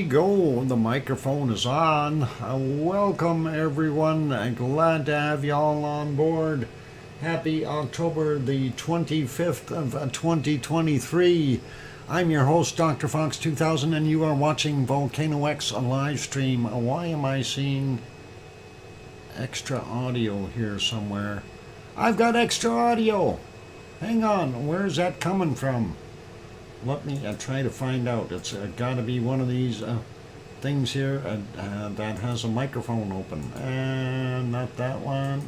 go. The microphone is on. Welcome, everyone. Glad to have you all on board. Happy October the 25th of 2023. I'm your host, DrFox2000, and you are watching VolcanoX, a live stream. Why am I seeing extra audio here somewhere? I've got extra audio. Hang on, where's that coming from? Let me try to find out. It's got to be one of these things here that has a microphone open. And not that one.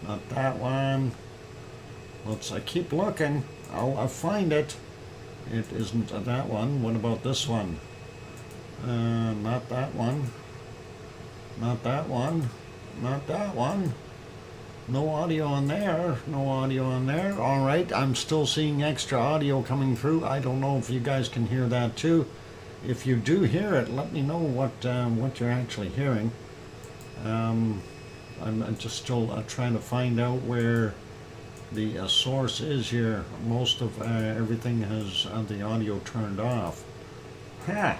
Not that one. Let's keep looking. I'll find it. It isn't that one. What about this one? Not that one. Not that one. Not that one. No audio on there. No audio on there. All right. I'm still seeing extra audio coming through. I don't know if you guys can hear that too. If you do hear it, let me know what you're actually hearing. I'm just still trying to find out where the source is here. Most of everything has the audio turned off. Ha!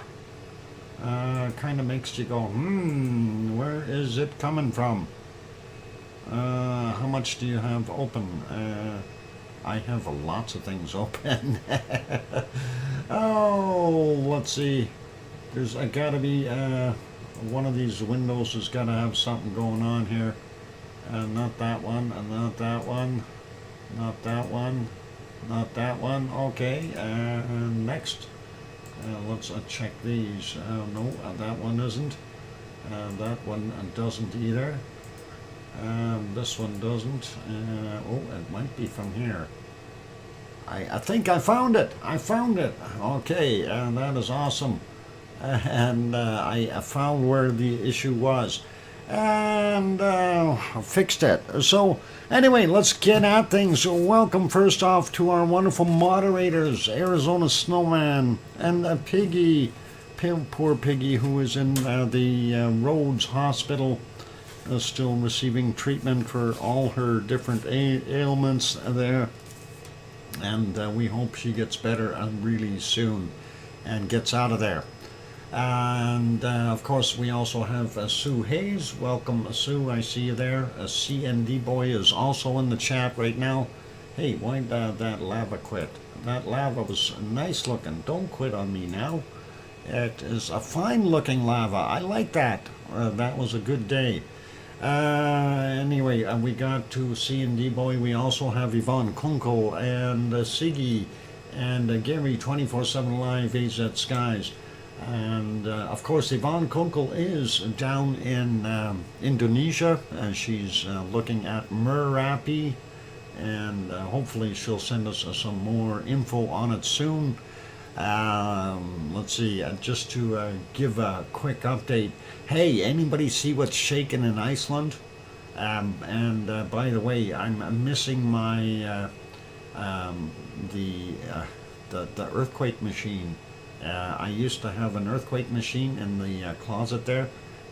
Kind of makes you go, where is it coming from? How much do you have open? I have lots of things open. Oh, let's see. There's got to be one of these windows has got to have something going on here. Not that one, and not that one, not that one, not that one. Okay, next. Let's check these. No, that one isn't. That one doesn't either. This one doesn't. Oh, it might be from here. I think I found it. I found it. Okay, and that is awesome. And I found where the issue was. And fixed it. So anyway, let's get at things. Welcome first off to our wonderful moderators, Arizona Snowman and Piggy, poor Piggy, who is in the Rhodes Hospital, still receiving treatment for all her different ailments there, and we hope she gets better really soon and gets out of there. And of course we also have Sue Hayes. Welcome, Sue. I see you there. CND boy is also in the chat right now. Hey, why did that lava quit? That lava was nice looking. Don't quit on me now. It is a fine looking lava. I like that. That was a good day. Anyway, we got to CND boy. We also have Yvonne Kunkel and Siggy and Gary 24/7 Live AZ Skies. And of course Yvonne Kunkel is down in Indonesia. She's looking at Merapi, and hopefully she'll send us some more info on it soon. Let's see, just to give a quick update. Hey, anybody see what's shaking in Iceland? And by the way, I'm missing my the earthquake machine. I used to have an earthquake machine in the closet there.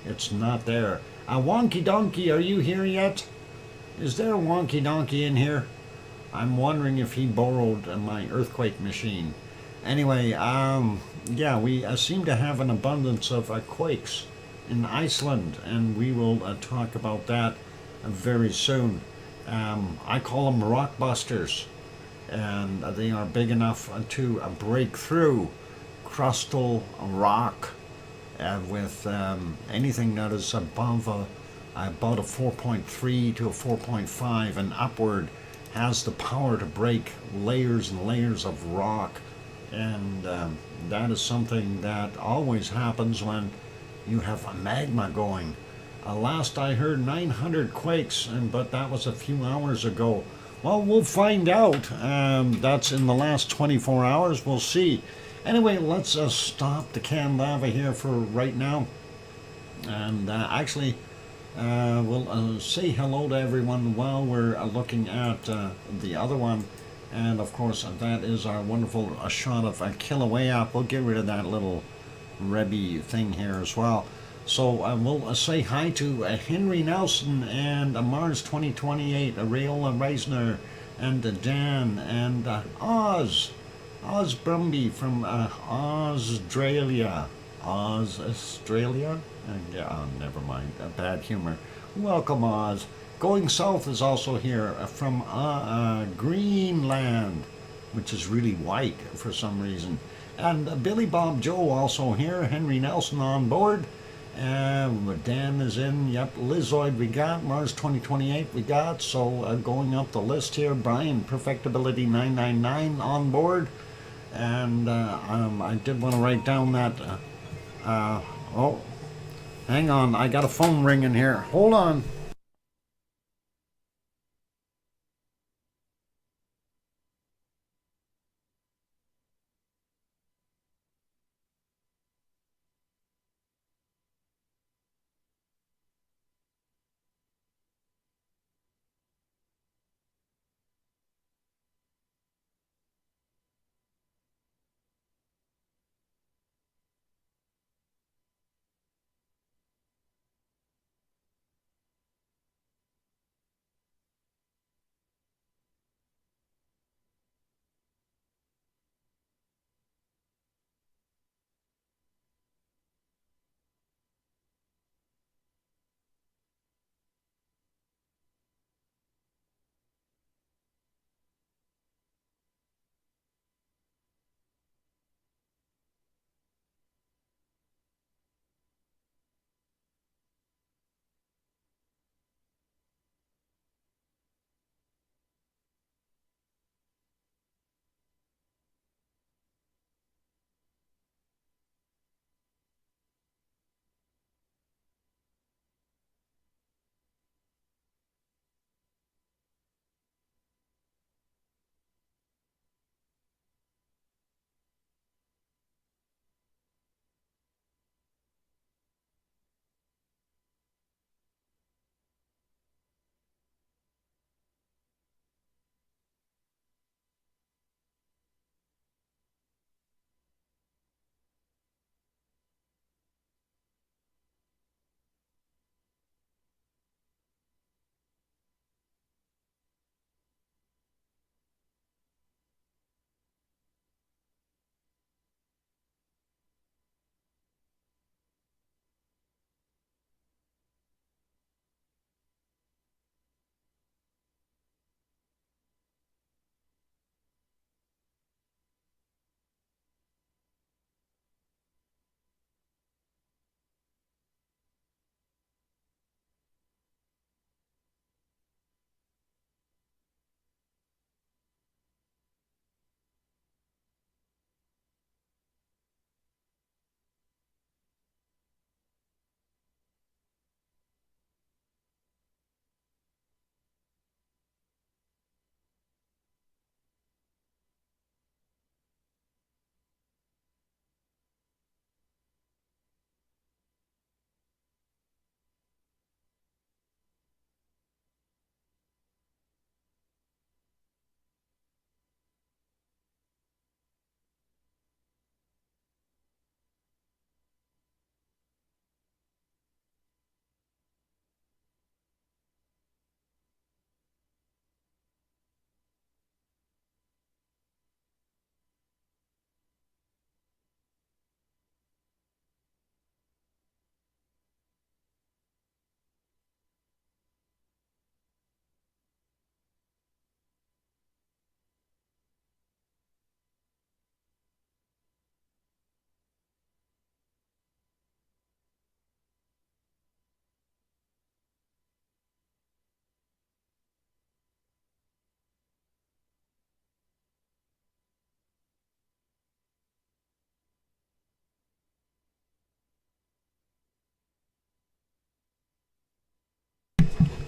It's not there. Wonky Donkey, are you here yet? Is there a Wonky Donkey in here? I'm wondering if he borrowed my earthquake machine. Anyway, yeah, we seem to have an abundance of quakes in Iceland, and we will talk about that very soon. I call them rock busters, and they are big enough to break through crustal rock with anything that is above about a 4.3 to a 4.5 and upward has the power to break layers and layers of rock. And that is something that always happens when you have a magma going. Last I heard 900 quakes, but that was a few hours ago. Well, we'll find out. That's in the last 24 hours. We'll see. Anyway, let's stop the canned lava here for right now. And actually, we'll say hello to everyone while we're looking at the other one. And of course, that is our wonderful shot of Kilauea. We'll get rid of that little Rebby thing here as well. So we'll say hi to Henry Nelson and Mars 2028, Rayola Reisner, and Dan, and Oz Brumby from Australia. Oz, Australia. Yeah, oh, never mind. Bad humor. Welcome, Oz. Going south is also here from Greenland, which is really white for some reason. And Billy Bob Joe also here. Henry Nelson on board. Dan is in. Yep. Lizoid we got. Mars 2028 we got. So going up the list here. Brian Perfectability 999 on board. And I did want to write down that. Oh, hang on. I got a phone ringing here. Hold on.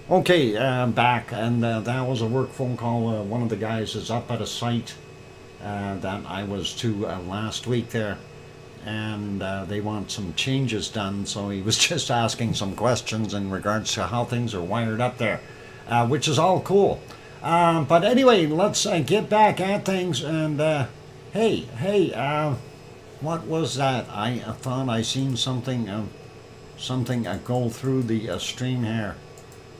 Okay, I'm back, and that was a work phone call. One of the guys is up at a site that I was to last week there, and they want some changes done, so he was just asking some questions in regards to how things are wired up there, which is all cool. But anyway, let's get back at things, and hey, what was that? I thought I seen something go through the stream here.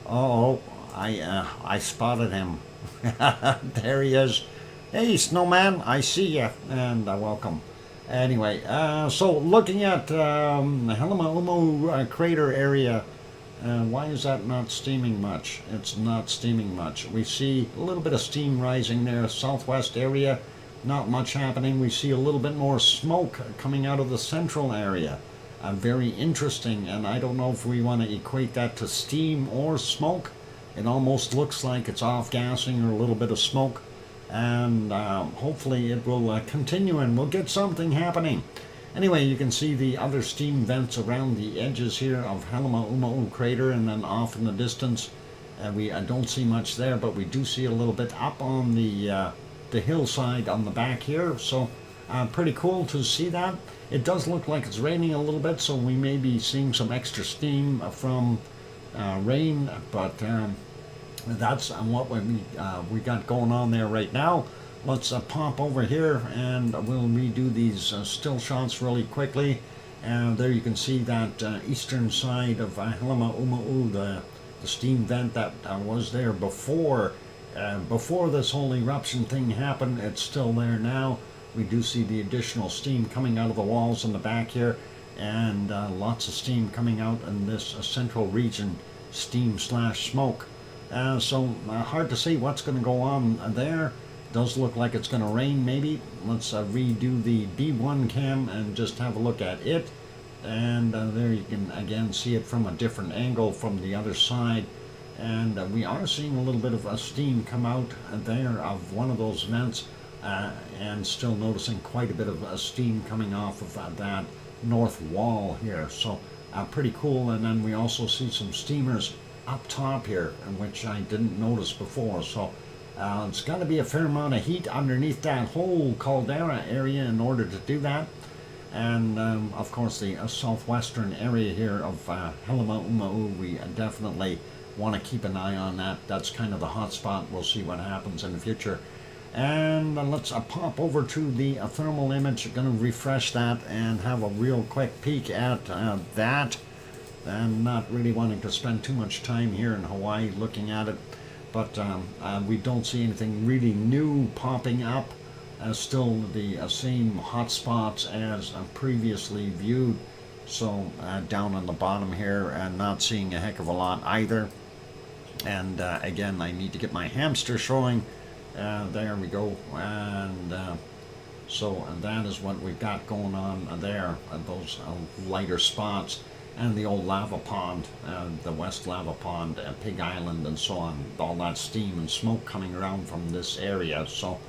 Oh, I spotted him. There he is. Hey, Snowman, I see you, and welcome. Anyway, so looking at Helma crater area, why is that not steaming much? It's not steaming much. We see a little bit of steam rising there, southwest area, not much happening. We see a little bit more smoke coming out of the central area. Very interesting, and I don't know if we want to equate that to steam or smoke. It almost looks like it's off-gassing or a little bit of smoke, and hopefully it will continue and we'll get something happening. Anyway, you can see the other steam vents around the edges here of Helma crater, and then off in the distance. I don't see much there, but we do see a little bit up on the hillside on the back here, so pretty cool to see that. It does look like it's raining a little bit, so we may be seeing some extra steam from rain, but that's what we got going on there right now. Let's pop over here and we'll redo these still shots really quickly. And there you can see that eastern side of Helma, the steam vent that was there before this whole eruption thing happened. It's still there now. We do see the additional steam coming out of the walls in the back here, and lots of steam coming out in this central region, steam slash smoke. So hard to see what's going to go on there. Does look like it's going to rain maybe. Let's redo the B1 cam and just have a look at it. And there you can again see it from a different angle from the other side. And we are seeing a little bit of steam come out there of one of those vents. And still noticing quite a bit of steam coming off of that north wall here. So pretty cool. And then we also see some steamers up top here, which I didn't notice before. So it's got to be a fair amount of heat underneath that whole caldera area in order to do that. And of course the southwestern area here of Helma, we definitely want to keep an eye on that. That's kind of the hot spot. We'll see what happens in the future. And let's pop over to the thermal image. Going to refresh that and have a real quick peek at that. And not really wanting to spend too much time here in Hawaii looking at it. But we don't see anything really new popping up. Still the same hot spots as previously viewed. So down on the bottom here, and not seeing a heck of a lot either. And again, I need to get my hamster showing. There we go. And so that is what we've got going on there. Those lighter spots. And the old lava pond, the West Lava Pond, Pig Island, and so on. All that steam and smoke coming around from this area. So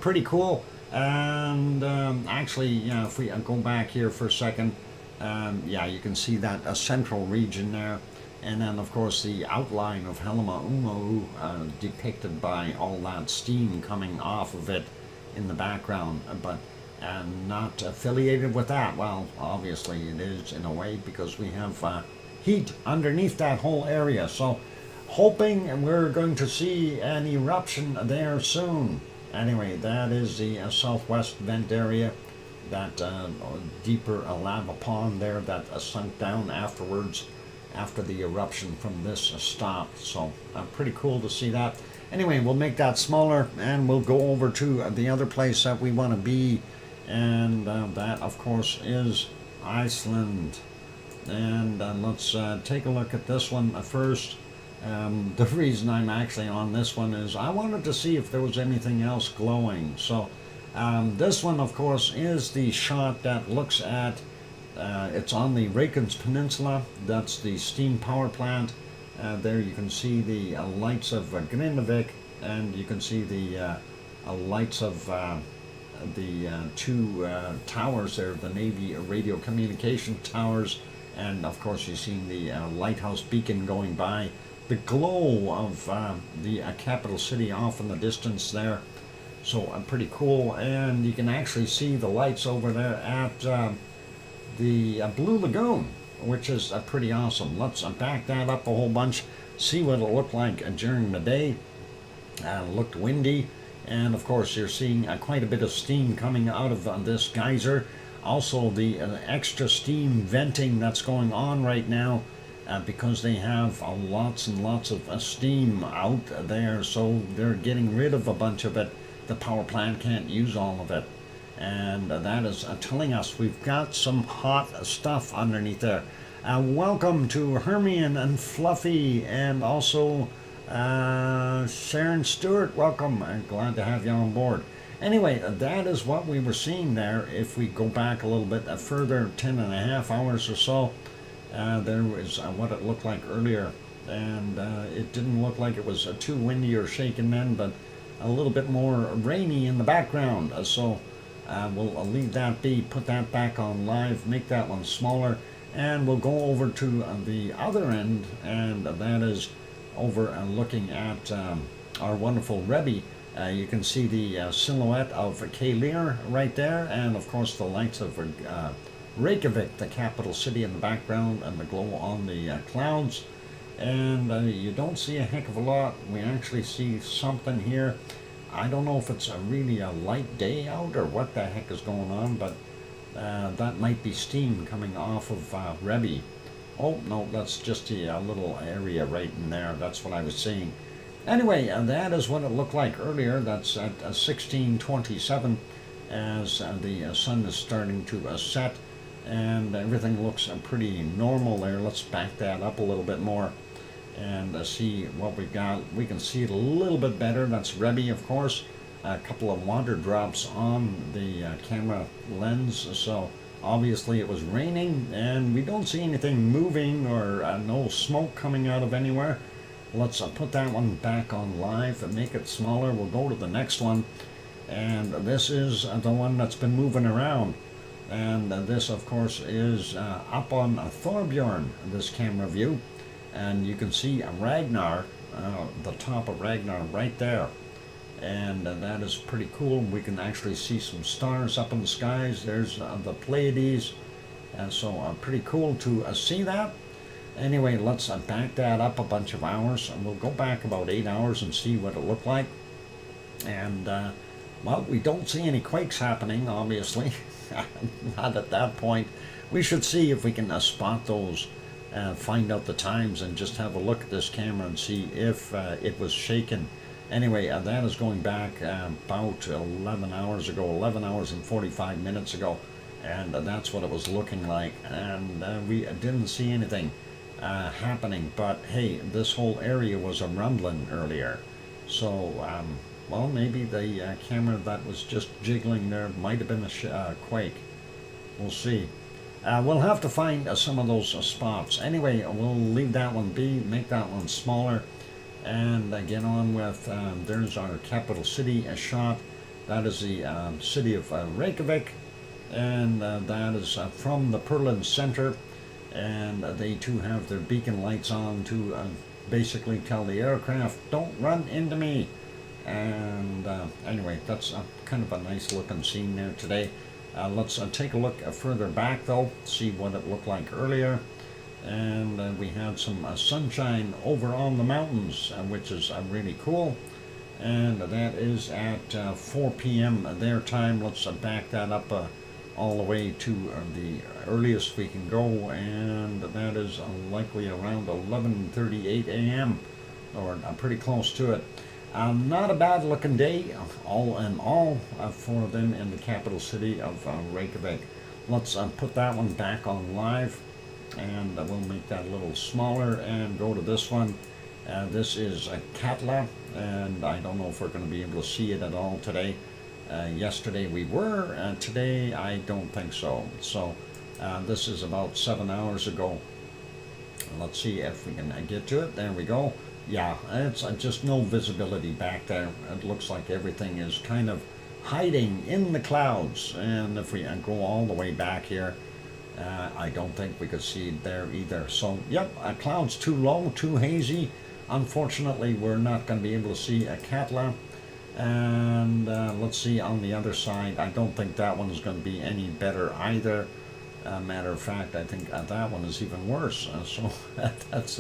pretty cool. And actually, yeah, if we go back here for a second, yeah, you can see that central region there. And then, of course, the outline of Helma depicted by all that steam coming off of it in the background. But not affiliated with that. Well, obviously it is in a way, because we have heat underneath that whole area. So hoping we're going to see an eruption there soon. Anyway, that is the southwest vent area, that deeper lava pond there that sunk down afterwards after the eruption from this stopped. So pretty cool to see that. Anyway, we'll make that smaller and we'll go over to the other place that we want to be. And that, of course, is Iceland. And let's take a look at this one first. The reason I'm actually on this one is I wanted to see if there was anything else glowing. So this one, of course, is the shot that looks at, it's on the Reykjanes Peninsula. That's the steam power plant. There you can see the lights of Grindavik, and you can see the lights of the two towers there, the Navy radio communication towers, and of course you've seen the lighthouse beacon going by. The glow of the capital city off in the distance there. So pretty cool, and you can actually see the lights over there at the Blue Lagoon, which is pretty awesome. Let's back that up a whole bunch, see what it'll look like during the day. Looked windy. And of course you're seeing quite a bit of steam coming out of this geyser. Also the extra steam venting that's going on right now, because they have lots and lots of steam out there, so they're getting rid of a bunch of it. The power plant can't use all of it. and that is telling us we've got some hot stuff underneath there. Welcome to Hermione and Fluffy, and also Sharon Stewart. Welcome. I'm glad to have you on board. Anyway, that is what we were seeing there. If we go back a little bit further, 10.5 hours or so, there was what it looked like earlier. And it didn't look like it was too windy or shaking then, but a little bit more rainy in the background. So we'll leave that be, put that back on live, make that one smaller, and we'll go over to the other end, and that is over looking at our wonderful Rebbe. You can see the silhouette of Keilir right there, and of course the lights of Reykjavik, the capital city, in the background, and the glow on the clouds. And you don't see a heck of a lot. We actually see something here. I don't know if it's really a light day out or what the heck is going on, but that might be steam coming off of Rebbe. Oh no, that's just the little area right in there. That's what I was seeing. Anyway, that is what it looked like earlier. That's at 16:27 as the sun is starting to set, and everything looks pretty normal there. Let's back that up a little bit more and see what we've got. We can see it a little bit better. That's Rebbe, of course. A couple of water drops on the camera lens, so obviously it was raining, and we don't see anything moving or no smoke coming out of anywhere. Let's put that one back on live and make it smaller. We'll go to the next one, and this is the one that's been moving around. And this, of course, is up on Thorbjorn, this camera view. And you can see Ragnar, the top of Ragnar right there. And that is pretty cool. We can actually see some stars up in the skies. There's the Pleiades. And so pretty cool to see that. Anyway, let's back that up a bunch of hours, and we'll go back about 8 hours and see what it looked like. And, well, we don't see any quakes happening, obviously. Not at that point. We should see if we can spot those, find out the times, and just have a look at this camera and see if it was shaken. Anyway, that is going back about 11 hours ago, 11 hours and 45 minutes ago, and that's what it was looking like. And we didn't see anything happening, but hey, this whole area was a rumbling earlier. So, well, maybe the camera that was just jiggling there might have been a quake. We'll see. We'll have to find some of those spots. Anyway, we'll leave that one be, make that one smaller, and get on with, there's our capital city shot. That is the city of Reykjavik, and that is from the Perlin Center, and they too have their beacon lights on to basically tell the aircraft, don't run into me. And anyway, that's kind of a nice looking scene there today. Let's take a look further back though, see what it looked like earlier. And we had some sunshine over on the mountains, which is really cool. And that is at 4 p.m. their time. Let's back that up all the way to the earliest we can go, and that is likely around 11:38 a.m. or pretty close to it. Not a bad looking day, all in all, for them in the capital city of Reykjavik. Let's put that one back on live, and we'll make that a little smaller and go to this one. This is Katla, and I don't know if we're going to be able to see it at all today. Yesterday we were, today I don't think so. So this is about 7 hours ago. Let's see if we can get to it. There we go. Yeah, it's just no visibility back there. It looks like everything is kind of hiding in the clouds. And if we go all the way back here, I don't think we could see it there either. So, yep, clouds too low, too hazy. Unfortunately, we're not going to be able to see a Katla. And let's see on the other side. I don't think that one is going to be any better either. Matter of fact, I think that one is even worse. So that's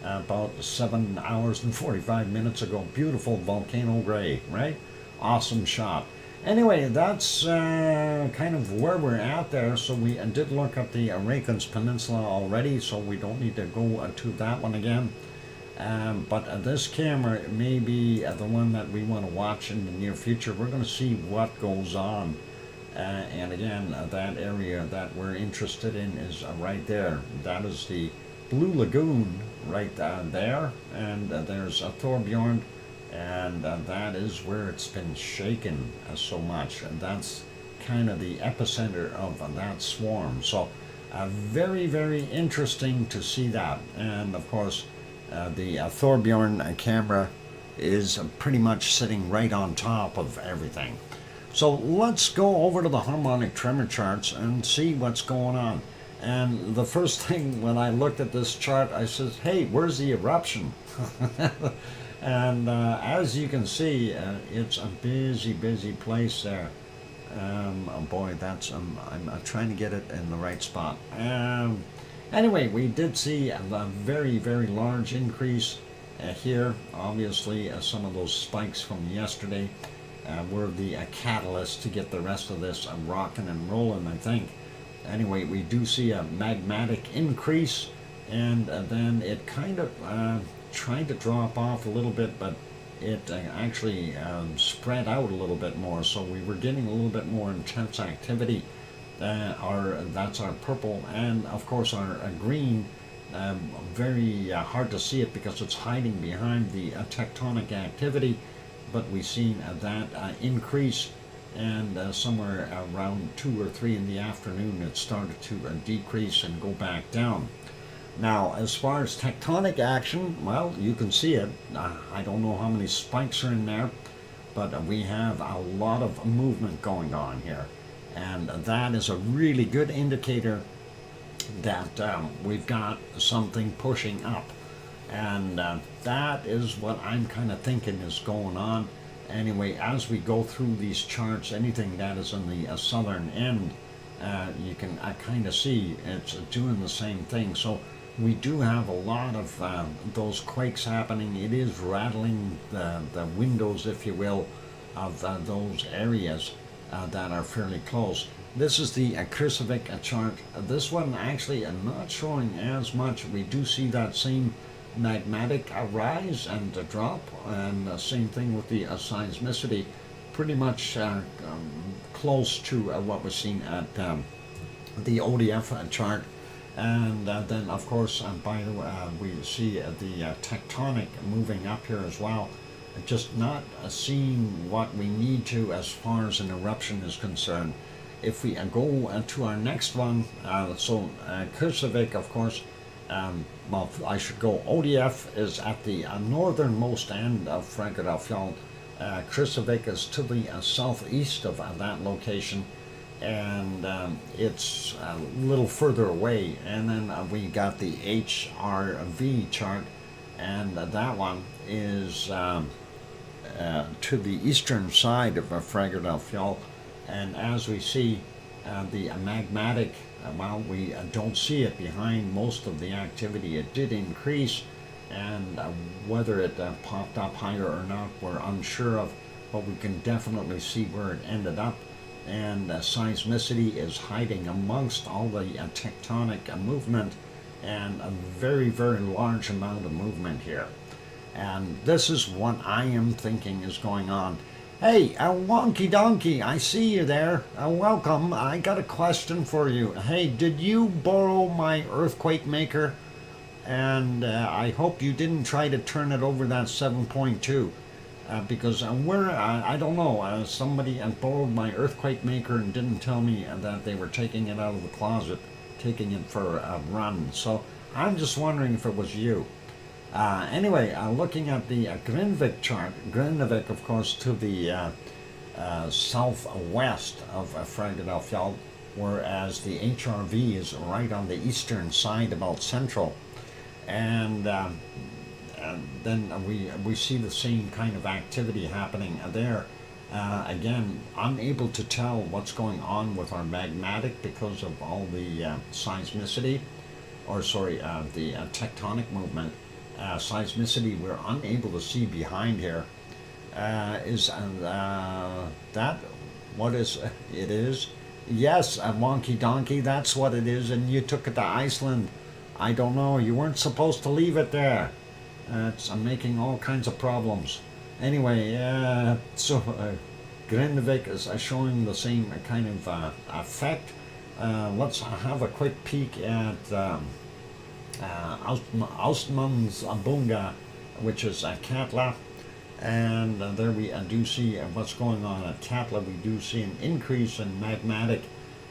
about 7 hours and 45 minutes ago. Beautiful volcano gray, right? Awesome shot. Anyway, that's kind of where we're at there. So we did look at the Reykjanes Peninsula already, so we don't need to go to that one again. But this camera may be the one that we want to watch in the near future. We're going to see what goes on And again, that area that we're interested in is right there. That is the Blue Lagoon right there, and there's a Thorbjorn, and that is where it's been shaken so much, and that's kind of the epicenter of that swarm. So very, very interesting to see that. And of course, the Thorbjorn camera is pretty much sitting right on top of everything. So let's go over to the harmonic tremor charts and see what's going on. And the first thing when I looked at this chart, I said, hey, where's the eruption? And as you can see, it's a busy, busy place there. Oh boy, that's I'm trying to get it in the right spot. Anyway, we did see a very, very large increase here. Obviously, some of those spikes from yesterday were the catalyst to get the rest of this rocking and rolling, I think. Anyway, we do see a magmatic increase, and then it kind of tried to drop off a little bit, but it actually spread out a little bit more, so we were getting a little bit more intense activity. That's our purple, and of course our green. Very hard to see it because it's hiding behind the tectonic activity, but we've seen that increase, and somewhere around 2 or 3 in the afternoon it started to decrease and go back down. Now, as far as tectonic action, well, you can see it. I don't know how many spikes are in there, but we have a lot of movement going on here, and that is a really good indicator that we've got something pushing up, and that is what I'm kind of thinking is going on. Anyway, as we go through these charts, anything that is in the southern end, you can kind of see it's doing the same thing. So we do have a lot of those quakes happening. It is rattling the windows, if you will, of those areas that are fairly close. This is the Krusevik chart. This one actually not showing as much. We do see that same magmatic rise and drop, and same thing with the seismicity, pretty much close to what was seen at the ODF chart. And then of course by the way, we see the tectonic moving up here as well, just not seeing what we need to as far as an eruption is concerned. If we go to our next one, so Krusevik, of course, well, I should go. ODF is at the northernmost end of Fagradalfjall. Krusevik is to the southeast of that location, and it's a little further away. And then we got the HRV chart, and that one is to the eastern side of Fagradalfjall. And as we see, the magmatic, well, we don't see it behind most of the activity. It did increase, and whether it popped up higher or not, we're unsure of, but we can definitely see where it ended up. And seismicity is hiding amongst all the tectonic movement, and a very, very large amount of movement here. And this is what I am thinking is going on. Hey, Wonky Donkey, I see you there. Welcome. I got a question for you. Hey, did you borrow my earthquake maker? And I hope you didn't try to turn it over that 7.2. Because I don't know, somebody borrowed my earthquake maker and didn't tell me that they were taking it out of the closet, taking it for a run. So I'm just wondering if it was you. Anyway, looking at the Grindvik chart, Grindvik, of course, to the southwest of Fagradalfjall, whereas the HRV is right on the eastern side, about central. And then we see the same kind of activity happening there. Again, unable to tell what's going on with our magmatic because of all the seismicity, or sorry, the tectonic movement. Seismicity we're unable to see behind here. Is that what is it is? Yes, a Wonky Donkey, that's what it is, and you took it to Iceland. I don't know, you weren't supposed to leave it there. It's making all kinds of problems. Anyway, so Grindavik is showing the same kind of effect. Let's have a quick peek at Austmannsbunga, which is Katla. And there we do see what's going on at Katla. We do see an increase in magmatic,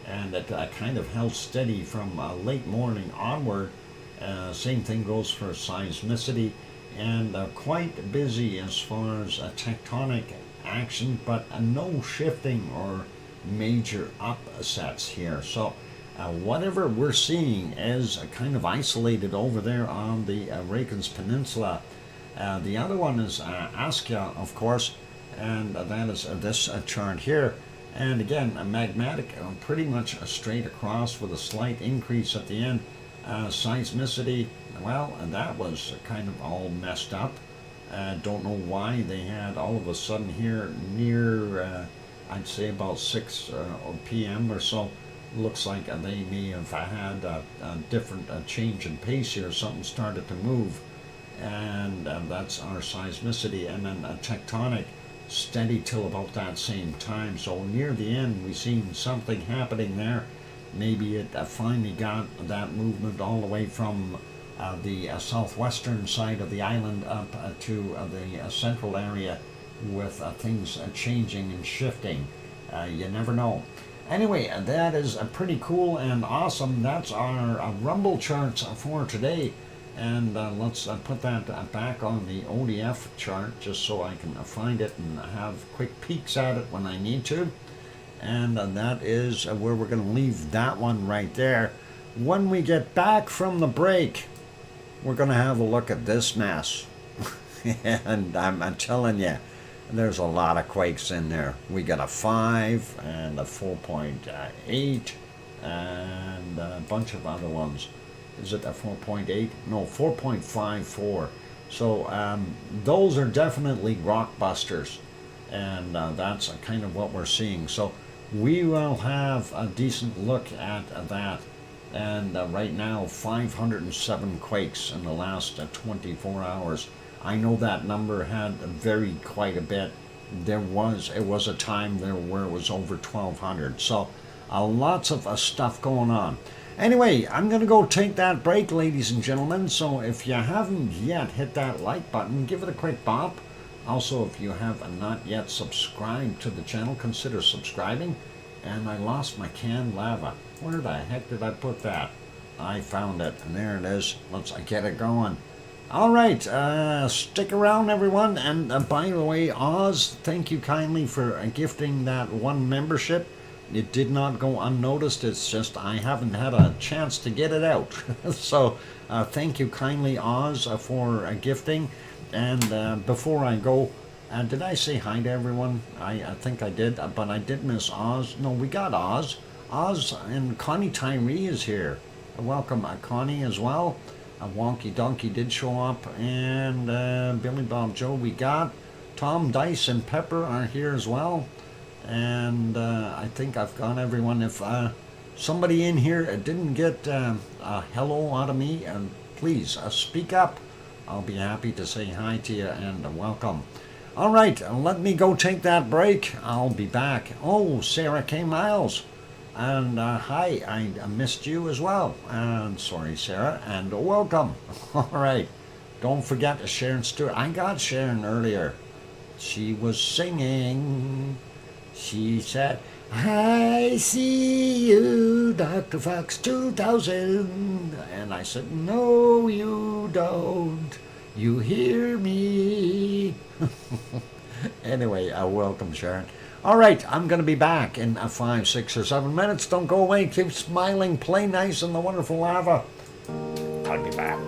and it kind of held steady from late morning onward. Same thing goes for seismicity, and quite busy as far as tectonic action, but no shifting or major upsets here. So whatever we're seeing is kind of isolated over there on the Reykjanes Peninsula. The other one is Askja, of course, and that is this chart here. And again, a magmatic pretty much straight across with a slight increase at the end. Seismicity, well, that was kind of all messed up. Don't know why they had all of a sudden here near, I'd say about 6 p.m. or so. Looks like they may have had a different change in pace here. Something started to move. And that's our seismicity, and then tectonic steady till about that same time. So near the end we seen something happening there. Maybe it finally got that movement all the way from the southwestern side of the island up to the central area, with things changing and shifting. You never know. Anyway, that is pretty cool and awesome. That's our rumble charts for today. And let's put that back on the ODF chart just so I can find it and have quick peeks at it when I need to. And that is where we're going to leave that one right there. When we get back from the break, we're going to have a look at this mess. And I'm telling you, there's a lot of quakes in there. We got a 5 and a 4.8 and a bunch of other ones. Is it a 4.8? No, 4.54. So those are definitely rock busters, and that's kind of what we're seeing. So we will have a decent look at that. And right now, 507 quakes in the last 24 hours. I know that number had varied quite a bit. It was a time there where it was over 1,200. So lots of stuff going on. Anyway, I'm going to go take that break, ladies and gentlemen. So if you haven't yet hit that like button, give it a quick bop. Also, if you have not yet subscribed to the channel, consider subscribing. And I lost my canned lava. Where the heck did I put that? I found it, and there it is. Let's get it going. All right, stick around, everyone. And by the way, Oz, thank you kindly for gifting that one membership. It did not go unnoticed. It's just I haven't had a chance to get it out. So thank you kindly, Oz, for gifting. And before I go, did I say hi to everyone? I think I did, but I did miss Oz. No, we got Oz. Oz and Connie Tyree is here. Welcome, Connie, as well. Wonky Donkey did show up. And Billy Bob Joe we got. Tom, Dice, and Pepper are here as well. And I think I've got everyone. If somebody in here didn't get a hello out of me, and please speak up. I'll be happy to say hi to you and welcome. All right, let me go take that break. I'll be back. Oh, Sarah K. Miles. And hi, I missed you as well. And sorry, Sarah, and welcome. All right, don't forget to Sharon Stewart. I got Sharon earlier. She was singing. She said, I see you, Dr. Fox 2000. And I said, no, you don't. You hear me. Anyway, welcome, Sharon. All right, I'm going to be back in 5, 6, or 7 minutes. Don't go away. Keep smiling. Play nice in the wonderful lava. I'll be back.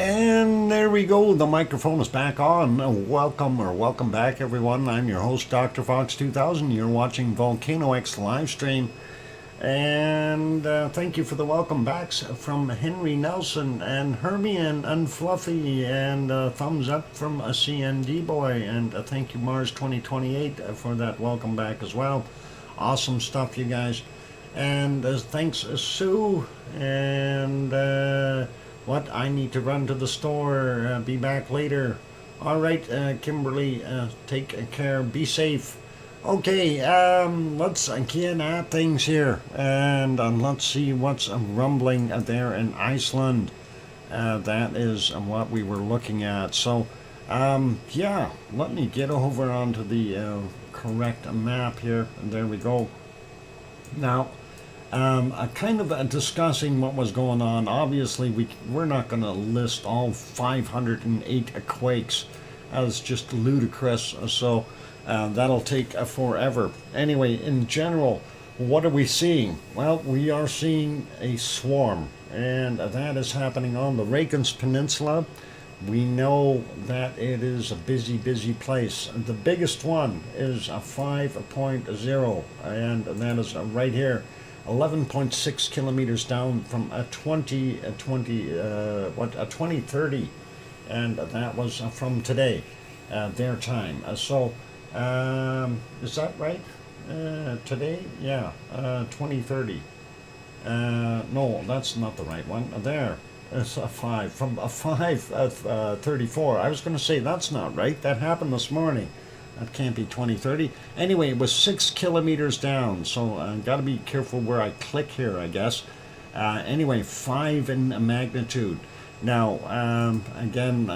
And there we go, the microphone is back on. Welcome back everyone. I'm your host, DrFox2000. You're watching VolcanoX live stream. And thank you for the welcome backs from Henry Nelson and Herbie and Fluffy, and thumbs up from a CND boy, and thank you Mars 2028 for that welcome back as well. Awesome stuff, you guys. And thanks Sue, and what, I need to run to the store, be back later. All right, Kimberly, take care, be safe. Okay, let's get at things here, and let's see what's rumbling there in Iceland. That is what we were looking at. So, yeah, let me get over onto the correct map here, and there we go. Now, kind of discussing what was going on. Obviously, we're not going to list all 508 quakes. That's just ludicrous. So that'll take forever. Anyway, in general, what are we seeing? Well, we are seeing a swarm, and that is happening on the Reykjanes Peninsula. We know that it is a busy place. The biggest one is a 5.0, and that is right here. 11.6 kilometers down from a 2030, and that was from today, their time. So is that right? Today, yeah, 2030. No, that's not the right one. There, it's a 5 from a 5:34. I was going to say that's not right. That happened this morning. That can't be 2030. Anyway, it was 6 kilometers down, so I've got to be careful where I click here, I guess. Anyway, 5 in magnitude. Now, again,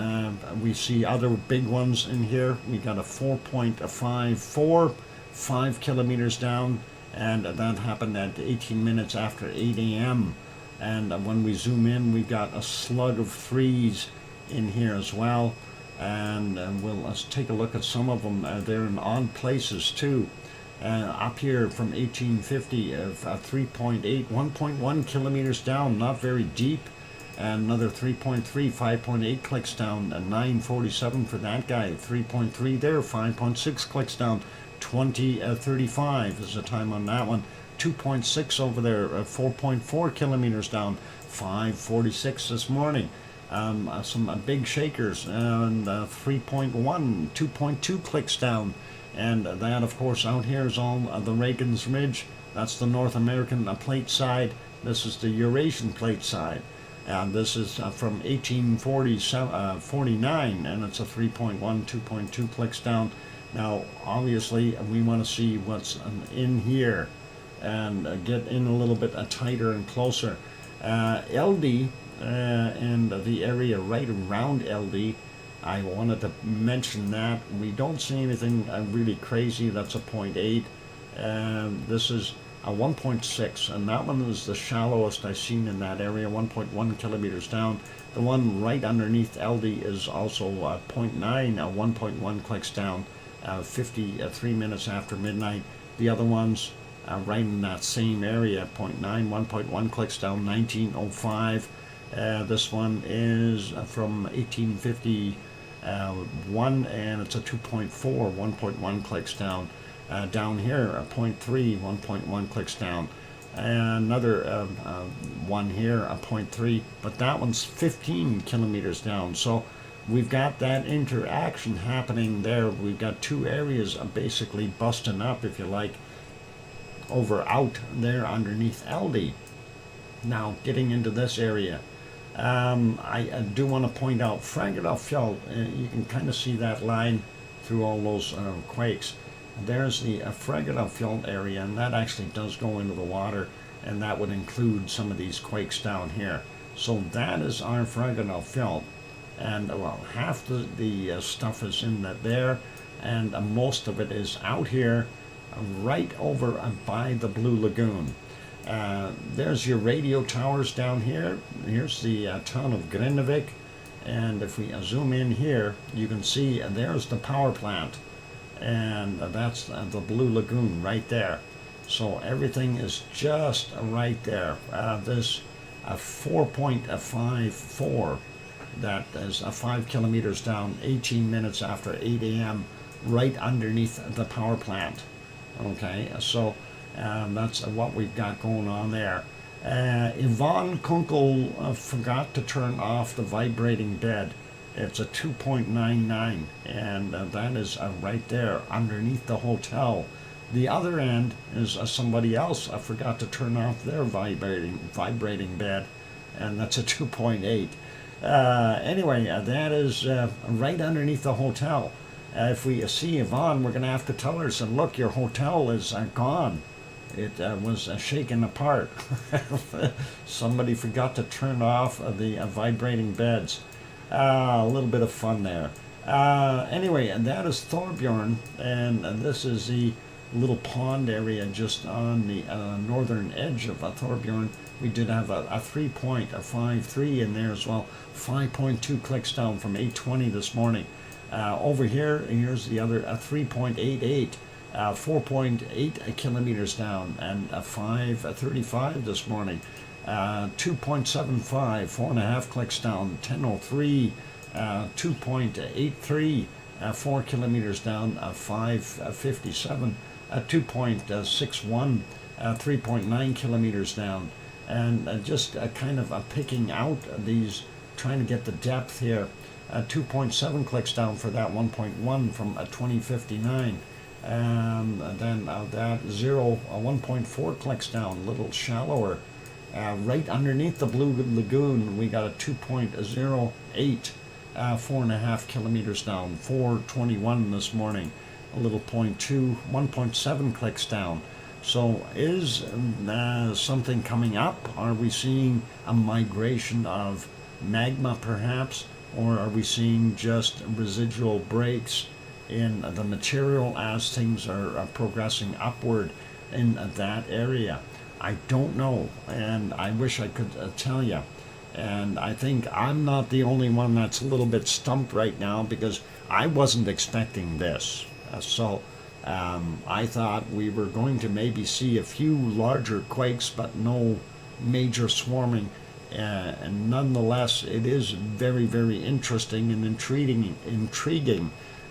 we see other big ones in here. We got a 4.54, 5 kilometers down, and that happened at 18 minutes after 8 a.m. And when we zoom in, we got a slug of 3s in here as well. And let's take a look at some of them. They're in odd places too. Up here from 1850, 3.8, 1.1 kilometers down, not very deep. And another 3.3, 5.8 clicks down, 947 for that guy, 3.3 there, 5.6 clicks down, 2035 is the time on that one. 2.6 over there, 4.4 kilometers down, 546 this morning. Some big shakers, and 3.1, 2.2 clicks down, and that of course out here is all the Reykjanes Ridge. That's the North American plate side. This is the Eurasian plate side, and this is from 1849, and it's a 3.1, 2.2 clicks down. Now obviously we want to see what's in here and get in a little bit tighter and closer. LD and the area right around LD, I wanted to mention that we don't see anything really crazy. That's a 0.8, and this is a 1.6, and that one is the shallowest I've seen in that area, 1.1 kilometers down. The one right underneath LD is also 0.9, 1.1 clicks down, 53 minutes after midnight. The other ones right in that same area, 0.9, 1.1 clicks down, 1905. This one is from 1851, and it's a 2.4, 1.1 clicks down. Down here, a 0.3, 1.1 clicks down. Another one here, a 0.3, but that one's 15 kilometers down. So we've got that interaction happening there. We've got two areas basically busting up, if you like, over out there underneath LD. Now, getting into this area, I do want to point out Fragedalfjall. You can kind of see that line through all those quakes. There's the Fragedalfjall area, and that actually does go into the water, and that would include some of these quakes down here. So that is our Fragedalfjall, and well, half the stuff is in there, and most of it is out here, right over by the Blue Lagoon. There's your radio towers down here. Here's the town of Grindavik, and if we zoom in here, you can see there's the power plant, and that's the Blue Lagoon right there. So everything is just right there. This 4.54 that is 5 kilometers down, 18 minutes after 8 a.m., right underneath the power plant. Okay, so that's what we've got going on there. Yvonne Kunkel forgot to turn off the vibrating bed. It's a 2.99, and that is right there underneath the hotel. The other end is somebody else forgot to turn off their vibrating bed, and that's a 2.8. Anyway, that is right underneath the hotel. If we see Yvonne, we're going to have to tell her, so look, your hotel is gone. It was shaken apart. Somebody forgot to turn off the vibrating beds. A little bit of fun there. Anyway, and that is Thorbjorn, and this is the little pond area just on the northern edge of Thorbjorn. We did have a 3.53 in there as well. 5.2 clicks down from 8:20 this morning. Over here, here's the other 3.88. 4.8 kilometers down, and 5:35 this morning. 2.75, 4.5 clicks down, 10:03. 2.83, 4 kilometers down, 5:57. 2.61, 3.9 kilometers down, and just kind of picking out these, trying to get the depth here. 2.7 clicks down for that 1.1 from 2059. And then that 1.4 clicks down, a little shallower. Right underneath the Blue Lagoon, we got a 2.08, 4.5 kilometers down, 4:21 this morning, a little 0.2, 1.7 clicks down. So is something coming up? Are we seeing a migration of magma perhaps? Or are we seeing just residual breaks in the material as things are progressing upward in that area? I don't know, and I wish I could tell you. And I think I'm not the only one that's a little bit stumped right now, because I wasn't expecting this. So I thought we were going to maybe see a few larger quakes, but no major swarming. And nonetheless, it is very, very interesting and intriguing.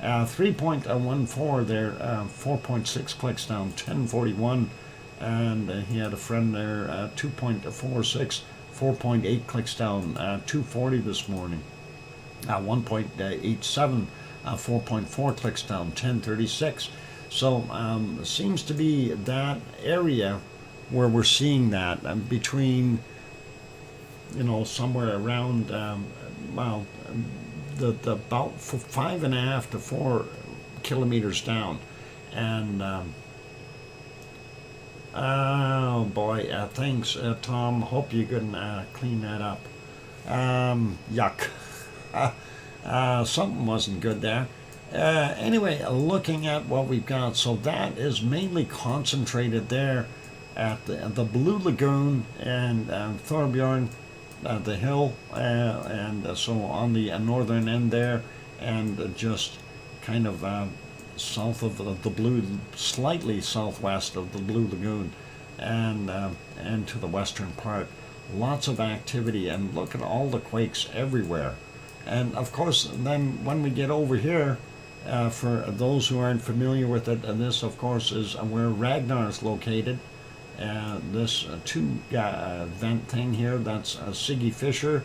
3.14 there, 4.6 clicks down, 10:41. And he had a friend there, 2.46, 4.8 clicks down, 2:40 this morning. 1.87, 4.4 clicks down, 10:36. So seems to be that area where we're seeing that between, somewhere around, the about 5.5 to 4 kilometers down. And oh boy, thanks, Tom. Hope you can clean that up. Yuck. Something wasn't good there. Anyway, looking at what we've got, so that is mainly concentrated there at the Blue Lagoon and Thorbjorn, the hill, and so on the northern end there, and just kind of south of the Blue, slightly southwest of the Blue Lagoon, and to the western part. Lots of activity, and look at all the quakes everywhere. And of course, then when we get over here, for those who aren't familiar with it, and this of course is where Ragnar is located. This two vent thing here, that's Siggy Fisher,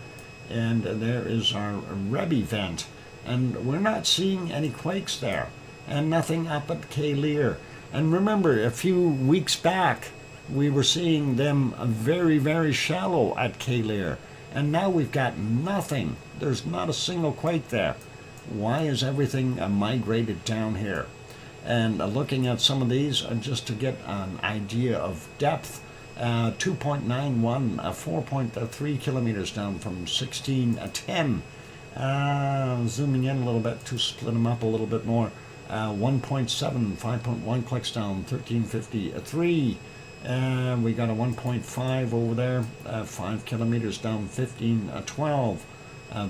and there is our Rebbe vent. And we're not seeing any quakes there, and nothing up at K Lear. And remember, a few weeks back, we were seeing them very, very shallow at K Lear. And now we've got nothing. There's not a single quake there. Why is everything migrated down here? And looking at some of these, just to get an idea of depth, 2.91, 4.3 kilometers down from 1610. Zooming in a little bit to split them up a little bit more. 1.7, 5.1 clicks down, 1353. We got a 1.5 over there, 5 kilometers down, 1512.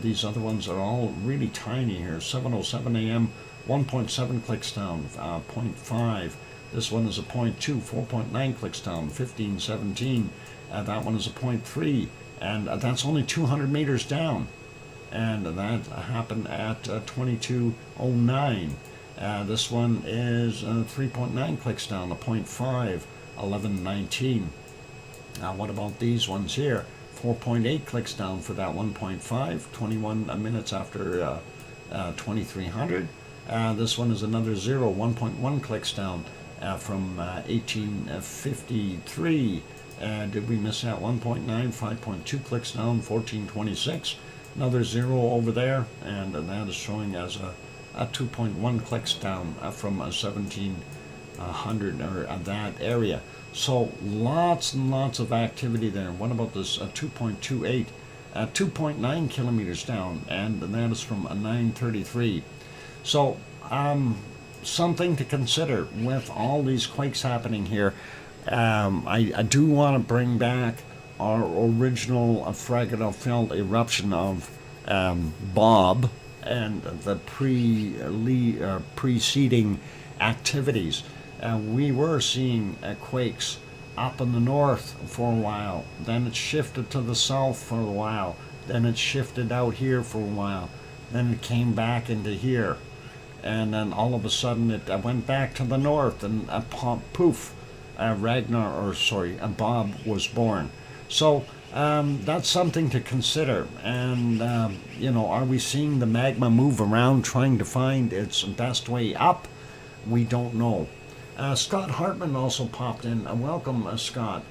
These other ones are all really tiny here. 7:07 a.m., 1.7 clicks down, 0.5. This one is a 0.2, 4.9 clicks down, 1517. That one is a 0.3, and that's only 200 meters down. and that happened at 22:09. This one is 3.9 clicks down, a 0.5, 11:19. What about these ones here? 4.8 clicks down for that 1.5, 21 minutes after 2300. This one is another 0, 1.1 clicks down from 1853. Did we miss that? 1.9, 5.2 clicks down, 1426. Another 0 over there, and that is showing as a 2.1 clicks down from 1700 or that area. So lots and lots of activity there. What about this 2.28? 2.9 kilometers down, and that is from 933. So something to consider with all these quakes happening here. I do want to bring back our original Fragile eruption of Bob and the preceding activities. We were seeing quakes up in the north for a while, then it shifted to the south for a while, then it shifted out here for a while, then it came back into here, and then all of a sudden it went back to the north, and poof, Bob was born. So that's something to consider. And are we seeing the magma move around trying to find its best way up? We don't know. Scott Hartman also popped in. Welcome, Scott.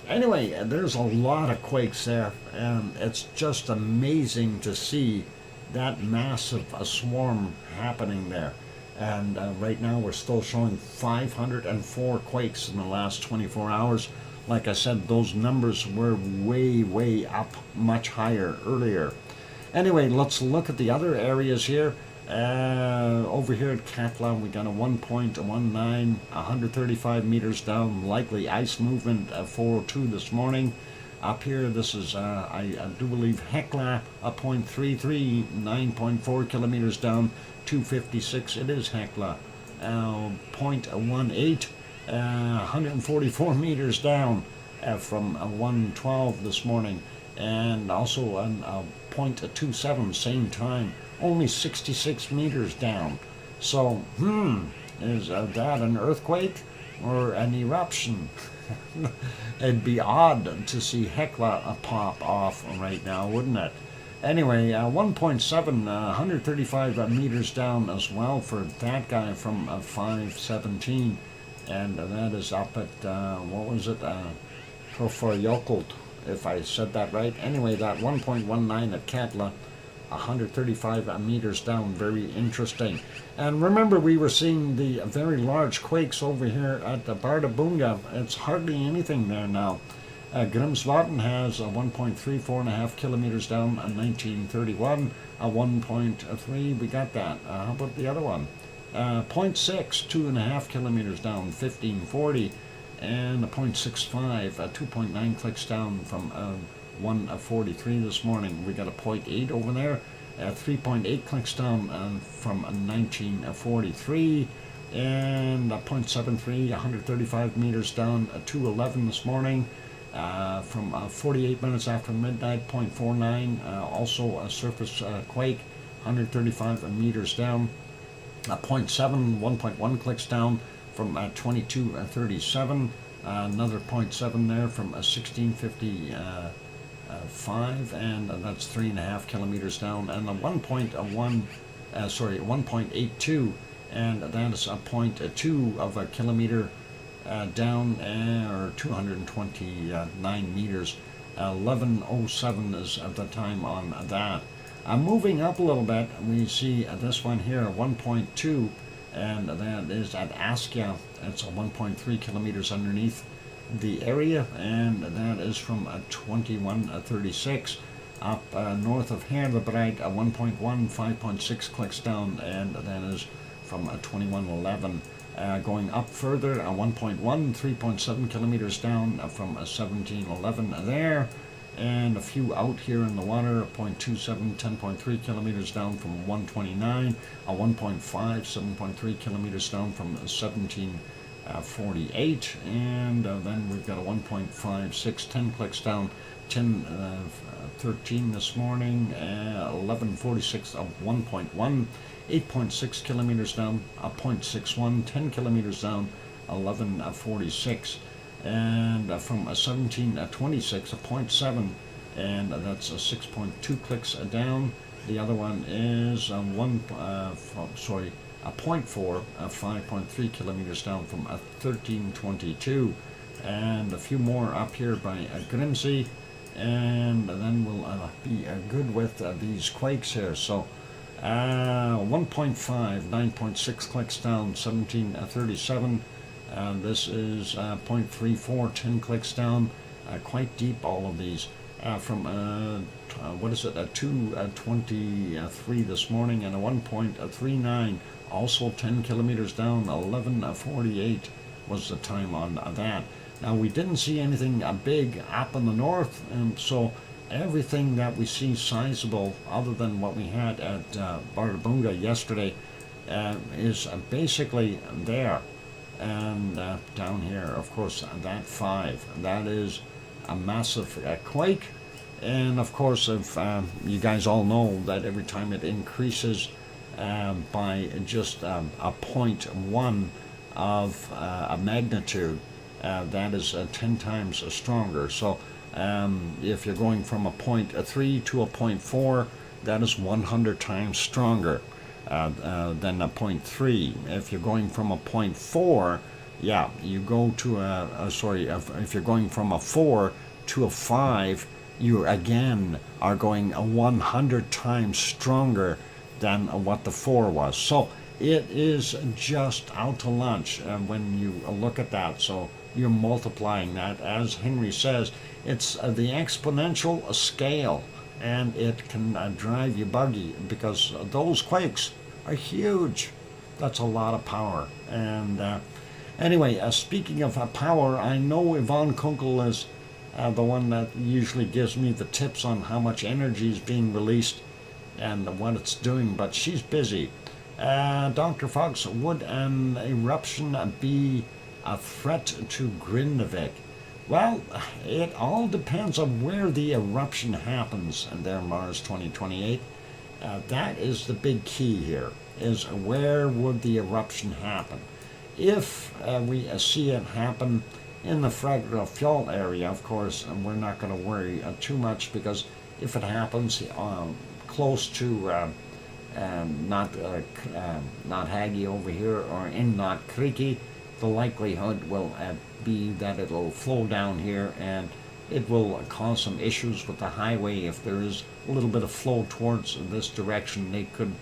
Anyway, there's a lot of quakes there, and it's just amazing to see that massive swarm happening there. And right now we're still showing 504 quakes in the last 24 hours. Like I said, those numbers were way, way up, much higher earlier. Anyway, let's look at the other areas here. Over here at Katla, we got a 1.19, 135 meters down, likely ice movement at 4:02 this morning. Up here, this is, I do believe, Hekla, a 0.33, 9.4 kilometers down, 256. It is Hekla. 0.18, 144 meters down from 112 this morning. And also on 0.27, same time, only 66 meters down. So, is that an earthquake or an eruption? It'd be odd to see Hekla pop off right now, wouldn't it? Anyway, 1.7, 135 meters down as well for that guy from 517. And that is up at, what was it? Proforjokult, if I said that right. Anyway, that 1.19 at Katla, 135 meters down, very interesting. And remember, we were seeing the very large quakes over here at the Bardabunga. It's hardly anything there now. Grimsvatn has a 1.3, 4.5 kilometers down, 1931. A 1.3, we got that. How about the other one? 0.6, 2.5 kilometers down, 1540. And a 0.65, 2.9 clicks down from 143 this morning. We got a 0.8 over there, 3.8 clicks down from 1943, and a 0.73, 135 meters down, 211 this morning, from 48 minutes after midnight, 0.49, also a surface quake, 135 meters down, 0.7, 1.1 clicks down from 2237, another 0.7 there from 1655, and that's 3.5 kilometers down, and the 1.82, and that is a 0.2 of a kilometer down, or 229 meters. 11:07 is the time on that. Moving up a little bit, we see this one here, 1.2, and that is at Askia. It's 1.3 kilometers underneath the area, and that is from 2136 up north of Herdebreit, 1.1, 5.6 clicks down, and that is from 2111. Going up further, 1.1, 3.7 kilometers down from 1711 there, and a few out here in the water, 0.27, 10.3 kilometers down from 129, a 1.5, 7.3 kilometers down from 1748, and then we've got a 1.56, 10 clicks down, 13 this morning, 11:46 of 1.1, 8.6 kilometers down, 0.61, 10 kilometers down, 11:46, and from 17:26, 0.7, and that's 6.2 clicks down. The other one is a 0.4, 5.3 kilometers down from 13:22, and a few more up here by Grimsey, and then we'll be good with these quakes here. So 1.5, 9.6 clicks down, 17:37. This is 0.34, 10 clicks down, quite deep, all of these. From 2:23 this morning, and a 1.39, also 10 kilometers down, 11:48 was the time on that. Now, we didn't see anything big up in the north, and so everything that we see sizable, other than what we had at Bardabunga yesterday, is basically there. And down here, of course, that 5, that is a massive quake. And of course, if you guys all know that every time it increases by just a 0.1 of a magnitude, that is 10 times stronger. So if you're going from a 0.3 to a 0.4, that is 100 times stronger than a 0.3. If you're going from a 0.4, yeah, you go to if you're going from a 4 to a 5, you again are going 100 times stronger than what the 4 was. So it is just out to lunch when you look at that. So you're multiplying that. As Henry says, it's the exponential scale, and it can drive you buggy, because those quakes are huge. That's a lot of power. And anyway, speaking of power, I know Yvonne Kunkel is the one that usually gives me the tips on how much energy is being released and what it's doing, but she's busy. Dr. Fox, would an eruption be a threat to Grindavik? Well, it all depends on where the eruption happens, and there, Mars 2028. That is the big key here, is where would the eruption happen? If we see it happen in the Fraggrafjall area, of course, we're not going to worry too much, because if it happens close to not Haggy over here, or in Not Creaky, the likelihood will be that it'll flow down here, and it will cause some issues with the highway. If there is a little bit of flow towards this direction, they could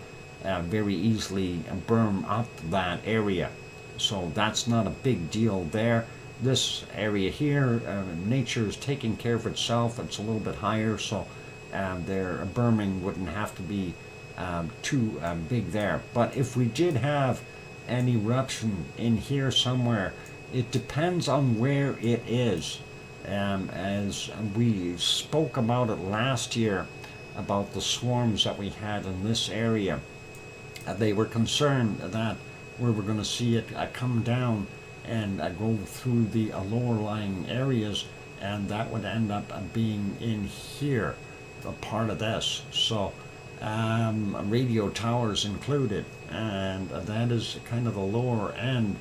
very easily berm up that area. So that's not a big deal there. This area here, nature is taking care of itself. It's a little bit higher, so their berming wouldn't have to be too big there. But if we did have an eruption in here somewhere, it depends on where it is. As we spoke about it last year, about the swarms that we had in this area, they were concerned that we were going to see it come down and go through the lower lying areas, and that would end up being in here, a part of this. So radio towers included, and that is kind of the lower end.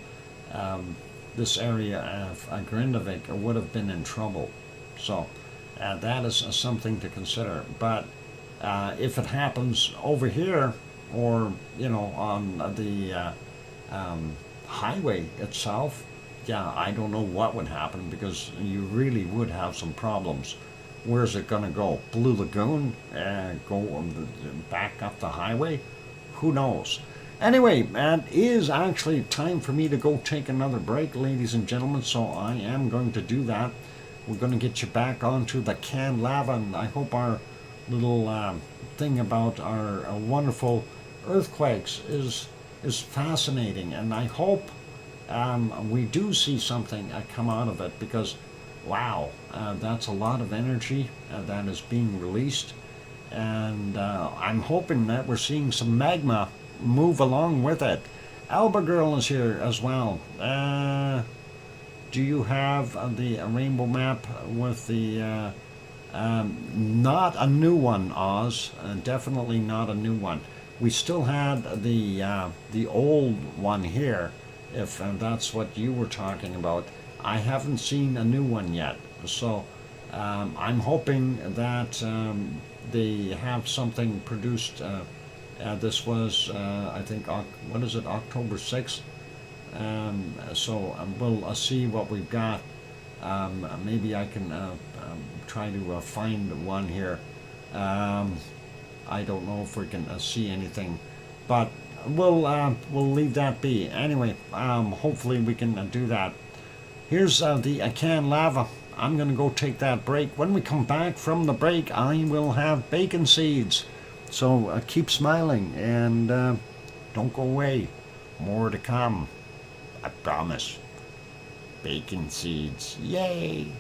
This area of Grindavik would have been in trouble. So that is something to consider. But if it happens over here, or on the highway itself, yeah, I don't know what would happen, because you really would have some problems. Where's it going to go? Blue Lagoon? Go back up the highway? Who knows? Anyway, it is actually time for me to go take another break, ladies and gentlemen, so I am going to do that. We're going to get you back onto the Can Lava, and I hope our little thing about our wonderful earthquakes is fascinating, and I hope we do see something come out of it, because wow, that's a lot of energy that is being released, and I'm hoping that we're seeing some magma move along with it. Alba Girl is here as well. Do you have the rainbow map with the Not a new one, Oz. Definitely not a new one. We still had the old one here, if that's what you were talking about. I haven't seen a new one yet, so I'm hoping that they have something produced. This was, I think, what is it, October 6th? So we'll see what we've got. Maybe I can try to find one here. I don't know if we can see anything, but we'll leave that be. Anyway, hopefully we can do that. Here's the canned lava. I'm gonna go take that break. When we come back from the break, I will have bacon seeds. So keep smiling and don't go away. More to come. I promise. Bacon seeds. Yay!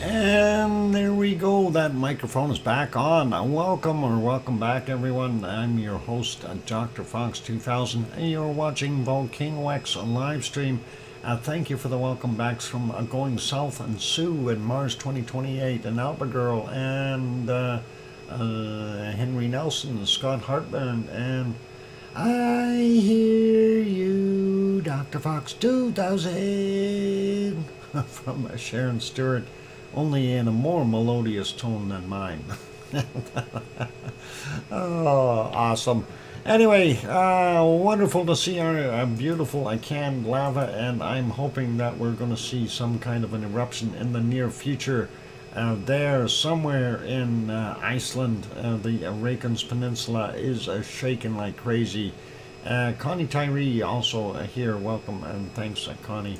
And there we go, that microphone is back on. Welcome back everyone. I'm your host, DrFox2000, and you're watching VolcanoX live stream. Thank you for the welcome backs from Going South and Sue in Mars 2028, and Alba Girl, and Henry Nelson, Scott Hartburn, and I hear you, DrFox2000 from Sharon Stewart, only in a more melodious tone than mine. Oh, awesome. Anyway, wonderful to see our beautiful canned lava, and I'm hoping that we're going to see some kind of an eruption in the near future. There, somewhere in Iceland, the Reykjanes Peninsula is shaking like crazy. Connie Tyree also here, welcome, and thanks, Connie.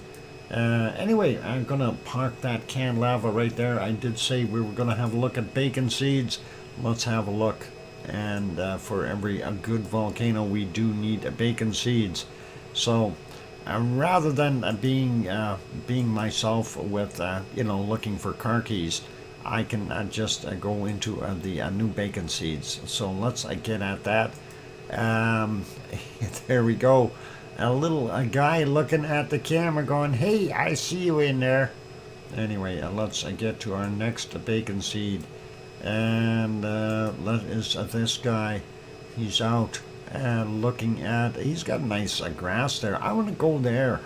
Anyway, I'm going to park that canned lava right there. I did say we were going to have a look at bacon seeds. Let's have a look. And for every good volcano, we do need bacon seeds. So rather than being myself with looking for car keys, I can just go into the new bacon seeds. So let's get at that. There we go. A guy looking at the camera going, hey, I see you in there. Anyway, let's get to our next bacon seed. And this guy. He's out and looking at, he's got nice grass there. I want to go there.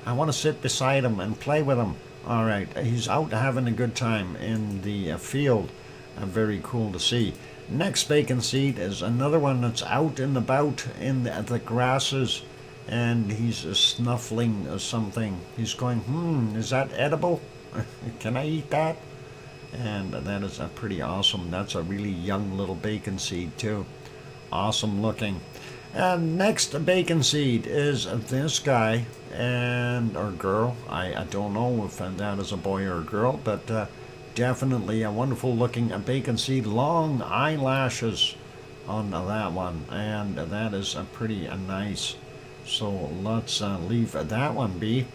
I want to sit beside him and play with him. All right, he's out having a good time in the field. Very cool to see. Next bacon seed is another one that's out and about in the grasses, and he's snuffling something. He's going, is that edible? Can I eat that? And that is pretty awesome. That's a really young little bacon seed too. Awesome looking. And next bacon seed is this guy or girl. I don't know if that is a boy or a girl, but definitely a wonderful looking bacon seed. Long eyelashes on that one, and that is pretty nice. So let's leave that one be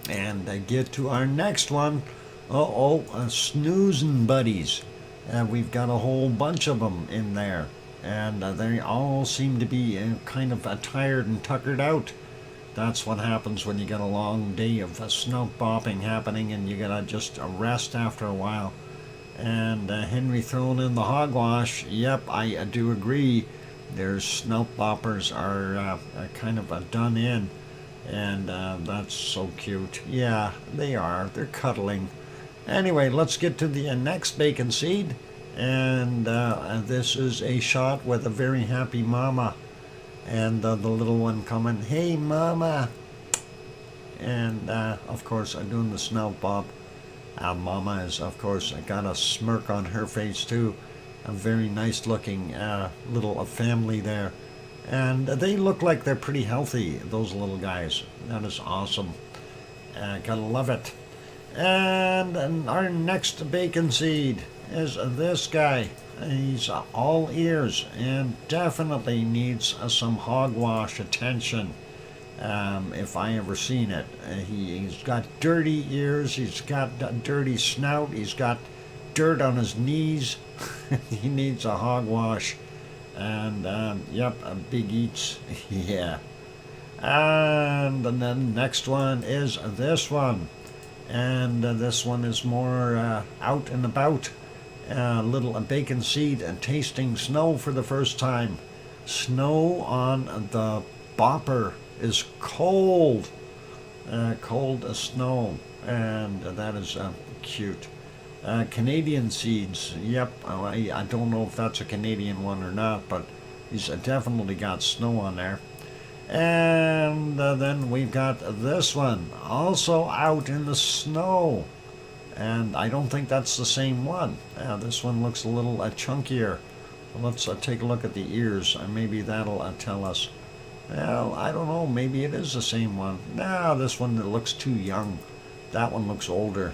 and get to our next one. Snoozing buddies. We've got a whole bunch of them in there, and they all seem to be kind of tired and tuckered out. That's what happens when you get a long day of snout bopping happening, and you gotta just rest after a while. And Henry throwing in the hogwash. Yep, I do agree. Their snout boppers are kind of done in, and that's so cute. Yeah, they are. They're cuddling. Anyway, let's get to the next bacon seed, and this is a shot with a very happy mama, and the little one coming, hey mama, and of course doing the snout bob. Mama is of course got a smirk on her face too. A very nice looking little family there, and they look like they're pretty healthy, those little guys. That is awesome. Gotta love it. And our next bacon seed is this guy. He's all ears and definitely needs some hogwash attention, if I ever seen it. He's got dirty ears, he's got a dirty snout, he's got dirt on his knees. He needs a hogwash. And yep, big eats. Yeah. And then next one is this one. And this one is more out and about. Little bacon seed and tasting snow for the first time. Snow on the bopper is cold. Cold snow. And that is cute. Canadian seeds. Yep, I don't know if that's a Canadian one or not, but he's definitely got snow on there. And then we've got this one, also out in the snow. And I don't think that's the same one. This one looks a little chunkier. Let's take a look at the ears. Maybe that'll tell us. Well, I don't know. Maybe it is the same one. No, this one looks too young. That one looks older.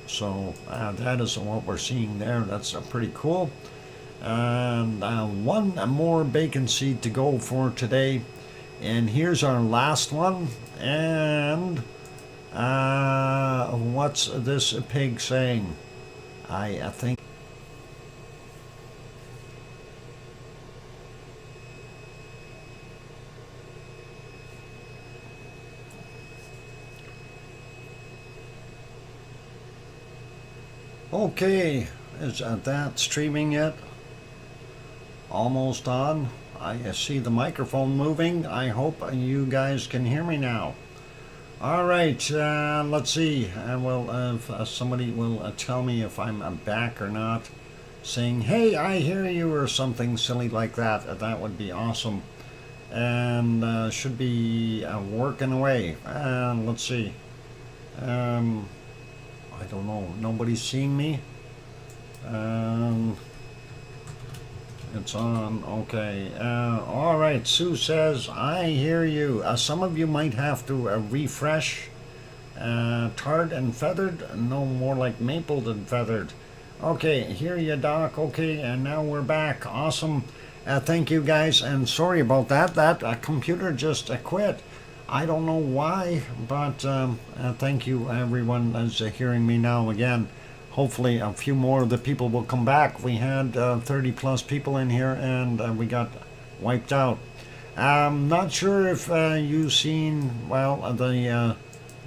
So that is what we're seeing there. That's pretty cool. And one more bacon seed to go for today. And here's our last one. And what's this pig saying? I think. Okay, is that streaming yet? Almost on. I see the microphone moving. I hope you guys can hear me now. All right, let's see. Well, if somebody will tell me if I'm back or not, saying, hey, I hear you, or something silly like that, that would be awesome. And should be working away. Let's see. I don't know. Nobody's seeing me. It's on. Okay. All right. Sue says, I hear you. Some of you might have to refresh. Tarred and feathered? No, more like maple than feathered. Okay. Hear you, Doc. Okay. And now we're back. Awesome. Thank you, guys. And sorry about that. That computer just quit. I don't know why, but thank you, everyone that's hearing me now again. Hopefully a few more of the people will come back. We had 30 plus people in here, and we got wiped out. Not sure if you've seen, well, the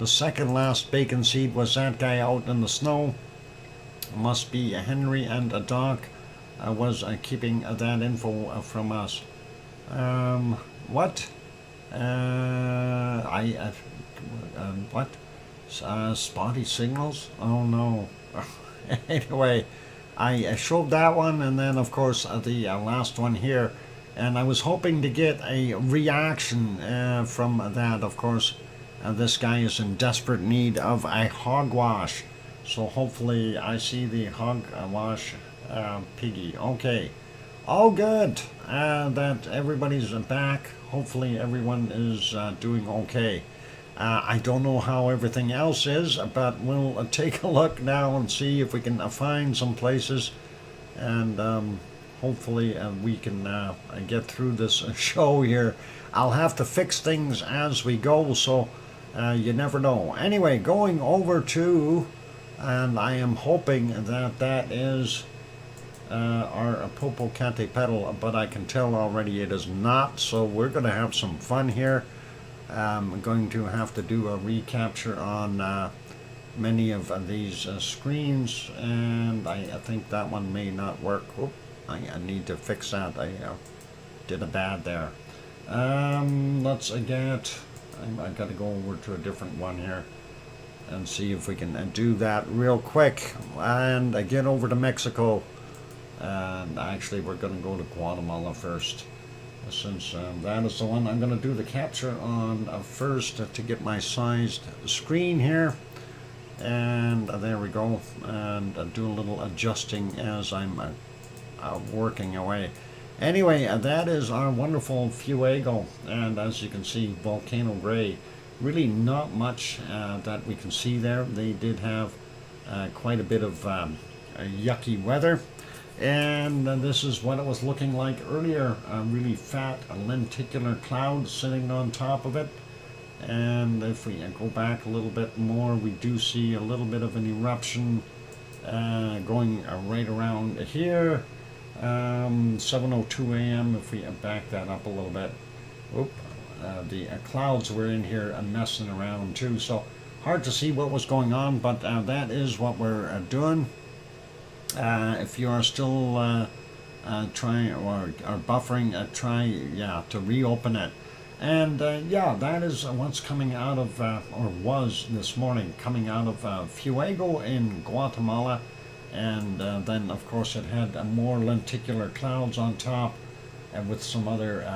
second last bacon seed was that guy out in the snow. Must be Henry and Doc was keeping that info from us. What? What? Spotty signals? Oh no. Anyway, I showed that one, and then of course the last one here, and I was hoping to get a reaction from that. Of course, this guy is in desperate need of a hogwash, so hopefully I see the hogwash piggy. Okay, all good. That everybody's back. Hopefully everyone is doing okay. I don't know how everything else is, but we'll take a look now and see if we can find some places, and hopefully we can get through this show here. I'll have to fix things as we go, so you never know. Anyway, going over to, and I am hoping that that is our Popocatépetl, but I can tell already it is not, so we're going to have some fun here. I'm going to have to do a recapture on many of these screens, and I think that one may not work. Oop, I need to fix that. I did a bad there. Let's get, I got to go over to a different one here and see if we can do that real quick and get over to Mexico. And actually we're going to go to Guatemala first, since that is the one I'm going to do the capture on first to get my sized screen here. And there we go, and do a little adjusting as I'm working away. Anyway, that is our wonderful Fuego, and as you can see, volcano gray. Really not much that we can see there. They did have quite a bit of yucky weather. And this is what it was looking like earlier. A really fat lenticular cloud sitting on top of it. And if we go back a little bit more, we do see a little bit of an eruption going right around here. 7:02 a.m. If we back that up a little bit. Oop, the clouds were in here messing around too. So hard to see what was going on, but that is what we're doing. If you are still trying or buffering, try to reopen it. And that is what's coming out of, or was this morning, coming out of Fuego in Guatemala. And then, of course, it had more lenticular clouds on top, and with some other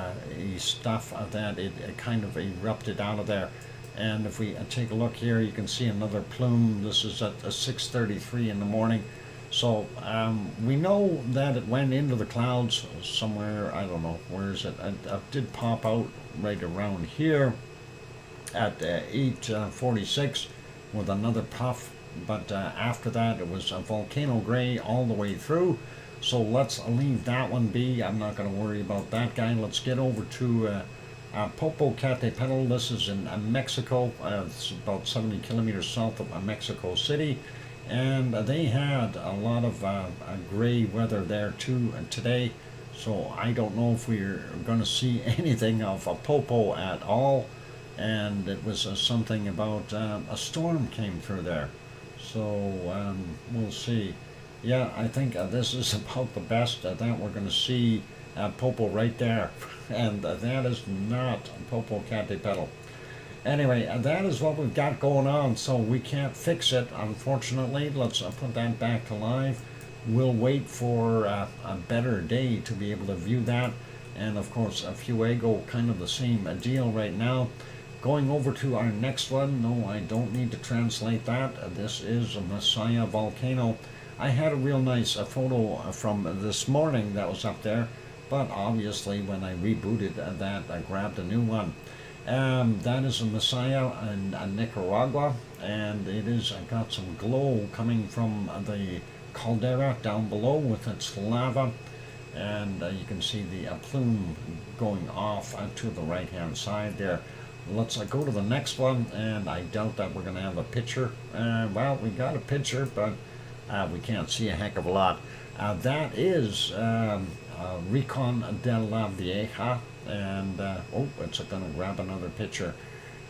stuff that it kind of erupted out of there. And if we take a look here, you can see another plume. This is at 6:33 in the morning. So we know that it went into the clouds somewhere. I don't know, where is it? It did pop out right around here at 8:46 with another puff. But after that, it was a volcano gray all the way through. So let's leave that one be. I'm not going to worry about that guy. Let's get over to Popocatépetl, this is in Mexico. It's about 70 kilometers south of Mexico City. And they had a lot of gray weather there too today. So I don't know if we're going to see anything of a Popo at all. And it was something about a storm came through there. So we'll see. Yeah, I think this is about the best that we're going to see Popo right there. And that is not Popocatépetl. Anyway, that is what we've got going on, so we can't fix it, unfortunately. Let's put that back to live. We'll wait for a better day to be able to view that. And of course, Fuego, kind of the same deal right now. Going over to our next one. No, I don't need to translate that. This is a Messiah volcano. I had a real nice photo from this morning that was up there, but obviously when I rebooted that, I grabbed a new one. That is a Messiah in Nicaragua, and it is got some glow coming from the caldera down below with its lava, and you can see the plume going off to the right hand side there. Let's go to the next one, and I doubt that we're going to have a picture. Well, we got a picture, but we can't see a heck of a lot. That is Rincon de la Vieja. And oh, it's going to grab another picture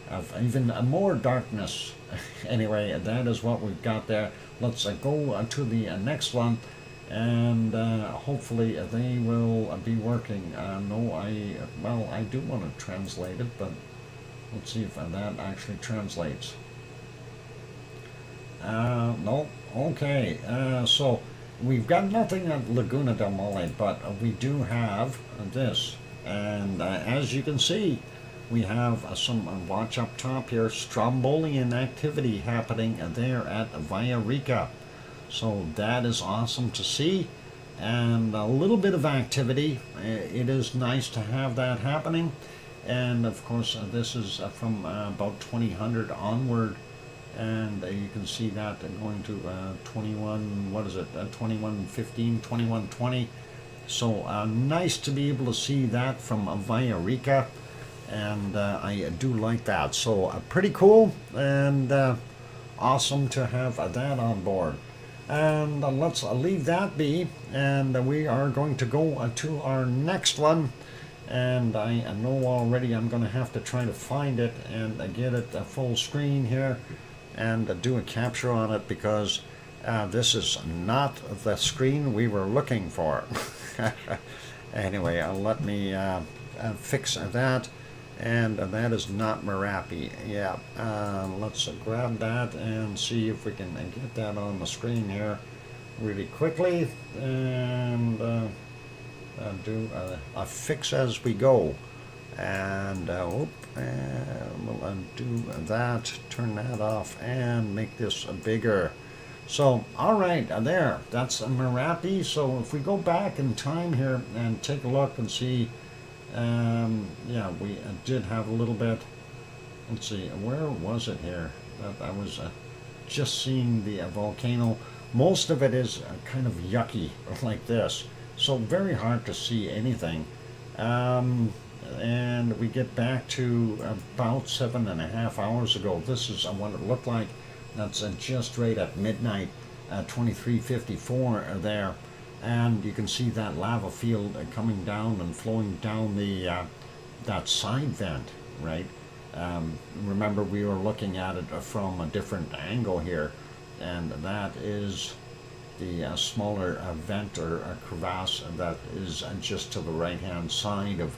of even more darkness. Anyway, that is what we've got there. Let's go to the next one, and hopefully they will be working. No, I do want to translate it, but let's see if that actually translates. No, okay. So we've got nothing at Laguna del Mole, but we do have this. And as you can see, we have some, watch up top here, Strombolian activity happening there at Villarrica. So that is awesome to see. And a little bit of activity. It is nice to have that happening. And of course, this is from about 2000 onward. And you can see that going to 21, what is it, 2115, 2120. So nice to be able to see that from Villarrica, and I do like that. So pretty cool, and awesome to have that on board. And let's leave that be, and we are going to go to our next one. And I know already I'm going to have to try to find it and get it full screen here and do a capture on it, because this is not the screen we were looking for. Anyway, let me fix that, and that is not Merapi. Yeah, let's grab that and see if we can get that on the screen here really quickly, and do a fix as we go. And we'll undo that, turn that off, and make this bigger. So, all right, there, that's Merapi. So if we go back in time here and take a look and see, yeah, we did have a little bit. Let's see, where was it here? I was just seeing the volcano. Most of it is kind of yucky like this, so very hard to see anything. And we get back to about 7.5 hours ago. This is what it looked like. That's just right at midnight, 23:54 there, and you can see that lava field coming down and flowing down the that side vent, right? Remember, we were looking at it from a different angle here, and that is the smaller vent or crevasse that is just to the right-hand side of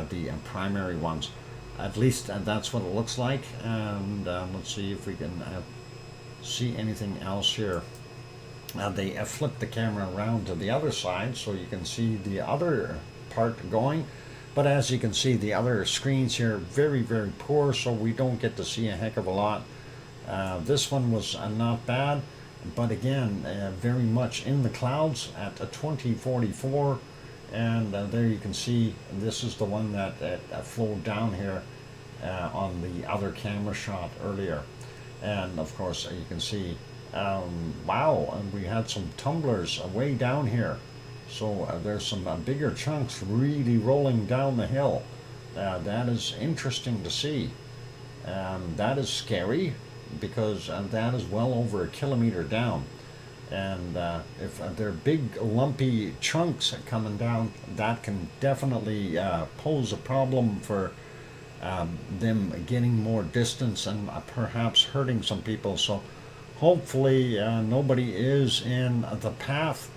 the primary ones. At least that's what it looks like. And let's see if we can see anything else here. They flipped the camera around to the other side so you can see the other part going, but as you can see, the other screens here very, very poor, so we don't get to see a heck of a lot. This one was not bad, but again, very much in the clouds at 2044, and there you can see this is the one that flowed down here on the other camera shot earlier. And of course, you can see, wow, and we had some tumblers way down here. So there's some bigger chunks really rolling down the hill. that is interesting to see. That is scary because that is well over a kilometer down. And if they're big lumpy chunks coming down, that can definitely pose a problem for them getting more distance and perhaps hurting some people. So hopefully nobody is in the path.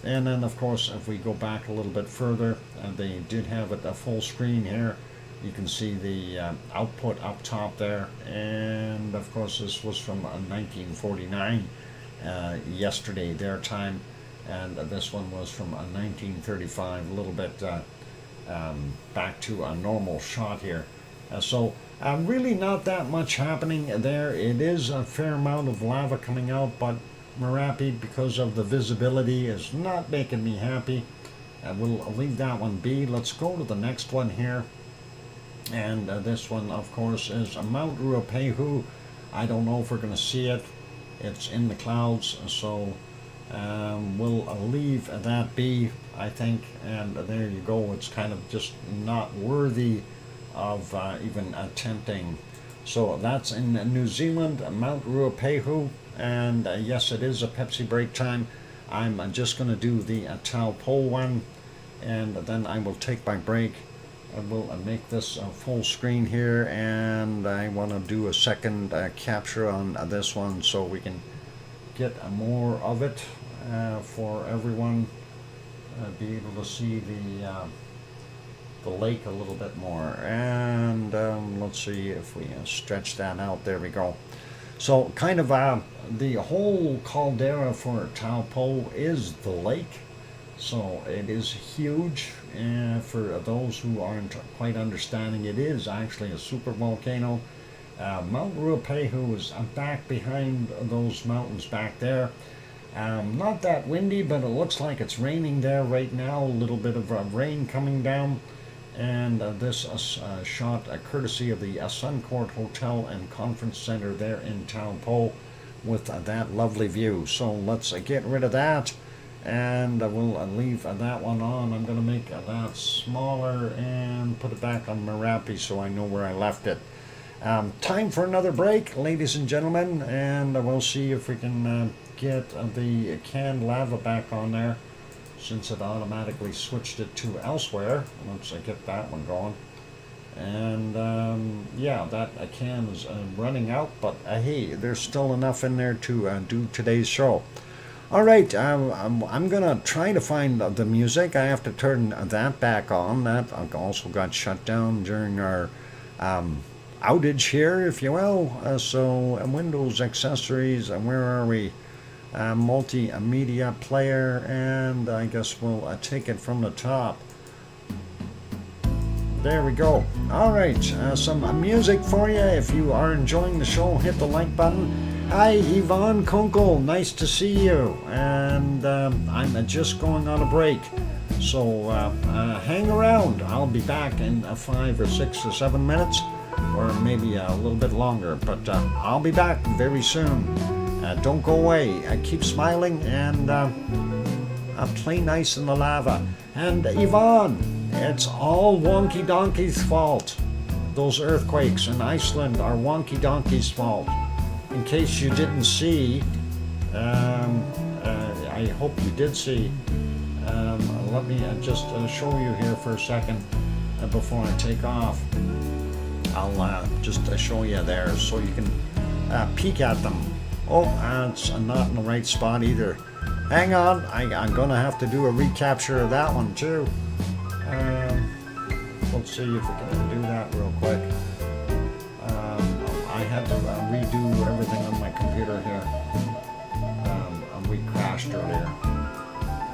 And then of course if we go back a little bit further, they did have it full screen here. You can see the output up top there, and of course this was from 1949, yesterday their time, and this one was from 1935, a little bit back to a normal shot here. So really not that much happening there. It is a fair amount of lava coming out, but Merapi, because of the visibility, is not making me happy. We'll leave that one be. Let's go to the next one here. And this one, of course, is Mount Ruapehu. I don't know if we're going to see it. It's in the clouds, so we'll leave that be, I think. And there you go. It's kind of just not worthy of even attempting. So that's in New Zealand, Mount Ruapehu. And yes, it is a Pepsi break time. I'm just going to do the Taupo one, and then I will take my break. I will make this full screen here, and I want to do a second capture on this one so we can get more of it for everyone, be able to see the lake a little bit more. And let's see if we stretch that out. There we go. So kind of the whole caldera for Taupo is the lake. So it is huge, and for those who aren't quite understanding, it is actually a super volcano. Mount Ruapehu is back behind those mountains back there. Not that windy, but it looks like it's raining there right now. A little bit of rain coming down. And this shot courtesy of the Suncourt Hotel and Conference Center there in Taupo with that lovely view. So let's get rid of that. And we'll leave that one on. I'm going to make that smaller and put it back on Merapi so I know where I left it. Time for another break, ladies and gentlemen, and we'll see if we can get the canned lava back on there, since it automatically switched it to elsewhere. Let's get that one going. And yeah, that can is running out, but hey, there's still enough in there to do today's show. All right, I'm gonna try to find the music. I have to turn that back on. That also got shut down during our outage here, if you will. So Windows accessories, where are we? Multimedia player, and I guess we'll take it from the top. There we go. All right, some music for you. If you are enjoying the show, hit the like button. Hi, Yvonne Kunkel, nice to see you. And I'm just going on a break, so hang around. I'll be back in 5 or 6 or 7 minutes, or maybe a little bit longer, but I'll be back very soon. Don't go away. Keep smiling and play nice in the lava. And Yvonne, it's all Wonky Donkey's fault. Those earthquakes in Iceland are Wonky Donkey's fault. In case you didn't see, I hope you did see. Let me just show you here for a second before I take off. I'll just show you there so you can peek at them. Oh, it's not in the right spot either. Hang on, I'm going to have to do a recapture of that one too. Let's see if we can do that real quick. I had to redo everything on my computer here. We crashed earlier.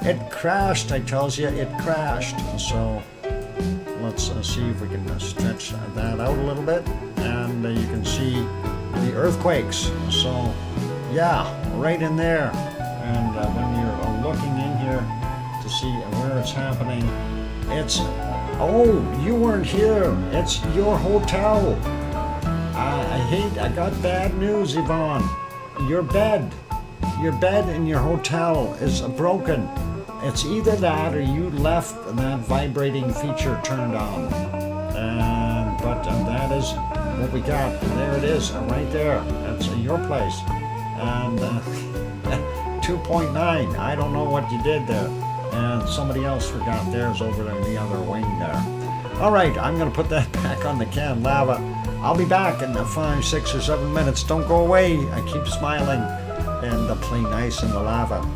It crashed, I tells you, it crashed. So let's see if we can stretch that out a little bit, and you can see the earthquakes. So yeah, right in there. And when you're looking in here to see where it's happening, it's, oh, you weren't here. It's your hotel. I got bad news, Yvonne. Your bed in your hotel is broken. It's either that or you left that vibrating feature turned on. is what we got. And there it is, right there. That's your place. And 2.9. I don't know what you did there. And somebody else forgot theirs over there in the other wing there. All right, I'm going to put that back on the canned lava. I'll be back in 5, 6, or 7 minutes. Don't go away. I keep smiling and play nice in the lava.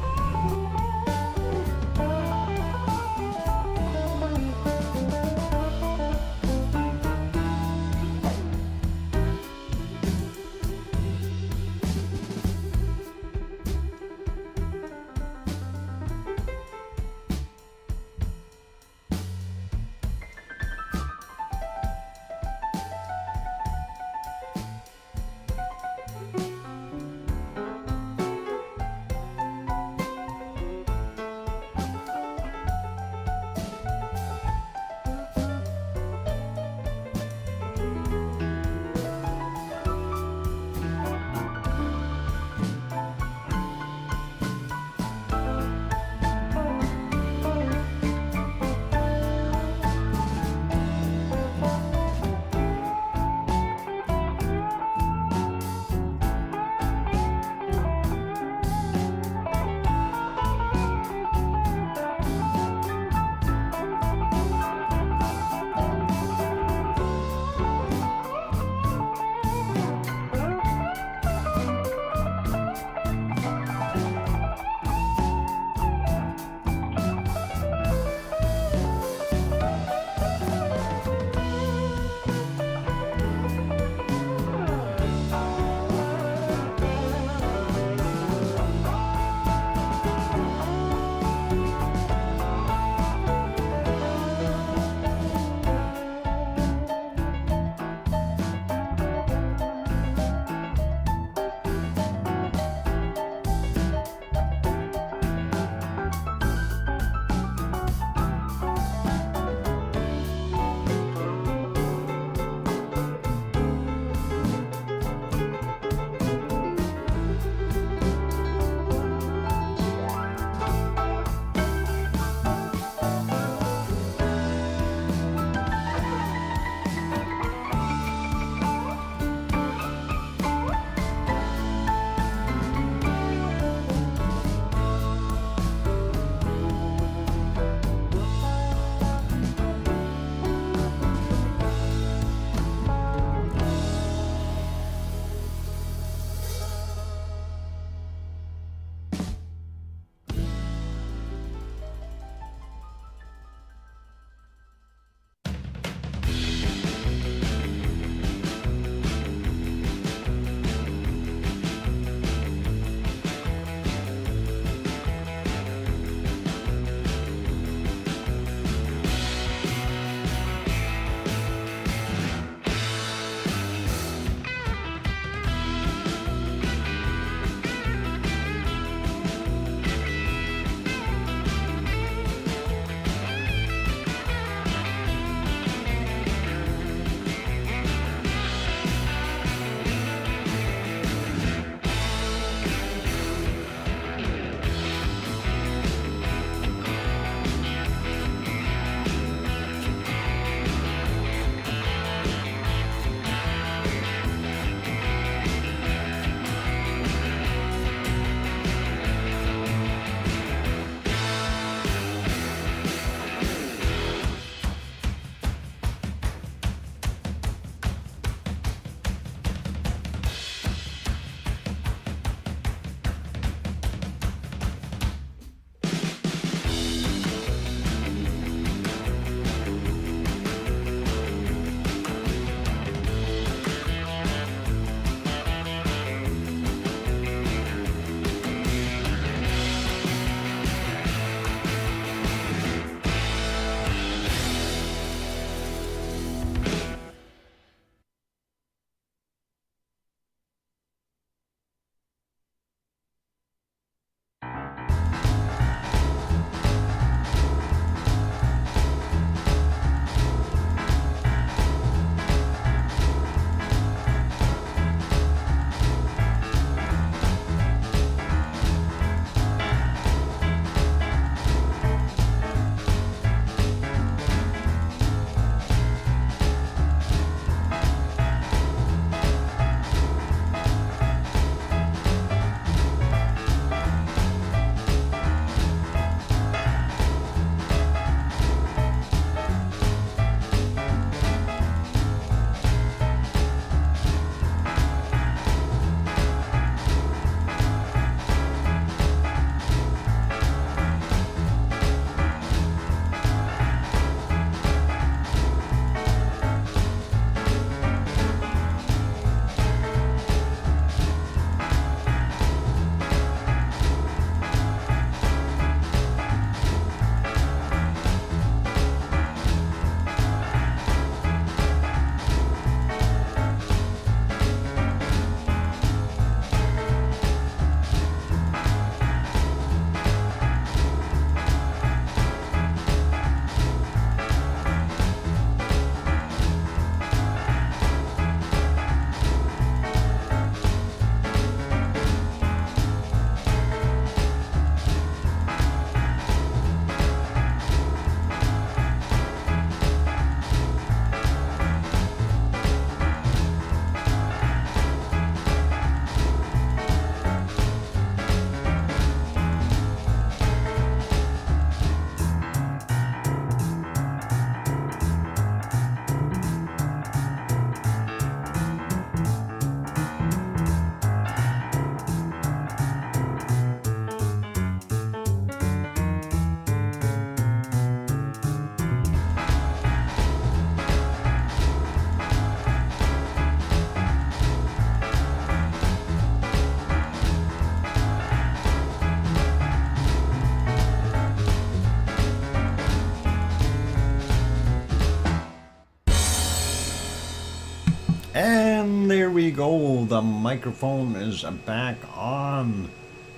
And there we go. The microphone is back on.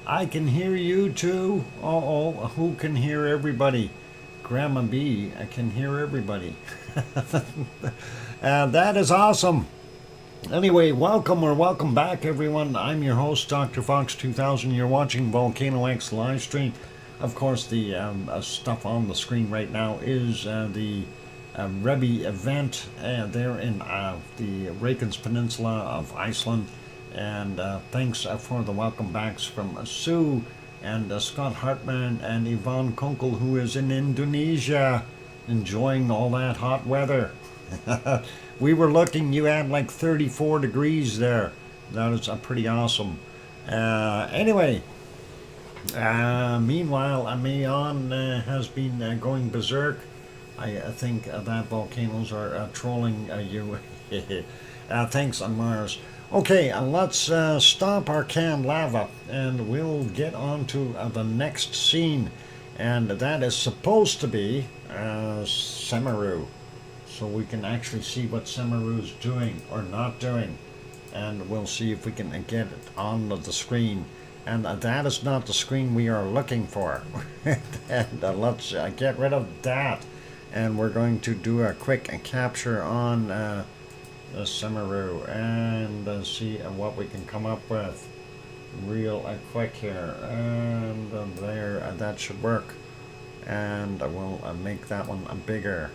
I can hear you too. Uh-oh, who can hear everybody? Grandma B, I can hear everybody. That is awesome. Anyway, welcome back, everyone. I'm your host, DrFox2000. You're watching VolcanoX live stream. Of course, the stuff on the screen right now is the Rebbe event there in the Reykjanes Peninsula of Iceland. And thanks for the welcome backs from Sue and Scott Hartman and Yvonne Kunkel, who is in Indonesia, enjoying all that hot weather. We were looking, you had like 34 degrees there. That is pretty awesome. Anyway, meanwhile, Mayon has been going berserk. I think that volcanoes are trolling you. Thanks on Mars. Okay, let's stop our canned lava and we'll get on to the next scene. And that is supposed to be Semeru. So we can actually see what Semeru's doing or not doing. And we'll see if we can get it on the screen. And that is not the screen we are looking for. And let's get rid of that. And we're going to do a quick capture on Semeru and see what we can come up with real quick here. And there, that should work. And we'll make that one bigger.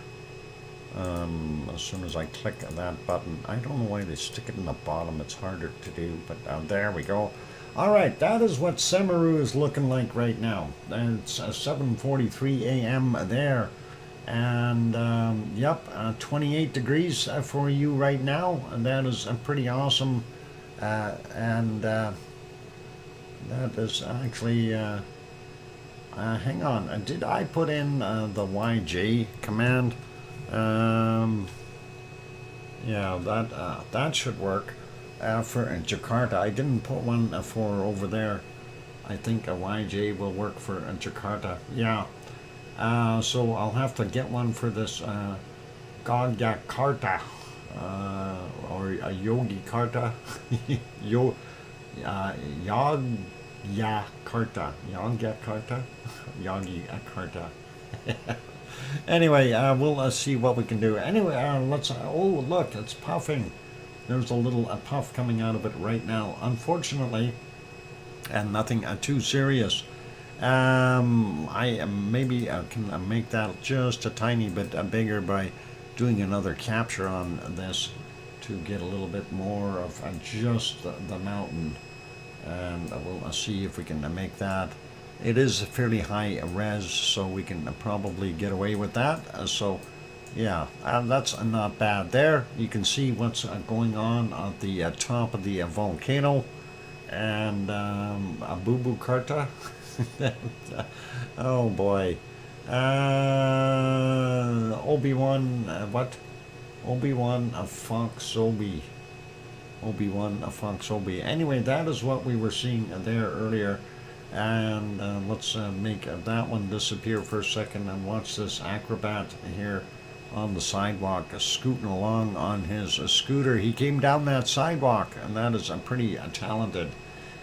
As soon as I click that button. I don't know why they stick it in the bottom. It's harder to do, but there we go. Alright, that is what Semeru is looking like right now. And it's 7:43 a.m. there. And yep, 28 degrees for you right now. And that is pretty awesome. And that is actually... hang on, did I put in the YJ command? Yeah, that should work for Jakarta. I didn't put one for over there. I think a YJ will work for Jakarta. Yeah. So I'll have to get one for this Yogyakarta or a Yogi Karta. Yogyakarta. Anyway, we'll see what we can do. Anyway, let's... oh, look, it's puffing. There's a little puff coming out of it right now. Unfortunately, and nothing too serious. I maybe can make that just a tiny bit bigger by doing another capture on this to get a little bit more of just the mountain. And we'll see if we can make that. It is fairly high res, so we can probably get away with that. So, yeah, that's not bad there. You can see what's going on at the top of the volcano. And a boo-boo karta. Oh, boy. Obi-Wan, what? Obi-Wan Foxobi. Obi-Wan Foxobi. Anyway, that is what we were seeing there earlier. And let's make that one disappear for a second and watch this acrobat here on the sidewalk scooting along on his scooter. He came down that sidewalk, and that is pretty talented.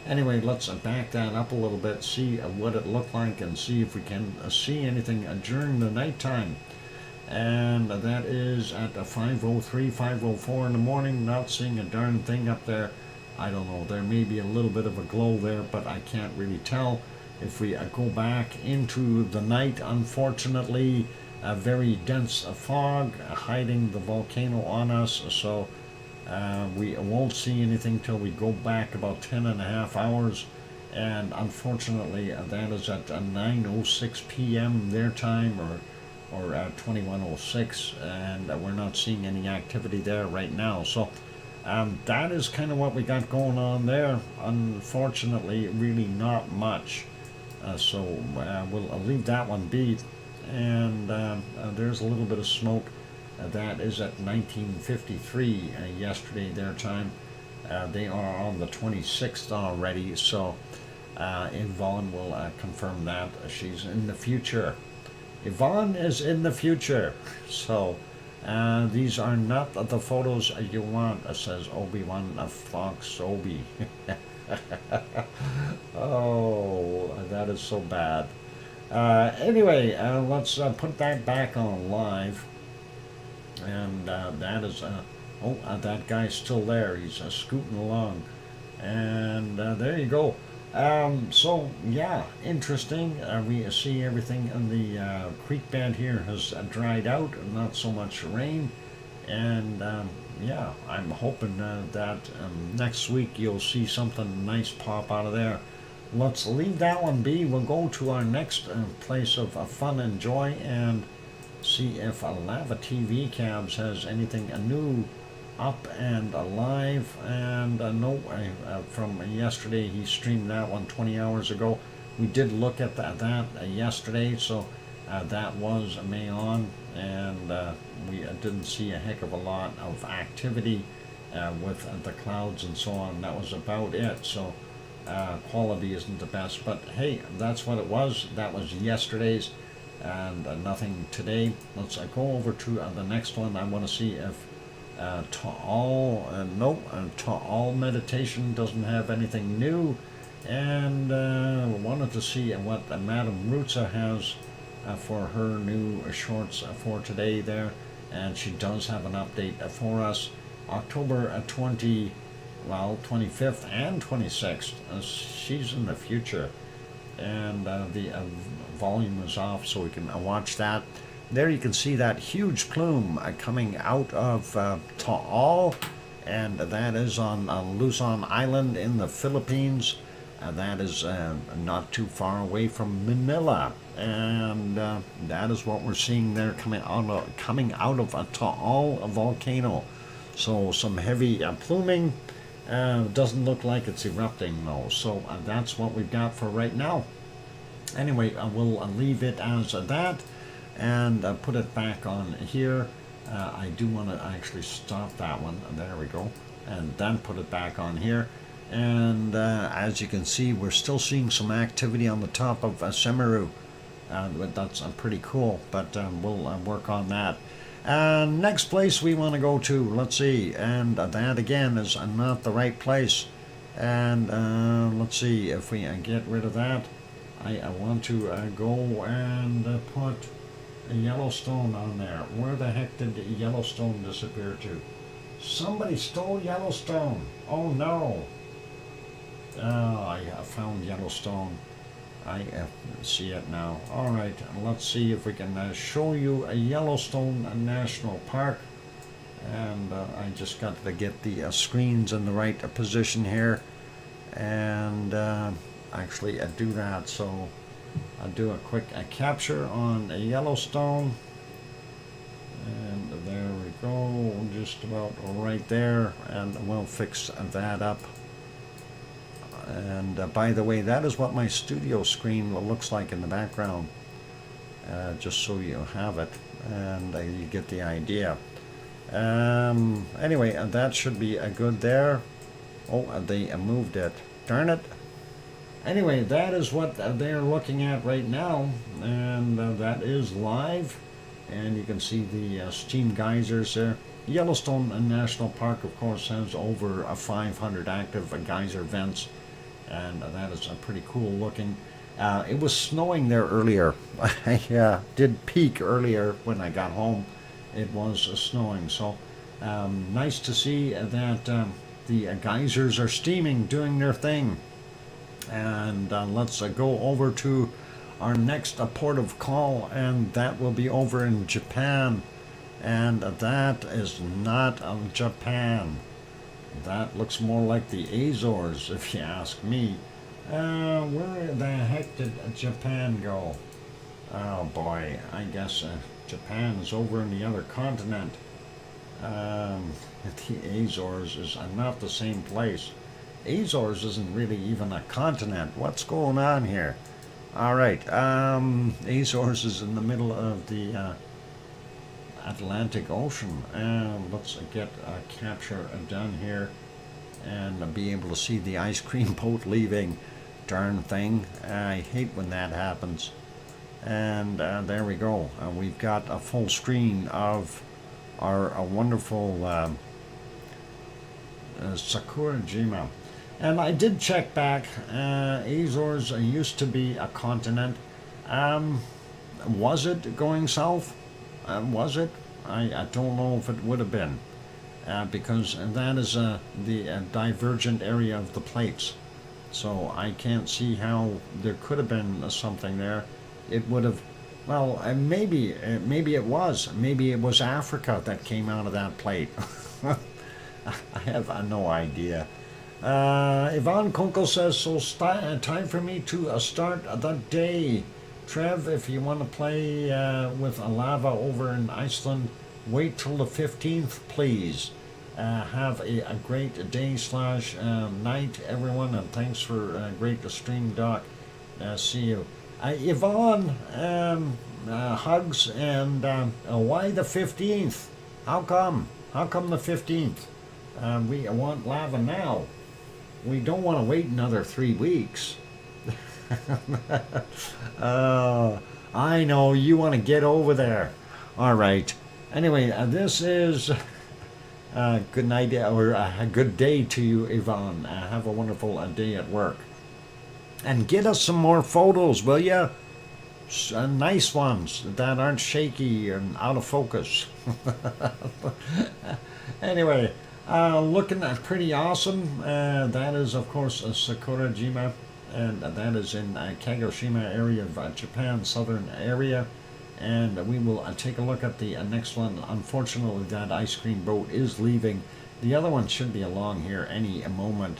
Anyway, let's back that up a little bit, see what it looked like, and see if we can see anything during the nighttime. And that is at 5:03, 5:04 in the morning. Not seeing a darn thing up there. I don't know, there may be a little bit of a glow there, but I can't really tell. If we go back into the night, unfortunately, a very dense fog hiding the volcano on us, so we won't see anything till we go back about 10.5 hours. And unfortunately, that is at 9:06 p.m. their time, or 21:06, and we're not seeing any activity there right now. So that is kind of what we got going on there. Unfortunately, really not much. So we'll leave that one be. And there's a little bit of smoke. That is at 19:53 yesterday their time. They are on the 26th already, so Yvonne will confirm that. She's in the future. Yvonne is in the future. So These are not the photos you want, says Obi-Wan Fox Obi. Oh, that is so bad. Anyway, let's put that back on live. And that is, that guy's still there. He's scooting along. And there you go. So, yeah, interesting. We see everything in the creek bed here has dried out, not so much rain. And yeah, I'm hoping that next week you'll see something nice pop out of there. Let's leave that one be. We'll go to our next place of fun and joy and see if Lava TV Cabs has anything new up and alive. And no, from yesterday, he streamed that one 20 hours ago. We did look at that yesterday, so that was May on, and we didn't see a heck of a lot of activity with the clouds and so on. That was about it. So quality isn't the best, but hey, that's what it was. That was yesterday's, and nothing today. Let's go over to the next one. I want to see if Ta'al meditation doesn't have anything new, and wanted to see what Madam Rutsa has for her new shorts for today there, and she does have an update for us. October 25th and 26th. She's in the future, and the volume is off, so we can watch that. There you can see that huge plume coming out of Ta'al, and that is on Luzon Island in the Philippines. That is not too far away from Manila, and that is what we're seeing there coming out of a Ta'al volcano. So some heavy pluming. Doesn't look like it's erupting though, so that's what we've got for right now. Anyway, we'll leave it as that and put it back on here. I do want to actually stop that one. There we go. And then put it back on here. And as you can see, we're still seeing some activity on the top of Semeru. That's pretty cool, but we'll work on that. Next place we want to go to, let's see, and that again is not the right place. And let's see if we get rid of that. I want to go and put a Yellowstone on there. Where the heck did Yellowstone disappear to? Somebody stole Yellowstone. Oh no. I found Yellowstone. I see it now. All right, let's see if we can show you a Yellowstone National Park. And I just got to get the screens in the right position here, and actually do that. So I'll do a quick capture on a Yellowstone, and there we go, just about right there, and we'll fix that up. And by the way, that is what my studio screen looks like in the background, just so you have it and you get the idea. Anyway, that should be good there. Oh, they moved it. Darn it. Anyway, that is what they're looking at right now, and that is live. And you can see the steam geysers there. Yellowstone National Park, of course, has over 500 active geyser vents, and that is pretty cool looking. It was snowing there earlier. I did peek earlier when I got home. It was snowing, so nice to see that the geysers are steaming, doing their thing. And let's go over to our next port of call, and that will be over in Japan. And that is not Japan. That looks more like the Azores, if you ask me. Where the heck did Japan go? Oh boy, I guess Japan is over in the other continent. The Azores is not the same place. Azores isn't really even a continent. What's going on here? All right, Azores is in the middle of the Atlantic Ocean. Let's get a capture done here and be able to see the ice cream boat leaving. Darn thing. I hate when that happens. And there we go. We've got a full screen of our wonderful Sakurajima. And I did check back. Azores used to be a continent. Was it going south? Was it? I don't know if it would have been. Because that is the divergent area of the plates. So I can't see how there could have been something there. It would have, well, maybe it was. Maybe it was Africa that came out of that plate. I have no idea. Ivan Kunkel says, so time for me to start the day. Trev, if you want to play with a lava over in Iceland, wait till the 15th, please. Have a great day / night, everyone, and thanks for great stream, Doc. See you. Yvonne, hugs, and why the 15th? How come? How come the 15th? We want lava now. We don't want to wait another 3 weeks. I know, you want to get over there. All right. Anyway, this is good night or a good day to you, Yvonne. Have a wonderful day at work. And get us some more photos, will ya? Nice ones that aren't shaky and out of focus. Anyway, looking pretty awesome. That is, of course, Sakurajima, and that is in Kagoshima area of Japan, southern area. And we will take a look at the next one. Unfortunately, that ice cream boat is leaving. The other one should be along here any moment,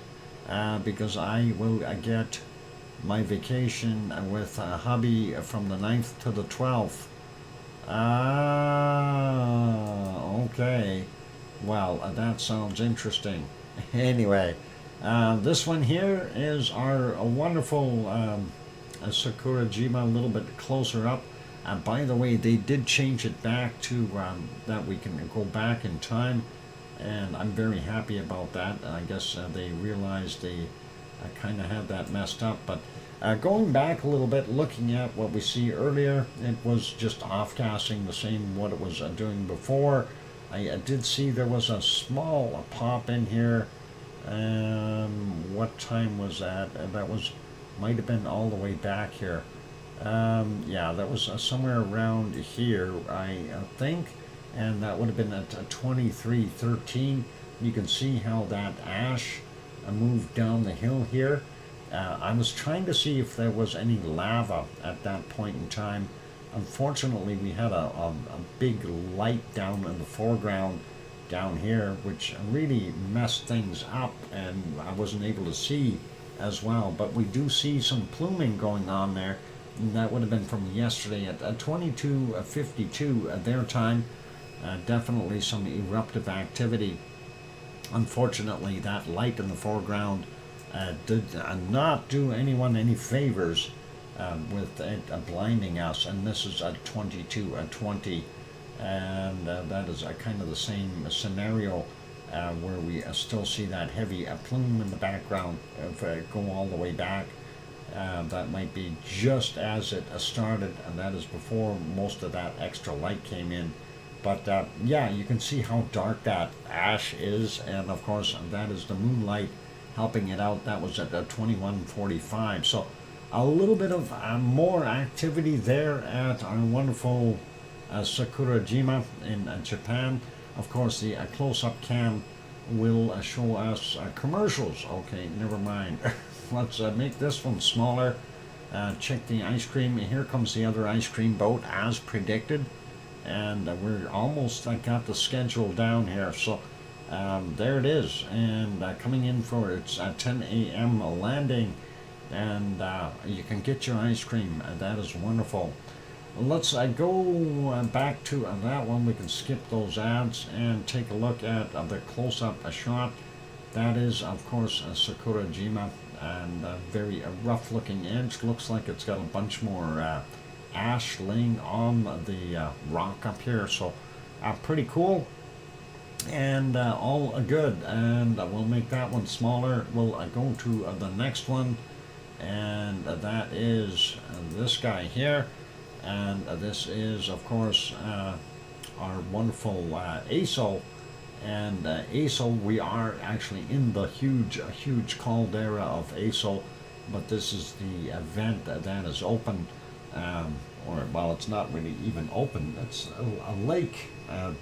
because I will get my vacation with hubby from the 9th to the 12th. Okay. Well, that sounds interesting. Anyway, this one here is our wonderful Sakurajima, a little bit closer up. By the way, they did change it back to that we can go back in time, and I'm very happy about that. I guess they realized they kind of had that messed up. But going back a little bit, looking at what we see earlier, it was just off-gassing the same what it was doing before. I did see there was a small pop in here. What time was that? That might have been all the way back here. Yeah, that was somewhere around here, I think, and that would have been at 23:13. You can see how that ash moved down the hill here. I was trying to see if there was any lava at that point in time. Unfortunately, we had a big light down in the foreground down here, which really messed things up, and I wasn't able to see as well. But we do see some pluming going on there. And that would have been from yesterday at 22:52 at their time. Definitely some eruptive activity. Unfortunately, that light in the foreground did not do anyone any favors with it blinding us. And this is at 22:20, and that is kind of the same scenario where we still see that heavy plume in the background. If I go all the way back, that might be just as it started, and that is before most of that extra light came in. But yeah, you can see how dark that ash is, and of course that is the moonlight helping it out. That was at 21:45. So a little bit of more activity there at our wonderful Sakurajima in Japan. Of course, the close-up cam will show us commercials. Okay, never mind. Let's make this one smaller. Check the ice cream. Here comes the other ice cream boat as predicted. And we're almost got the schedule down here. So there it is. And coming in for its 10 a.m. landing. And you can get your ice cream. That is wonderful. Let's go back to that one. We can skip those ads and take a look at the close-up shot. That is, of course, Sakurajima, and a very rough looking edge. Looks like it's got a bunch more ash laying on the rock up here, so pretty cool, and all good. And we'll make that one smaller. We'll go to the next one, and that is this guy here. And this is, of course, our wonderful ASO. And ASO, we are actually in the huge caldera of ASO, but this is the event that is open, or well, it's not really even open. It's a lake,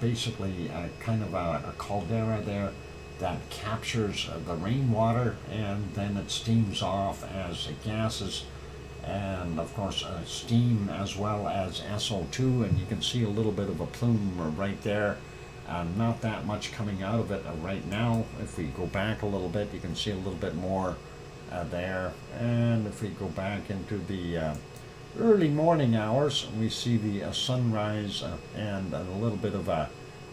basically kind of a caldera there that captures the rainwater, and then it steams off as gases, and of course steam as well as SO2, and you can see a little bit of a plume right there. Not that much coming out of it right now. If we go back a little bit, you can see a little bit more there. And if we go back into the early morning hours, we see the sunrise and a little bit of a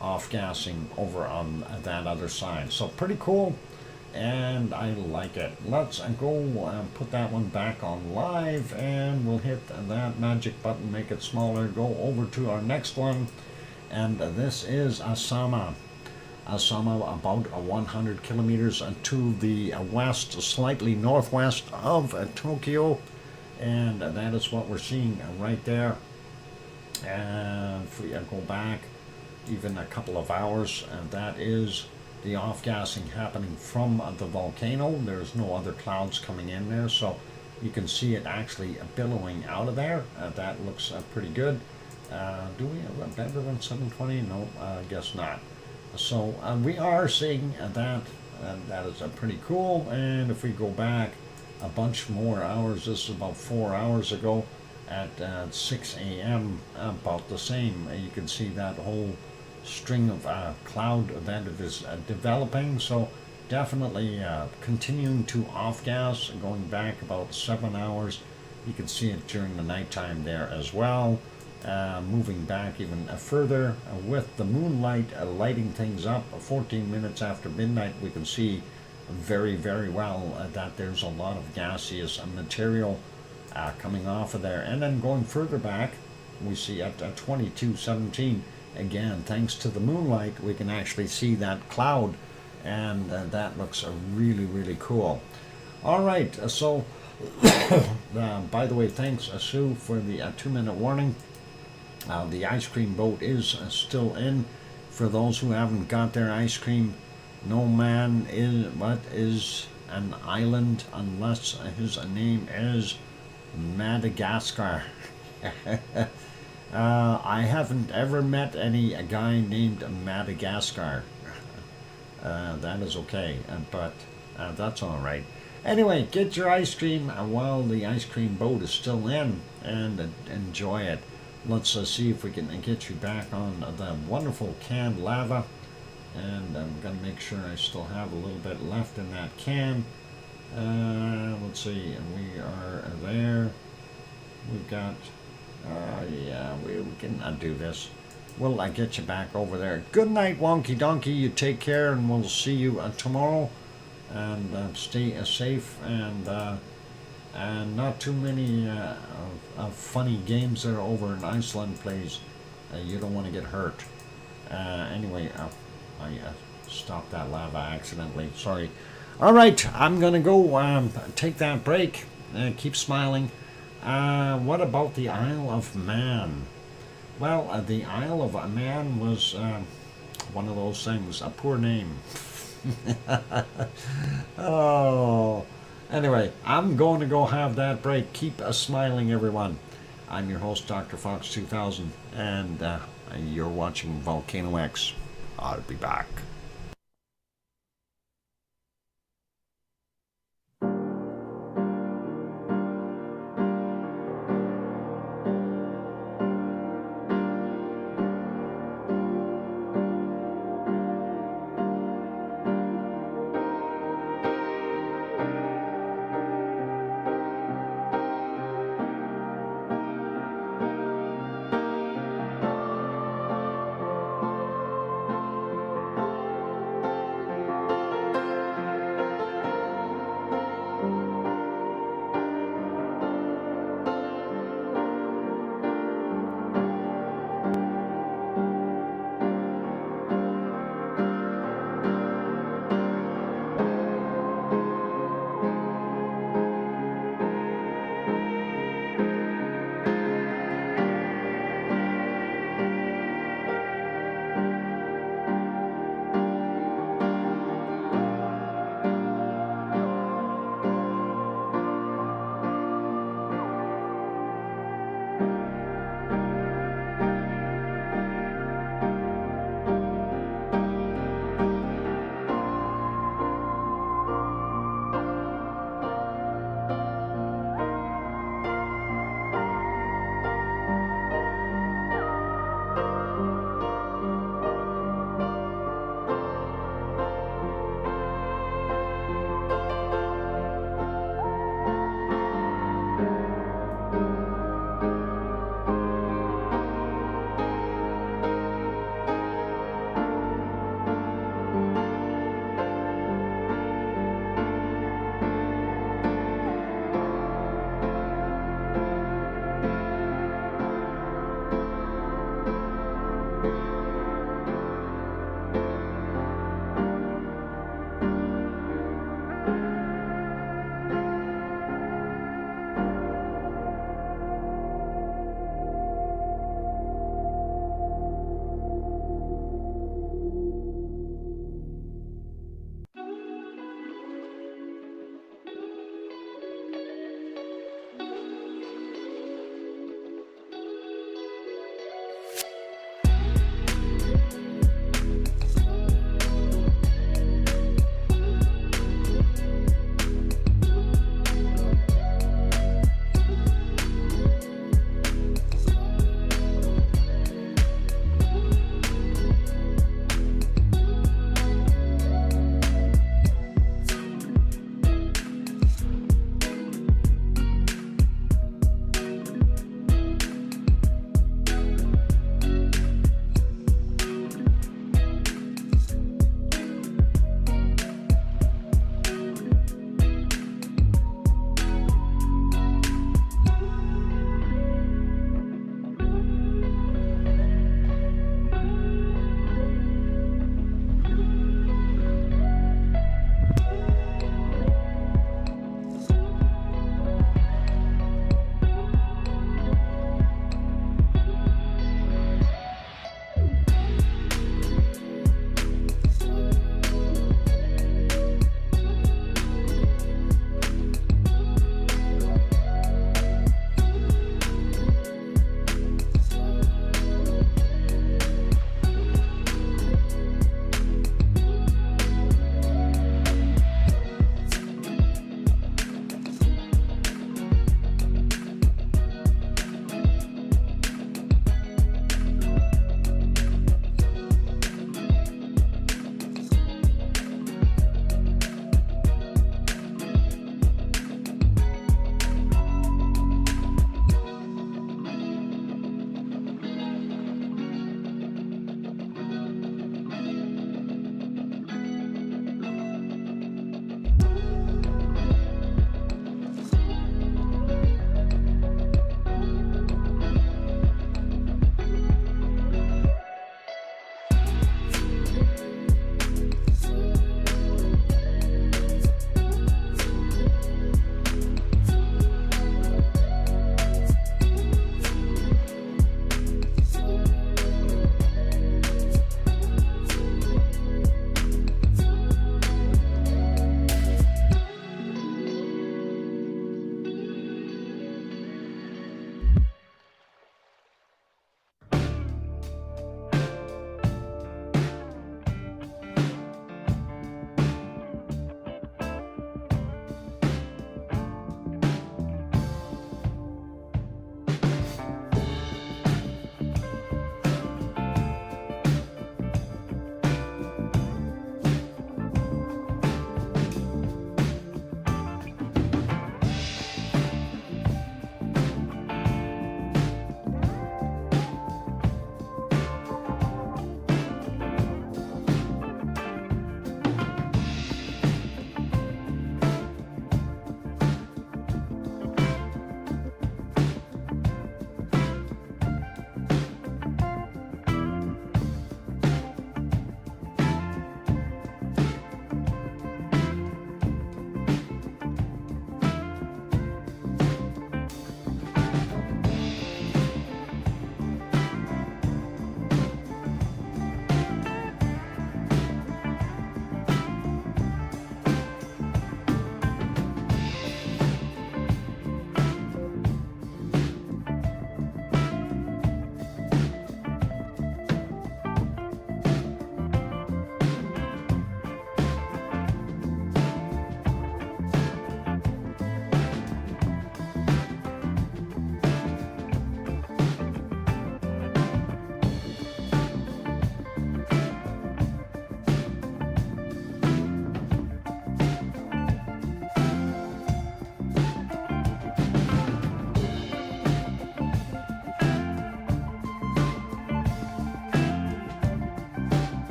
off-gassing over on that other side. So pretty cool, and I like it. Let's go put that one back on live, and we'll hit that magic button, make it smaller, go over to our next one. And this is Asama. Asama, about 100 kilometers to the west, slightly northwest of Tokyo. And that is what we're seeing right there. And if we go back even a couple of hours, and that is the off-gassing happening from the volcano. There's no other clouds coming in there, so you can see it actually billowing out of there. That looks pretty good. Do we have a better than 720? No, I guess not. So we are seeing that, and that is pretty cool. And if we go back a bunch more hours, this is about 4 hours ago at 6 a.m., about the same. You can see that whole string of cloud that is developing. So definitely continuing to off-gas, going back about 7 hours. You can see it during the nighttime there as well. Moving back even further with the moonlight lighting things up 14 minutes after midnight, we can see very well that there's a lot of gaseous material coming off of there. And then going further back, we see at 22:17, again thanks to the moonlight, we can actually see that cloud, and that looks really cool. All right, so by the way, thanks Sue for the 2-minute warning. The ice cream boat is still in. For those who haven't got their ice cream, no man is an island unless his name is Madagascar. I haven't ever met a guy named Madagascar. That is okay, but that's all right. Anyway, get your ice cream while the ice cream boat is still in, and enjoy it. Let's see if we can get you back on the wonderful canned lava. And I'm going to make sure I still have a little bit left in that can. Let's see, and we are there. We've got, yeah, we can do this. We'll get you back over there. Good night, Wonky Donkey. You take care, and we'll see you tomorrow. And stay safe, and not too many funny games that are over in Iceland, please. You don't want to get hurt. Anyway, I stopped that lava accidentally. Sorry. All right, I'm going to go take that break. Keep smiling. What about the Isle of Man? Well, the Isle of Man was one of those things, a poor name. Oh. Anyway, I'm going to go have that break. Keep smiling, everyone. I'm your host, DrFox2000, and you're watching VolcanoX. I'll be back.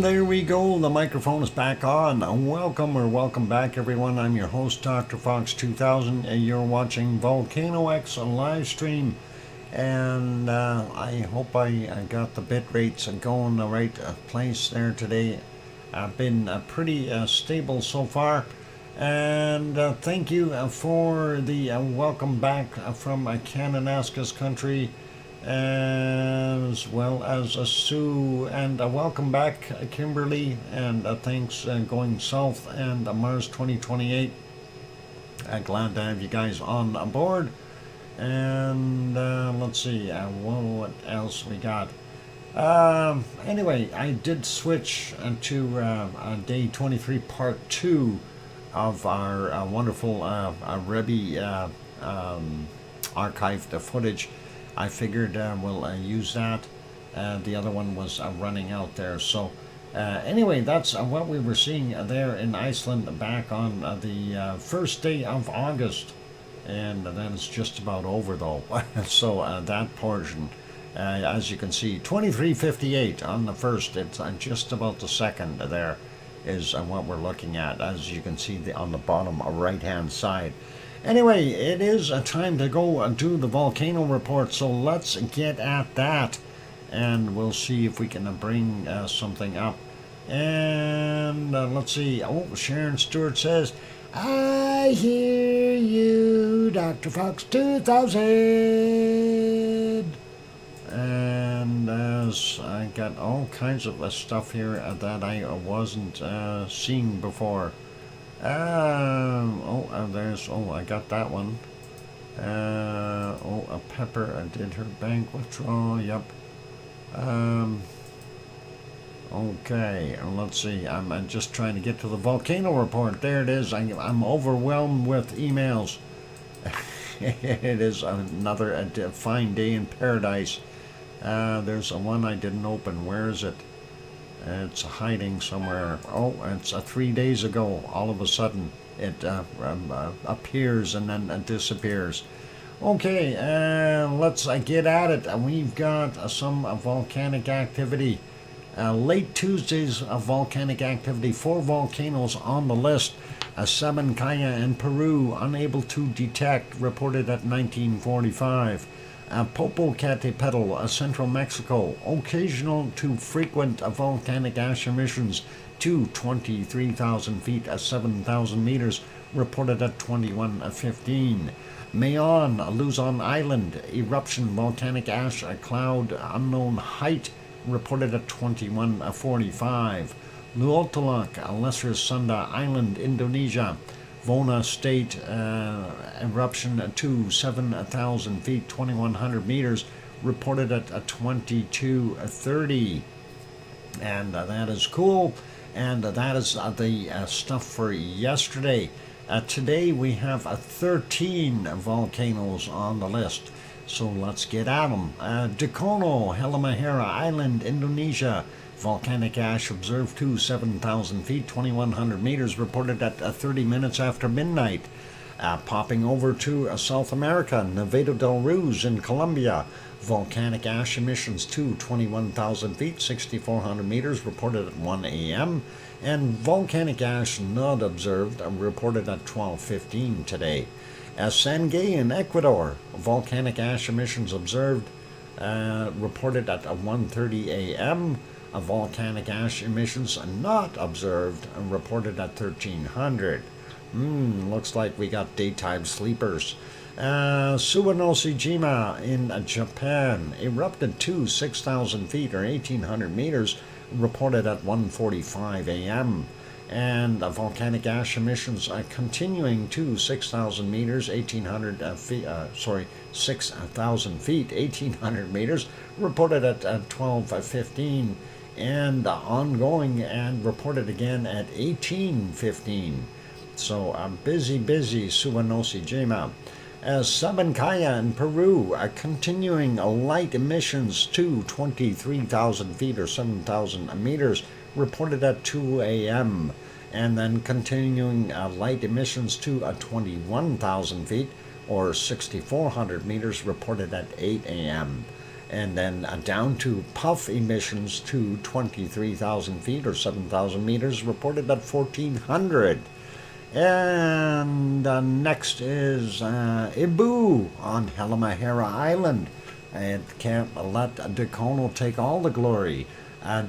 there we go. The microphone is back on. Welcome back, everyone. I'm your host, DrFox2000, and you're watching VolcanoX live stream. And I hope I got the bit rates going the right place there today. I've been pretty stable so far. And thank you for the welcome back from Cananaska's country, as well as Sue, and welcome back Kimberly, and thanks going south, and Mars 2028. Glad to have you guys on board. And let's see what else we got. Anyway, I did switch to day 23 part 2 of our wonderful Rebbe archived footage. I figured we'll use that. The other one was running out there. So anyway, that's what we were seeing there in Iceland back on the first day of August. And then it's just about over though. So that portion, as you can see, 23:58 on the first. It's just about the second there is what we're looking at, as you can see on the bottom right hand side. Anyway, it is time to go do the volcano report, so let's get at that, and we'll see if we can bring something up. And let's see. Oh, Sharon Stewart says, I hear you, Dr. Fox 2000. And as I got all kinds of stuff here that I wasn't seeing before. I got that one. A Pepper did her bank withdrawal. Yep. Okay, let's see. I'm just trying to get to the volcano report. There it is. I'm overwhelmed with emails. It is another fine day in paradise. There's one I didn't open. Where is it? It's hiding somewhere. Oh, it's 3 days ago. All of a sudden, it appears and then disappears. Okay, let's get at it. We've got some volcanic activity. Late Tuesday's volcanic activity. 4 volcanoes on the list. Sabancaya in Peru, unable to detect, reported at 1945. Popocatépetl, central Mexico, occasional to frequent volcanic ash emissions to 23,000 feet, 7,000 meters, reported at 21:15. Mayon, Luzon Island, eruption, volcanic ash, cloud, unknown height, reported at 21:45. Luotolak, Lesser Sunda Island, Indonesia, Vona State, eruption to 7,000 feet, 2,100 meters, reported at 22:30. And that is cool. And that is the stuff for yesterday. Today we have 13 volcanoes on the list. So let's get at them. Dakono, Halmahera Island, Indonesia. Volcanic ash observed to 7,000 feet, 2,100 meters, reported at 30 minutes after midnight. Popping over to South America, Nevado del Ruiz in Colombia. Volcanic ash emissions to 21,000 feet, 6,400 meters, reported at 1 a.m. And volcanic ash not observed, reported at 12:15 today. Sangay in Ecuador, volcanic ash emissions observed, reported at 1:30 a.m. Volcanic ash emissions not observed, reported at 1300. Looks like we got daytime sleepers. Suwanoshijima in Japan, erupted to 6,000 feet or 1,800 meters, reported at 1:45 a.m. And volcanic ash emissions continuing to 6,000 meters, 6,000 feet, 1,800 meters, reported at 12:15. And ongoing and reported again at 18:15. So busy Suwanoshijima. Sabancaya in Peru, continuing light emissions to 23,000 feet or 7,000 meters, reported at 2 a.m. And then continuing light emissions to 21,000 feet or 6,400 meters, reported at 8 a.m. And then down to puff emissions to 23,000 feet or 7,000 meters, reported at 1,400. And next is Ibu on Halmahera Island. And can't let Dacono take all the glory.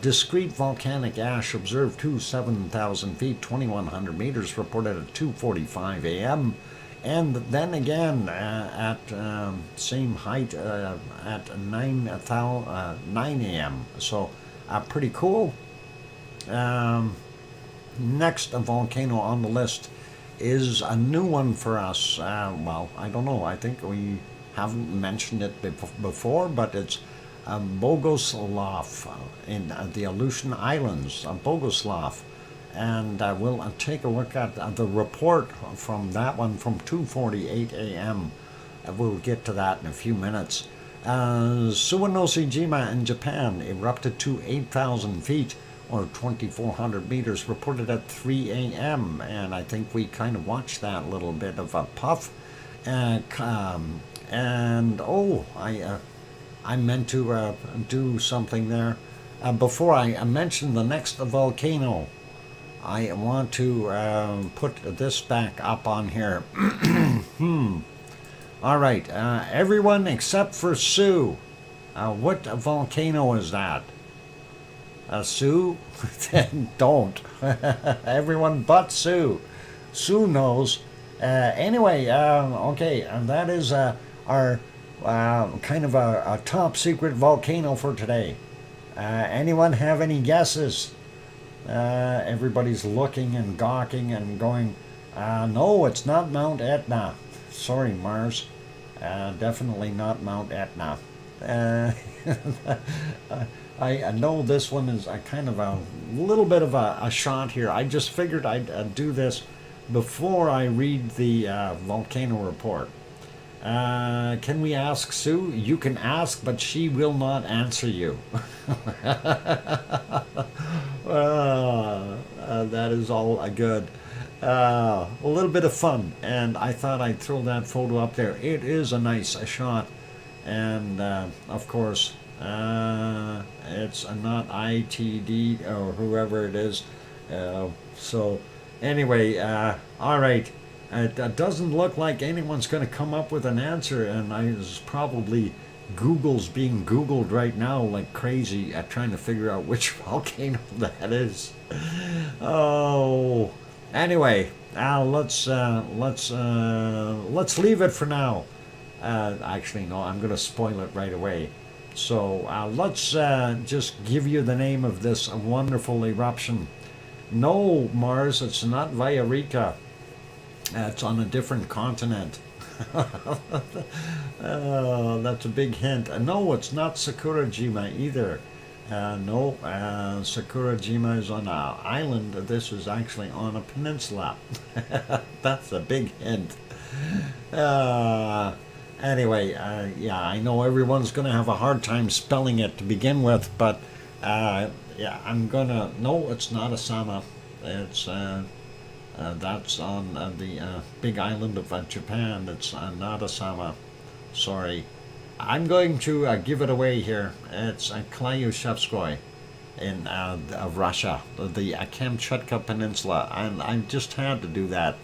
Discrete volcanic ash observed to 7,000 feet, 2,100 meters, reported at 2:45 a.m. And then again at same height at 9 a.m. So pretty cool. Next volcano on the list is a new one for us. Well, I don't know. I think we haven't mentioned it before, but it's Bogoslof in the Aleutian Islands, Bogoslof. And we'll take a look at the report from that one from 2:48 a.m. We'll get to that in a few minutes. Suwanosejima in Japan erupted to 8,000 feet or 2,400 meters, reported at 3 a.m. And I think we kind of watched that little bit of a puff. I meant to do something there. Before I mention the next volcano, I want to put this back up on here. All right, everyone except for Sue. What volcano is that? Sue? Then don't. Everyone but Sue. Sue knows. Anyway, okay, and that is our kind of a top secret volcano for today. Anyone have any guesses? Everybody's looking and gawking and going, no, it's not Mount Etna. Sorry, Mars. Definitely not Mount Etna. I know this one is a kind of a little bit of a shot here. I just figured I'd do this before I read the volcano report. Can we ask Sue? You can ask, but she will not answer you. That is all good. A little bit of fun, and I thought I'd throw that photo up there. It is a nice shot, and of course, it's not ITD or whoever it is. So anyway, all right. It doesn't look like anyone's going to come up with an answer, and it's probably Google's being Googled right now like crazy at trying to figure out which volcano that is. Oh, anyway, let's leave it for now. Actually, no, I'm going to spoil it right away. So let's just give you the name of this wonderful eruption. No, Mars, it's not Villarrica. It's on a different continent. That's a big hint. No, it's not Sakurajima either. No, Sakurajima is on an island. This is actually on a peninsula. That's a big hint. Anyway, yeah, I know everyone's going to have a hard time spelling it to begin with, but yeah, I'm going to... No, it's not Asama. It's... that's on the big island of Japan. It's not Asama. Sorry. I'm going to give it away here. It's Klyushevskoy in Russia, the Kamchatka Peninsula, and I just had to do that.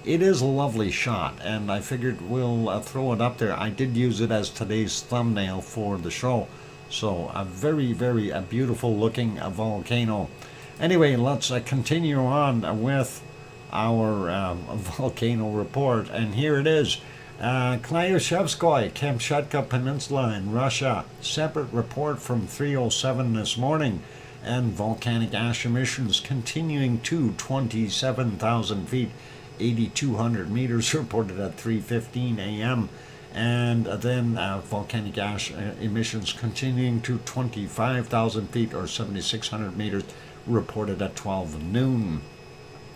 It is a lovely shot, and I figured we'll throw it up there. I did use it as today's thumbnail for the show, so a very, very beautiful looking volcano. Anyway, let's continue on with our volcano report, and here it is. Klyushevskoy, Kamchatka Peninsula in Russia. Separate report from 3:07 this morning, and volcanic ash emissions continuing to 27,000 feet, 8,200 meters, reported at 3:15 a.m. And then volcanic ash emissions continuing to 25,000 feet or 7,600 meters, reported at 12 noon.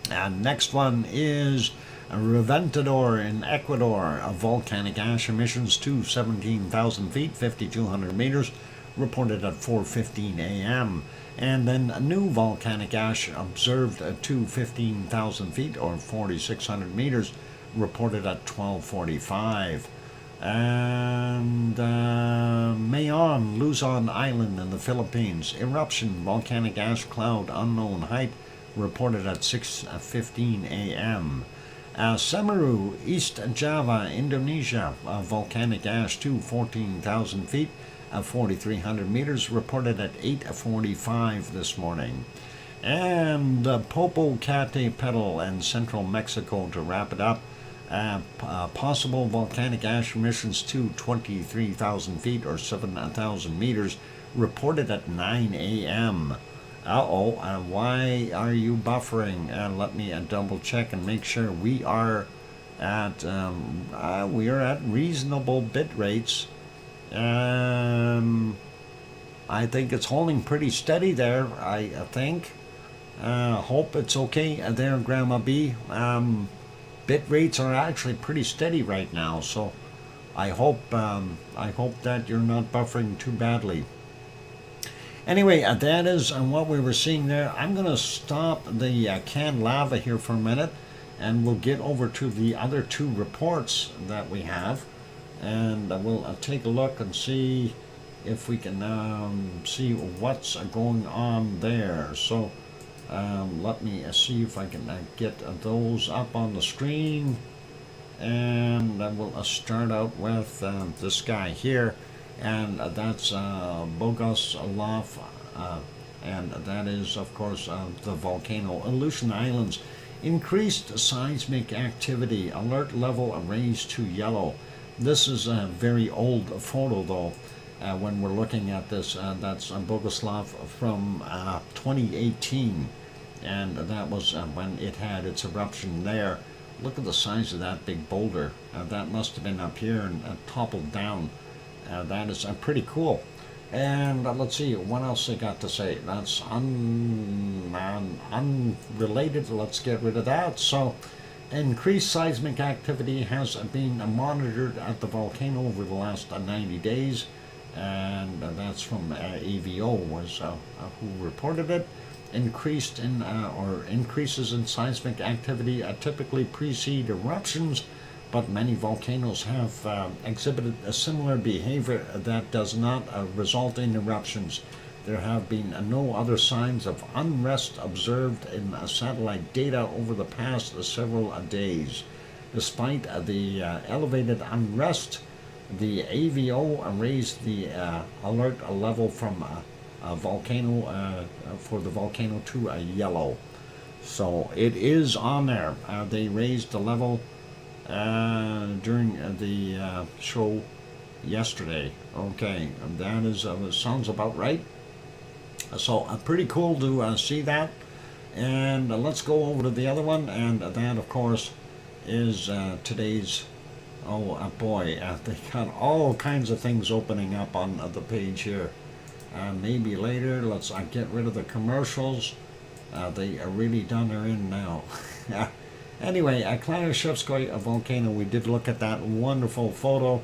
And next one is Reventador in Ecuador. Volcanic ash emissions to 17,000 feet, 5,200 meters, reported at 4:15 a.m. And then a new volcanic ash observed to 15,000 feet or 4,600 meters, reported at 12:45. And Mayon, Luzon Island in the Philippines. Eruption, volcanic ash cloud, unknown height, reported at 6:15 a.m. Semeru, East Java, Indonesia. Volcanic ash, 14,000 feet, 4,300 meters, reported at 8:45 this morning. And Popocatépetl and central Mexico, to wrap it up. Possible volcanic ash emissions to 23,000 feet or 7,000 meters, reported at 9 a.m. Why are you buffering? Let me double check and make sure we are at reasonable bit rates. I think it's holding pretty steady there. I think. Hope it's okay there, Grandma B. Bit rates are actually pretty steady right now, so I hope that you're not buffering too badly. Anyway, that is what we were seeing there. I'm going to stop the canned lava here for a minute, and we'll get over to the other two reports that we have, and we'll take a look and see if we can see what's going on there. So let me see if I can get those up on the screen, and we'll start out with this guy here, and that's Bogoslof, and that is, of course, the volcano. Aleutian Islands, increased seismic activity, alert level raised to yellow. This is a very old photo, though. When we're looking at this, that's Bogoslof from 2018, and that was when it had its eruption there. Look at the size of that big boulder. That must have been up here and toppled down. That is pretty cool. And let's see, what else they got to say? That's unrelated. Let's get rid of that. So, increased seismic activity has been monitored at the volcano over the last 90 days. And that's from AVO was who reported it. Increases in seismic activity typically precede eruptions, but many volcanoes have exhibited a similar behavior that does not result in eruptions. There have been no other signs of unrest observed in satellite data over the past several days. Despite the elevated unrest, the AVO raised the alert level from volcano for the volcano to yellow. So it is on there. They raised the level during the show yesterday. Okay, that is sounds about right. So pretty cool to see that. And let's go over to the other one, and that, of course, is today's. Oh boy, they got all kinds of things opening up on the page here. Maybe later, let's get rid of the commercials. They are really done her in now. Anyway, Klayashevskoye volcano, we did look at that wonderful photo,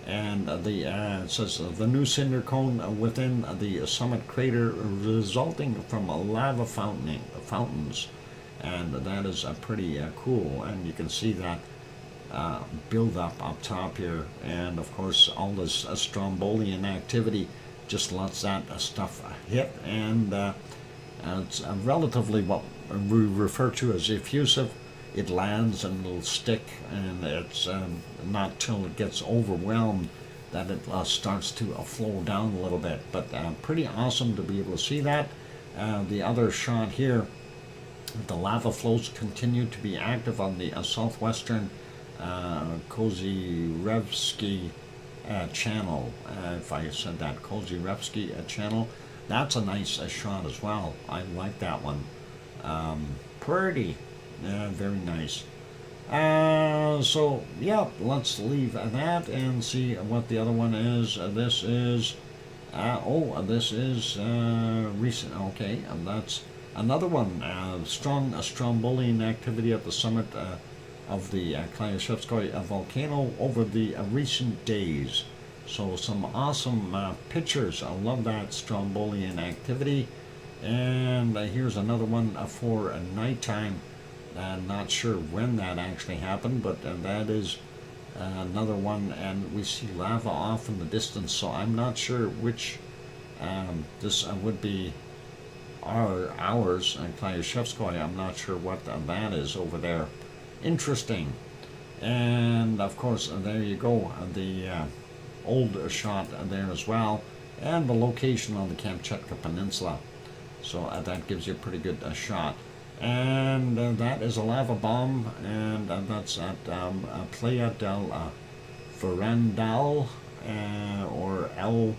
and it says the new cinder cone within the summit crater resulting from lava fountains, and that is pretty cool, and you can see that build up top here, and of course all this strombolian activity just lets that stuff hit, and it's relatively what we refer to as effusive. It lands and it'll stick, and it's not till it gets overwhelmed that it starts to flow down a little bit, but pretty awesome to be able to see that. The other shot here, the lava flows continue to be active on the southwestern Kozyrevsky channel, if I said that, Kozyrevsky channel. That's a nice shot as well. I like that one. Pretty, very nice. So yeah, let's leave that and see what the other one is. This is this is recent. Okay, and that's another one. Strong strombolian activity at the summit of the Klayashevskoye volcano over the recent days. So some awesome pictures. I love that strombolian activity. And here's another one for nighttime. Not sure when that actually happened, but that is another one, and we see lava off in the distance, so I'm not sure which this would be ours, and Klyushevskoye. I'm not sure what that is over there. Interesting. And of course, there you go, the old shot there as well, and the location on the Kamchatka Peninsula. So that gives you a pretty good shot. And that is a lava bomb, and that's at Playa del Verandal, or El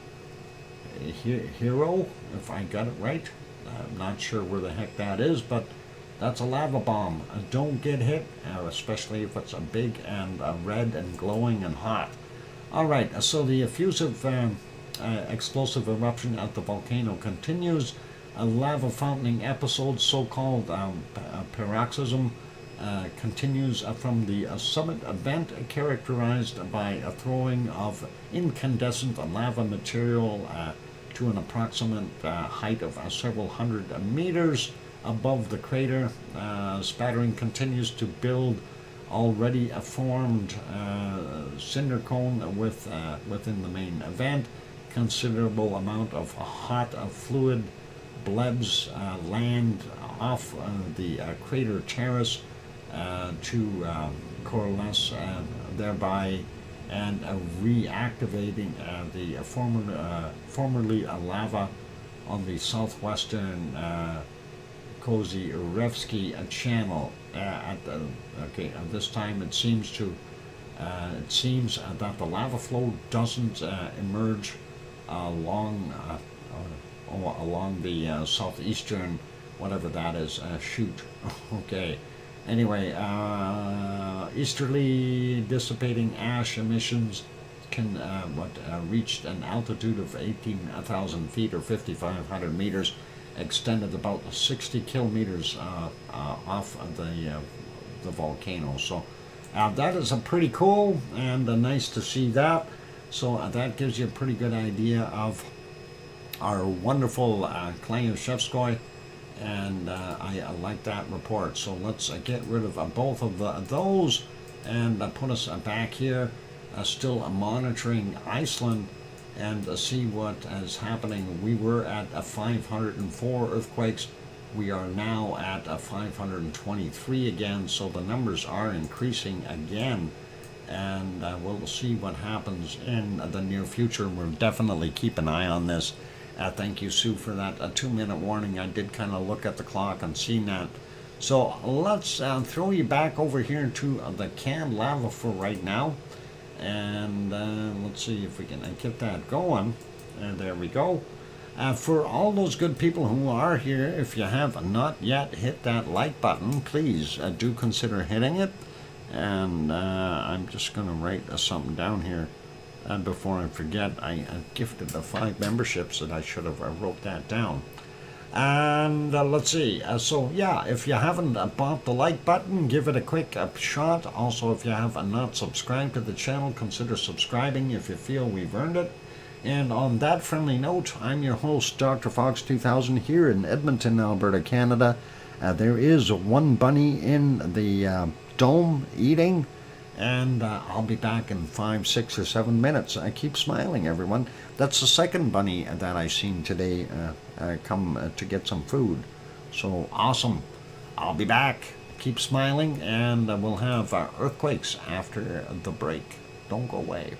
Hero, if I got it right. I'm not sure where the heck that is, but that's a lava bomb. Don't get hit, especially if it's a big and red and glowing and hot. Alright, so the effusive explosive eruption at the volcano continues. A lava fountaining episode, so-called paroxysm, continues from the summit event, characterized by a throwing of incandescent lava material to an approximate height of several hundred meters above the crater. Spattering continues to build already formed cinder cone within the main event. Considerable amount of hot fluid blebs land off the crater terrace to coalesce thereby, and reactivating the formerly lava on the southwestern Kozyrevsky channel. At this time it seems that the lava flow doesn't emerge along the southeastern, whatever that is, chute. Okay. Anyway, easterly dissipating ash emissions can reached an altitude of 18,000 feet or 5,500 meters, extended about 60 kilometers off of the volcano. So that is pretty cool, and nice to see that. So that gives you a pretty good idea of our wonderful Klyushevskoye, and I like that report. So let's get rid of both of those and put us back here, still monitoring Iceland, and see what is happening. We were at 504 earthquakes. We are now at 523 again, so the numbers are increasing again, and we'll see what happens in the near future. We'll definitely keep an eye on this. Thank you, Sue, for that 2-minute warning. I did kind of look at the clock and seen that. So let's throw you back over here to the canned lava for right now. And let's see if we can get that going. And there we go. For all those good people who are here, if you have not yet hit that like button, please do consider hitting it. And I'm just going to write something down here. Before I forget, I gifted the 5 memberships, that I should have wrote that down. And let's see. So yeah, if you haven't bought the like button, give it a quick shot. Also, if you have not subscribed to the channel, consider subscribing if you feel we've earned it. And on that friendly note, I'm your host, DrFox2000, here in Edmonton, Alberta, Canada. There is one bunny in the dome eating. And I'll be back in 5, 6, or 7 minutes. Keep smiling, everyone. That's the second bunny that I seen today come to get some food. So awesome. I'll be back. Keep smiling, and we'll have earthquakes after the break. Don't go away.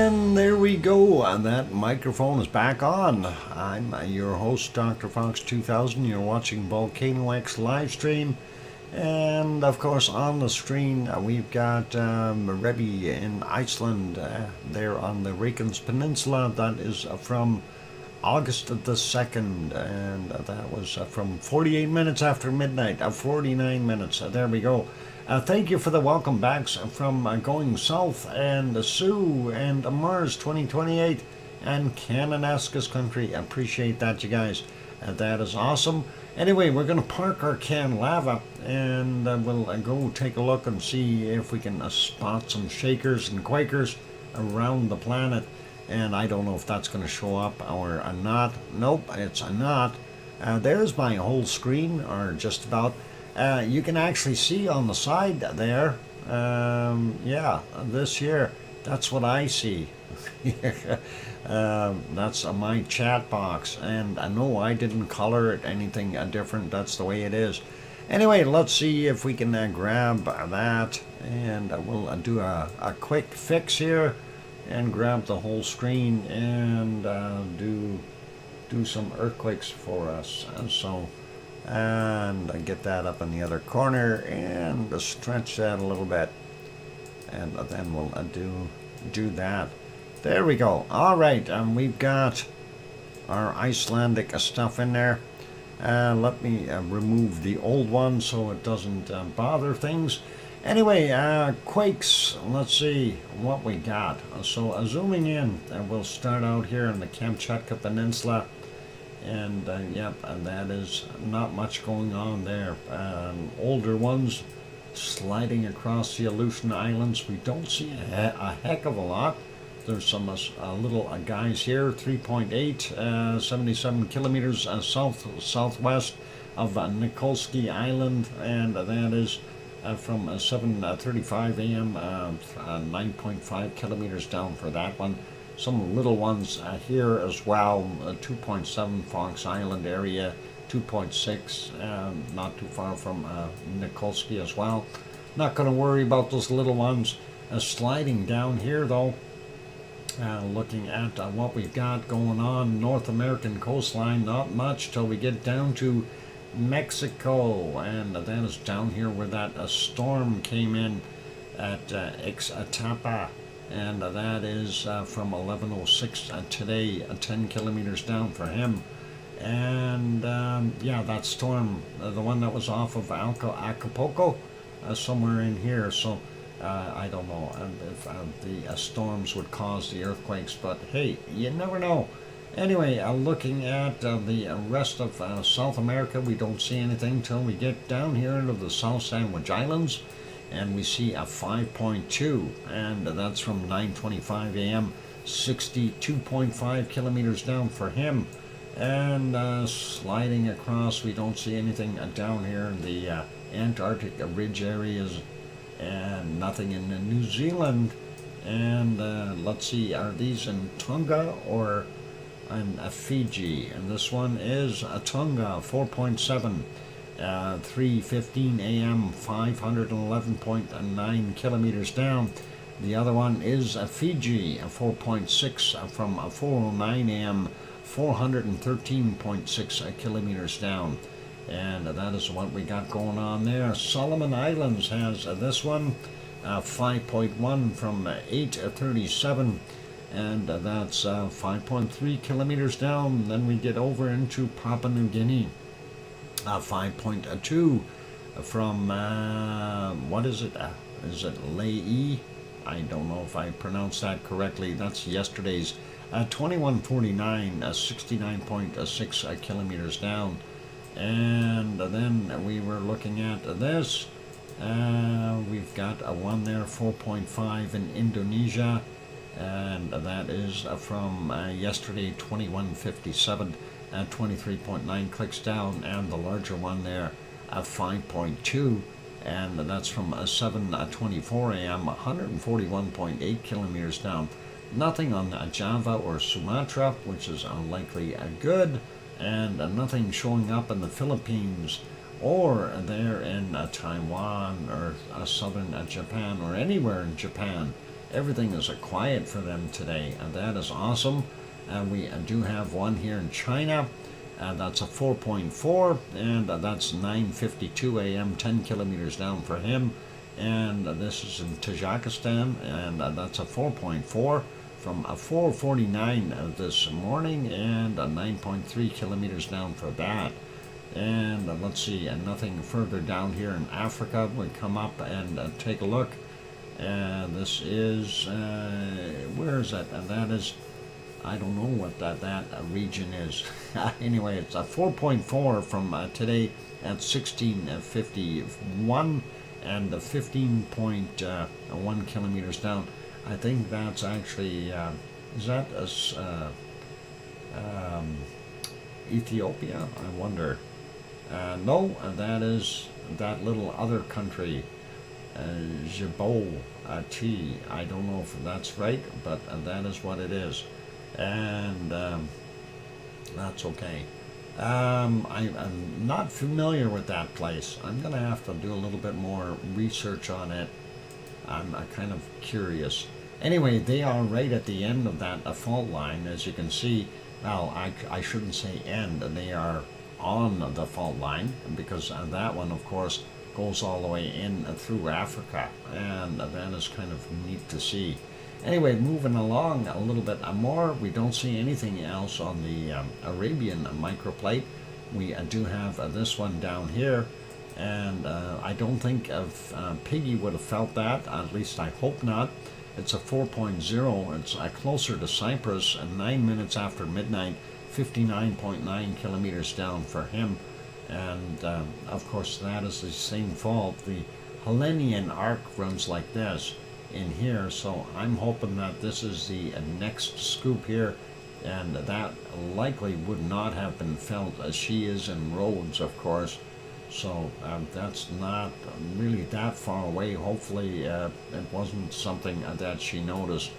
And there we go, and that microphone is back on. I'm your host, DrFox2000. You're watching VolcanoX live stream. And of course, on the screen, we've got Rebi in Iceland, there on the Reykjanes Peninsula. That is from August the 2nd, and that was from 48 minutes after midnight, 49 minutes. There we go. Thank you for the welcome backs from Going South and Sue and Mars 2028 and Cananaskis Country. Appreciate that, you guys. That is awesome. Anyway, we're going to park our can lava and we'll go take a look and see if we can spot some shakers and quakers around the planet. And I don't know if that's going to show up or not. Nope, it's not. There's my whole screen, or just about. You can actually see on the side there, yeah, this here, that's what I see. That's my chat box, and no, I didn't color it anything different. That's the way it is. Anyway, let's see if we can grab that, and we'll do a quick fix here and grab the whole screen and do some earthquakes for us. And get that up in the other corner and stretch that a little bit, and then we'll do that. There we go. All right, we've got our Icelandic stuff in there. Let me remove the old one so it doesn't bother things. Anyway, quakes, let's see what we got. So zooming in, we'll start out here in the Kamchatka Peninsula. And yep, and that is not much going on there. Older ones sliding across the Aleutian Islands. We don't see a heck of a lot. There's some little guys here, 3.8, 77 kilometers southwest of Nikolsky Island, and that is from 7:35 a.m. 9.5 kilometers down for that one. Some little ones here as well, 2.7 Fox Island area, 2.6, not too far from Nikolsky as well. Not going to worry about those little ones. Sliding down here though, looking at what we've got going on, North American coastline, not much till we get down to Mexico, and that is down here where that storm came in at Ixtapa. And that is from 11:06 today, 10 kilometers down for him. And yeah, that storm, the one that was off of Acapulco, somewhere in here. So I don't know if the storms would cause the earthquakes, but hey, you never know. Anyway, looking at the rest of South America, we don't see anything till we get down here into the South Sandwich Islands. And we see a 5.2, and that's from 9:25 a.m., 62.5 kilometers down for him. And sliding across, we don't see anything down here in the Antarctic ridge areas, and nothing in New Zealand. And let's see, are these in Tonga or in Fiji? And this one is a Tonga, 4.7. 3:15 a.m., 511.9 kilometers down. The other one is Fiji, 4.6 from 4:09 a.m., 413.6 kilometers down. And that is what we got going on there. Solomon Islands has this one, 5.1 from 8:37, and that's 5.3 kilometers down. Then we get over into Papua New Guinea. 5.2 from, what is it? Is it Lae? I don't know if I pronounced that correctly. That's yesterday's 2149, 69.6 kilometers down. And then we were looking at this. We've got a one there, 4.5 in Indonesia. And that is from yesterday, 2157. 23.9 clicks down, and the larger one there, 5.2, and that's from 7:24 a.m., 141.8 kilometers down. Nothing on Java or Sumatra, which is unlikely good, and nothing showing up in the Philippines or there in Taiwan or southern Japan or anywhere in Japan. everything is quiet for them today, and that is awesome. And we do have one here in China, and that's a 4.4, and that's 9:52 a.m., 10 kilometers down for him. And this is in Tajikistan, and that's a 4.4 from a 4:49 this morning, and 9.3 kilometers down for that. And let's see, nothing further down here in Africa. We come up and take a look. And this is, where is that? And that is, I don't know what that region is. Anyway, it's a 4.4 from today at 16:51 and 15.1 kilometers down. I think that's actually, is that Ethiopia? I wonder. No, that is that little other country, Djibouti. I don't know if that's right, but that is what it is. And that's okay. I'm not familiar with that place. I'm going to have to do a little bit more research on it. I'm kind of curious. Anyway, they are right at the end of that fault line, as you can see. Well, I shouldn't say end. They are on the fault line, because that one, of course, goes all the way in through Africa, and that is kind of neat to see. Anyway, moving along a little bit more, we don't see anything else on the Arabian microplate. We do have this one down here, and I don't think Piggy would have felt that, at least I hope not. It's a 4.0, it's closer to Cyprus, and 9 minutes after midnight, 59.9 kilometers down for him. And of course that is the same fault. The Hellenian arc runs like this in here, so I'm hoping that this is the next scoop here, and that likely would not have been felt, as she is in Rhodes, of course. So that's not really that far away. Hopefully it wasn't something that she noticed.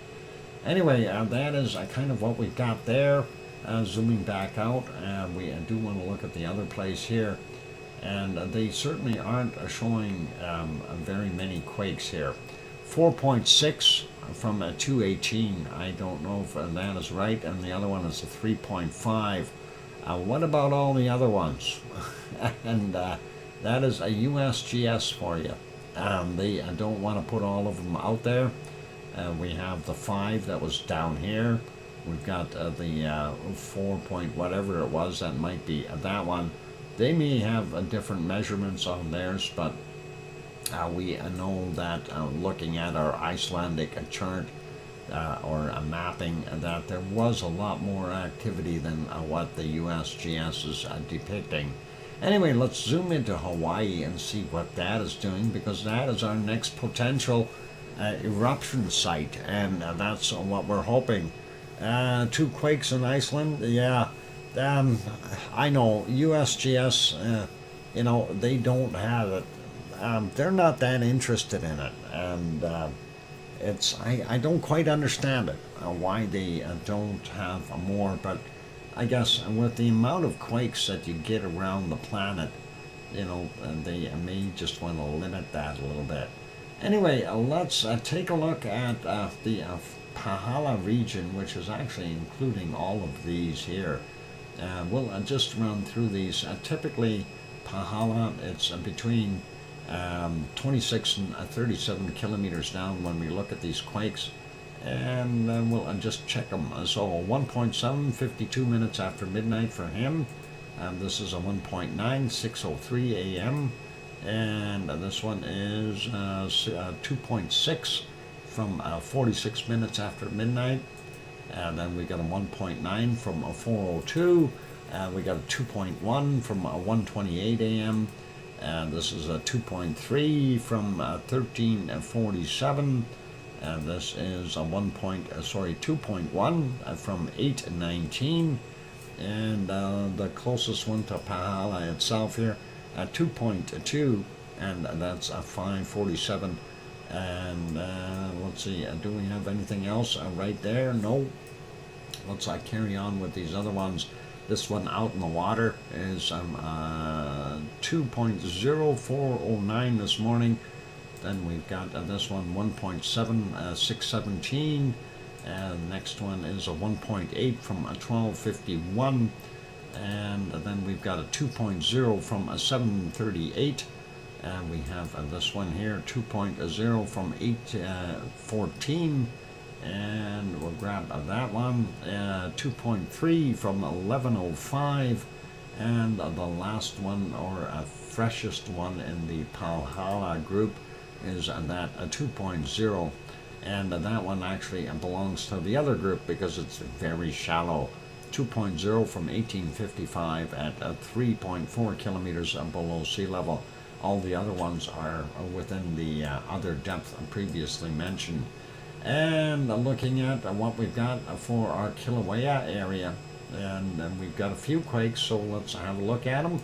Anyway, that is kind of what we've got there. Zooming back out, we do want to look at the other place here, and they certainly aren't showing very many quakes here. 4.6 from a 218. I don't know if that is right, and the other one is a 3.5. What about all the other ones? And that is a USGS for you. They don't want to put all of them out there. We have the 5 that was down here. We've got the 4 point whatever it was, that might be that one. They may have different measurements on theirs, but we know that looking at our Icelandic chart or a mapping, that there was a lot more activity than what the USGS is depicting. Anyway, let's zoom into Hawaii and see what that is doing, because that is our next potential eruption site, and that's what we're hoping. 2 quakes in Iceland, yeah. I know USGS, you know, they don't have it. They're not that interested in it, and I don't quite understand it, why they don't have more. But I guess with the amount of quakes that you get around the planet, you know, they may just want to limit that a little bit. Anyway, let's take a look at the Pahala region, which is actually including all of these here. We'll just run through these. Typically, Pahala, it's between 26 and 37 kilometers down when we look at these quakes, and then we'll just check them. So 1.7, 52 minutes after midnight for him. This is a 1.9, 6:03 a.m. And this one is 2.6 from 46 minutes after midnight. And then we got a 1.9 from 4:02. We got a 2.1 from 1:28 a.m. And this is a 2.3 from 13:47. And this is a 2.1 from 8:19. And the closest one to Pahala itself here, 2.2, and that's a 5:47. And let's see, do we have anything else right there? No. Let's carry on with these other ones. This one out in the water is 2.0409 this morning. Then we've got this one 1.7617. Next one is a 1.8 from a 1251. And then we've got a 2.0 from a 738. And we have this one here, 2.0 from 814. And we'll grab that one, 2.3 from 1105. And the last one, or freshest one in the Palma group, is that 2.0. And that one actually belongs to the other group because it's very shallow. 2.0 from 1855 at 3.4 kilometers below sea level. All the other ones are within the other depth previously mentioned. And looking at what we've got for our Kilauea area, and we've got a few quakes, so let's have a look at them.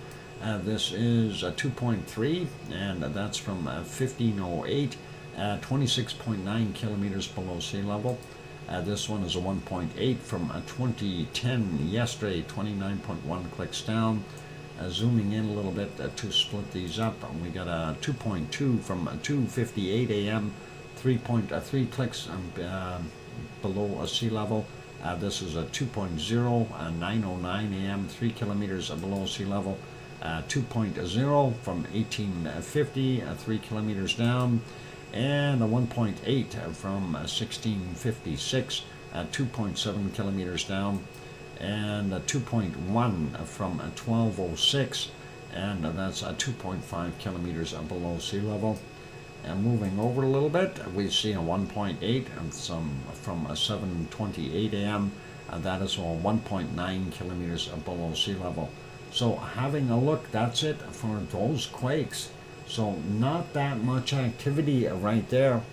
This is a 2.3, and that's from 1508, 26.9 kilometers below sea level. This one is a 1.8 from 2010 yesterday, 29.1 clicks down. Zooming in a little bit to split these up, we got a 2.2 from 2:58 a.m., 3.3 clicks below sea level. This is a 2.0, 9:09 a.m., 3 kilometers below sea level. 2.0 from 1850, 3 kilometers down. And a 1.8 from 1656, 2.7 kilometers down. And a 2.1 from 1206, and that's 2.5 kilometers below sea level. And moving over a little bit, we see a 1.8 and from 7:28 a.m. That is 1.9 kilometers below sea level. So having a look, that's it for those quakes. So not that much activity right there,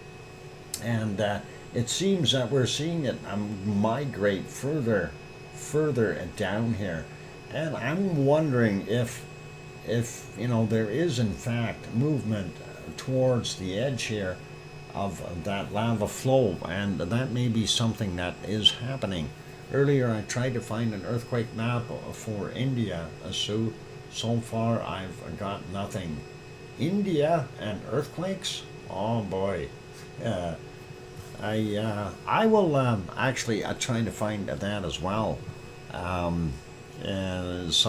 and it seems that we're seeing it migrate further down here, and I'm wondering if there is in fact movement towards the edge here of that lava flow, and that may be something that is happening. Earlier I tried to find an earthquake map for India, so far I've got nothing. India and earthquakes? Oh boy. I will actually try to find that as well. Some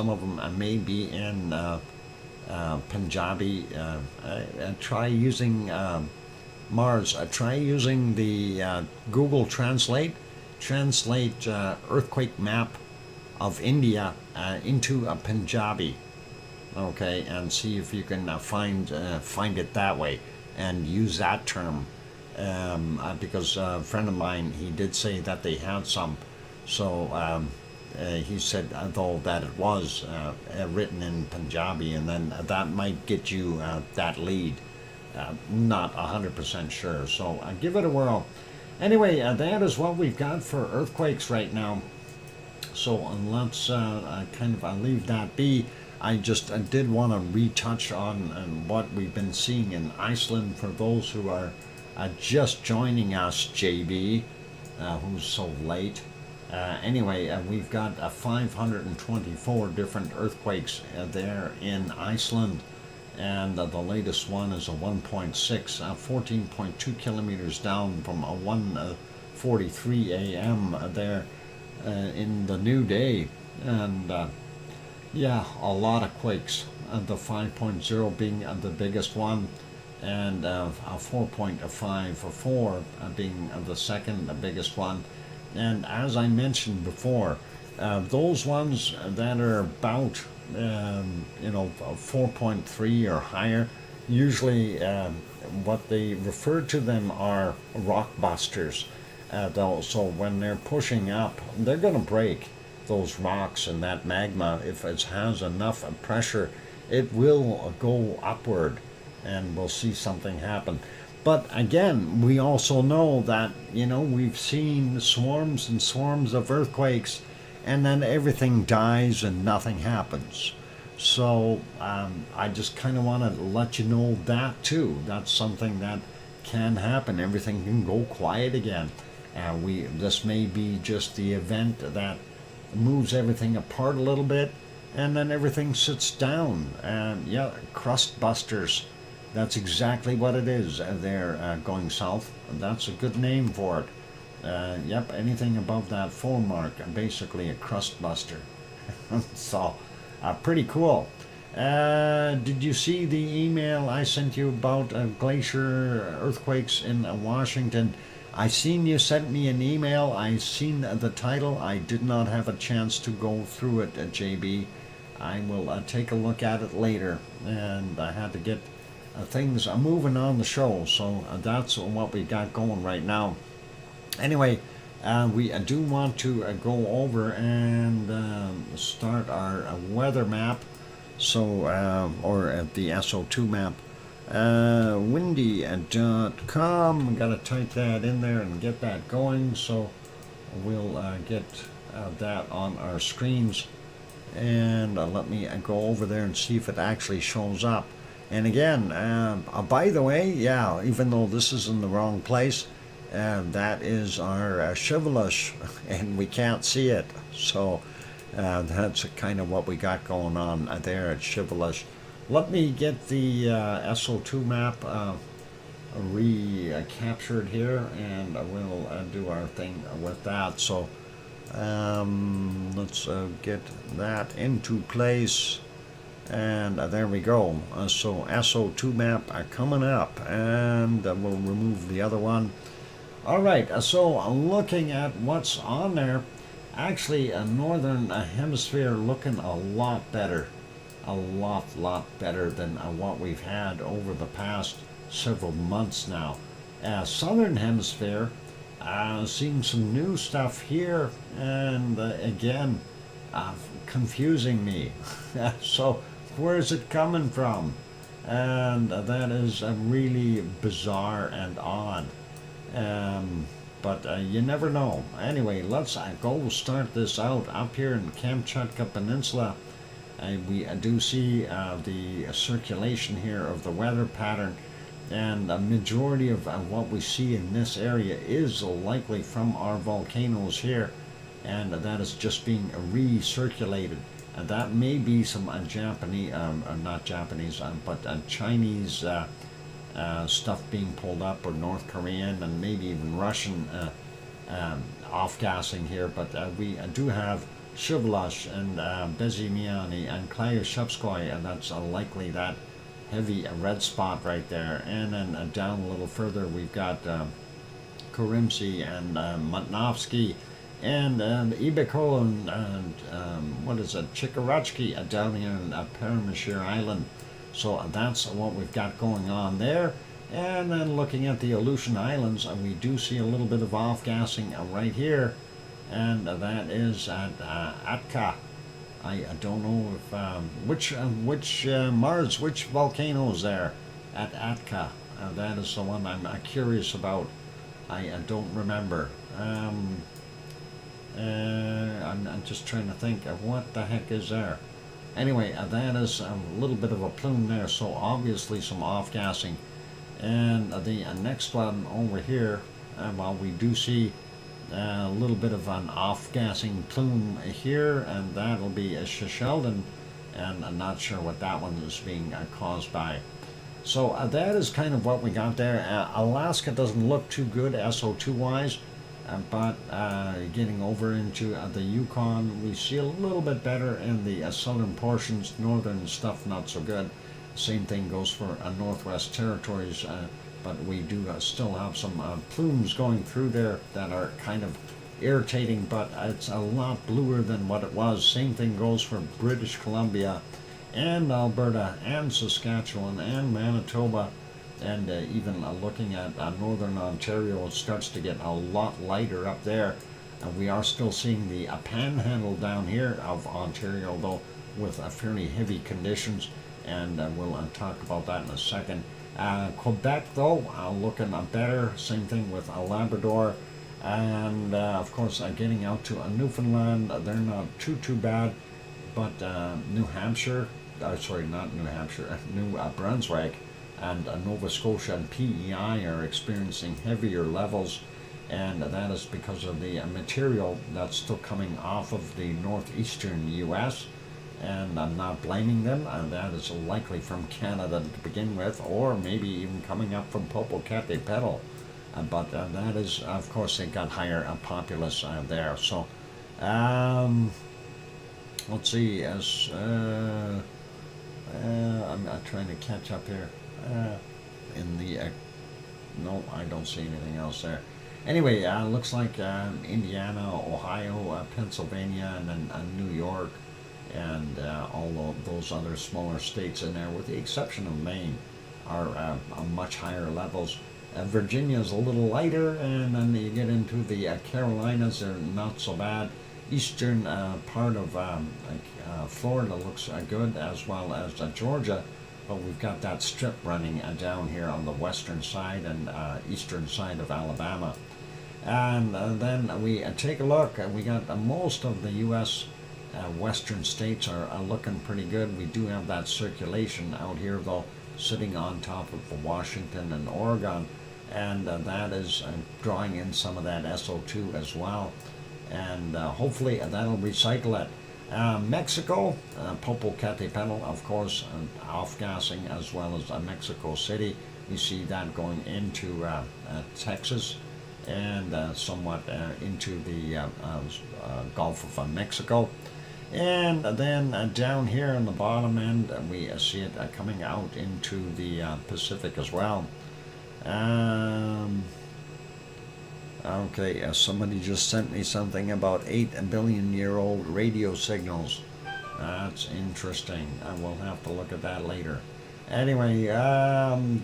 of them may be in Punjabi. Try using Mars. Try using the Google Translate earthquake map of India into a Punjabi. Okay, and see if you can find it that way and use that term. Because a friend of mine, he did say that they had some. So he said, though, that it was written in Punjabi, and then that might get you that lead. Not 100% sure, so give it a whirl. Anyway, that is what we've got for earthquakes right now. So let's leave that be. I just did want to retouch on what we've been seeing in Iceland for those who are just joining us, JB, who's so late. Anyway, we've got 524 different earthquakes there in Iceland, and the latest one is a 1.6, 14.2 kilometers down from a 1:43 a.m. there in the new day, and yeah, a lot of quakes. The 5.0 being the biggest one, and a 4.54 being the second biggest one. And as I mentioned before, those ones that are about 4.3 or higher, usually what they refer to them are rock busters. So when they're pushing up, they're going to break those rocks, and that magma, if it has enough pressure, it will go upward, and we'll see something happen. But again, we also know that, we've seen swarms and swarms of earthquakes, and then everything dies and nothing happens. So I just kind of want to let you know that too. That's something that can happen. Everything can go quiet again. This may be just the event that moves everything apart a little bit, and then everything sits down. And yeah, crust busters. That's exactly what it is. They're going south. That's a good name for it. Yep, anything above that 4 mark, basically a crust buster. So, pretty cool. Did you see the email I sent you about glacier earthquakes in Washington? I seen you sent me an email. I seen the title. I did not have a chance to go through it, JB. I will take a look at it later. And I had to get things moving on the show. So that's what we got going right now. Anyway, we do want to go over and start our weather map. So, or the SO2 map. Windy.com. Got to type that in there and get that going. So we'll get that on our screens. And let me go over there and see if it actually shows up. And again, by the way, yeah, even though this is in the wrong place, that is our Shiveluch, and we can't see it. So that's kind of what we got going on there at Shiveluch. Let me get the SO2 map recaptured here, and we'll do our thing with that. So let's get that into place. And there we go. So SO2 map coming up, and we'll remove the other one. All right, so looking at what's on there, actually a northern hemisphere looking a lot better. A lot better than what we've had over the past several months now. Southern hemisphere, seeing some new stuff here, and again, confusing me. So where is it coming from? And that is really bizarre and odd. But you never know. Anyway, let's go start this out up here in Kamchatka Peninsula. We do see the circulation here of the weather pattern, and a majority of what we see in this area is likely from our volcanoes here, and that is just being recirculated. And that may be some Japanese, not Japanese, but Chinese stuff being pulled up, or North Korean, and maybe even Russian off-gassing here. But we do have Shiveluch and Bezimiani and Klyushevskoy, and that's likely that heavy red spot right there. And then down a little further, we've got Kurimsky and Matnovsky and Ibeko and what is it, Chikaratsky down here in Paramashir Island. So that's what we've got going on there. And then looking at the Aleutian Islands, we do see a little bit of off-gassing right here. And that is at Atka. I don't know if which volcano is there at Atka. That is the one I'm curious about. I don't remember. I'm just trying to think of what the heck is there. Anyway, that is a little bit of a plume there, so obviously some off-gassing. And the next one over here, well, we do see a little bit of an off-gassing plume here, and that'll be a Sheldon, and I'm not sure what that one is being caused by. So that is kind of what we got there. Alaska doesn't look too good SO2 wise, but getting over into the Yukon, we see a little bit better in the southern portions. Northern stuff not so good. Same thing goes for Northwest Territories, but we do still have some plumes going through there that are kind of irritating, but it's a lot bluer than what it was. Same thing goes for British Columbia and Alberta and Saskatchewan and Manitoba, and even looking at northern Ontario, it starts to get a lot lighter up there. We are still seeing the panhandle down here of Ontario, though, with fairly heavy conditions, and we'll talk about that in a second. Quebec, though, looking better. Same thing with Labrador, and of course getting out to Newfoundland, they're not too bad, but New Hampshire, sorry, not New Hampshire, New Brunswick and Nova Scotia and PEI are experiencing heavier levels, and that is because of the material that's still coming off of the northeastern U.S., and I'm not blaming them. That is likely from Canada to begin with, or maybe even coming up from Popocatépetl. But that is, of course, they got higher populace there. So, let's see. As I'm trying to catch up here. In the no, I don't see anything else there. Anyway, looks like Indiana, Ohio, Pennsylvania, and then New York, and all those other smaller states in there, with the exception of Maine, are much higher levels. Virginia is a little lighter, and then you get into the Carolinas, they're not so bad. Eastern part of Florida looks good, as well as Georgia, but we've got that strip running down here on the western side and eastern side of Alabama. And then we take a look, we got most of the U.S. Western states are looking pretty good. We do have that circulation out here, though, sitting on top of Washington and Oregon, and that is drawing in some of that SO2 as well, and hopefully that'll recycle it. Mexico, Popocatépetl, of course, off-gassing, as well as Mexico City. We see that going into Texas and somewhat into the Gulf of Mexico. And then down here on the bottom end, we see it coming out into the Pacific as well. Okay, somebody just sent me something about 8 billion-year-old radio signals. That's interesting. I will have to look at that later. Anyway,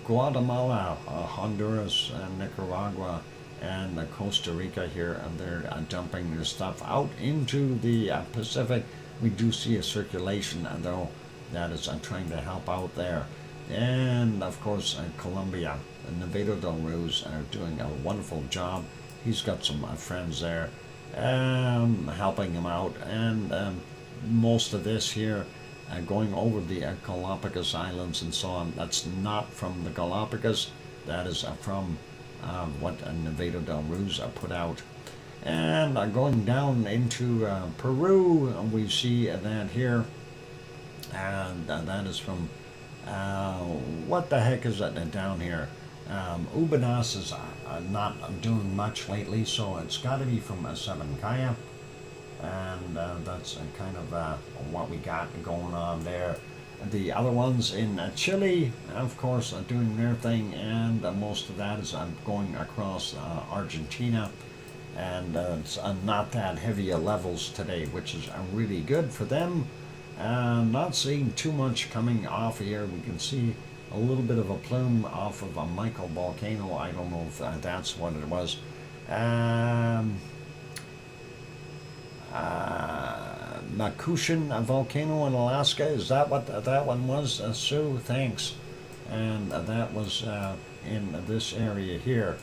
Guatemala, Honduras, Nicaragua, and Costa Rica here, and they're dumping their stuff out into the Pacific. We do see a circulation, though, that is trying to help out there. And, of course, Colombia, Nevado del Ruiz are doing a wonderful job. He's got some friends there helping him out. And most of this here going over the Galapagos Islands and so on, that's not from the Galapagos. That is from what Nevado del Ruiz put out. And going down into Peru, we see that here. And that is from, what the heck is that down here? Ubanas is not doing much lately, so it's got to be from Sabancaya, and that's kind of what we got going on there. The other ones in Chile, of course, are doing their thing, and most of that is going across Argentina, and it's not that heavy levels today, which is really good for them. Not seeing too much coming off here. We can see a little bit of a plume off of a Michael volcano. I don't know if that's what it was. Makushin volcano in Alaska. Is that what that one was? Sue, thanks. And that was in this area here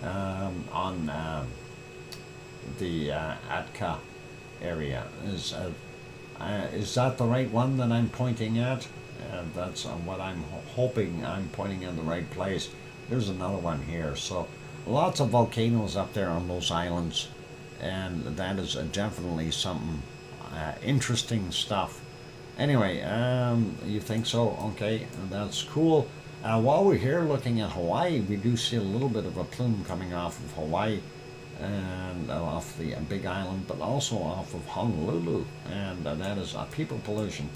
on the Atka area. Is that the right one that I'm pointing at? That's what I'm hoping I'm pointing in the right place. There's another one here. So lots of volcanoes up there on those islands, and that is definitely something interesting stuff. Anyway, you think so? Okay, that's cool. While we're here looking at Hawaii, we do see a little bit of a plume coming off of Hawaii and off the Big Island, but also off of Honolulu, and that is people pollution.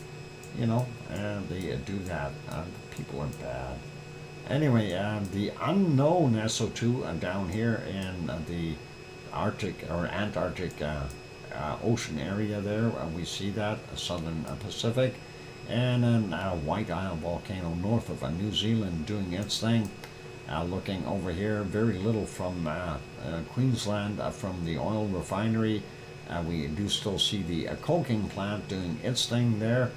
You know, and they do that. People are bad. Anyway, the unknown SO2 down here in the Arctic or Antarctic ocean area there, we see that, southern Pacific, and then White Isle volcano north of New Zealand doing its thing. Looking over here, very little from Queensland, from the oil refinery. We do still see the coking plant doing its thing there.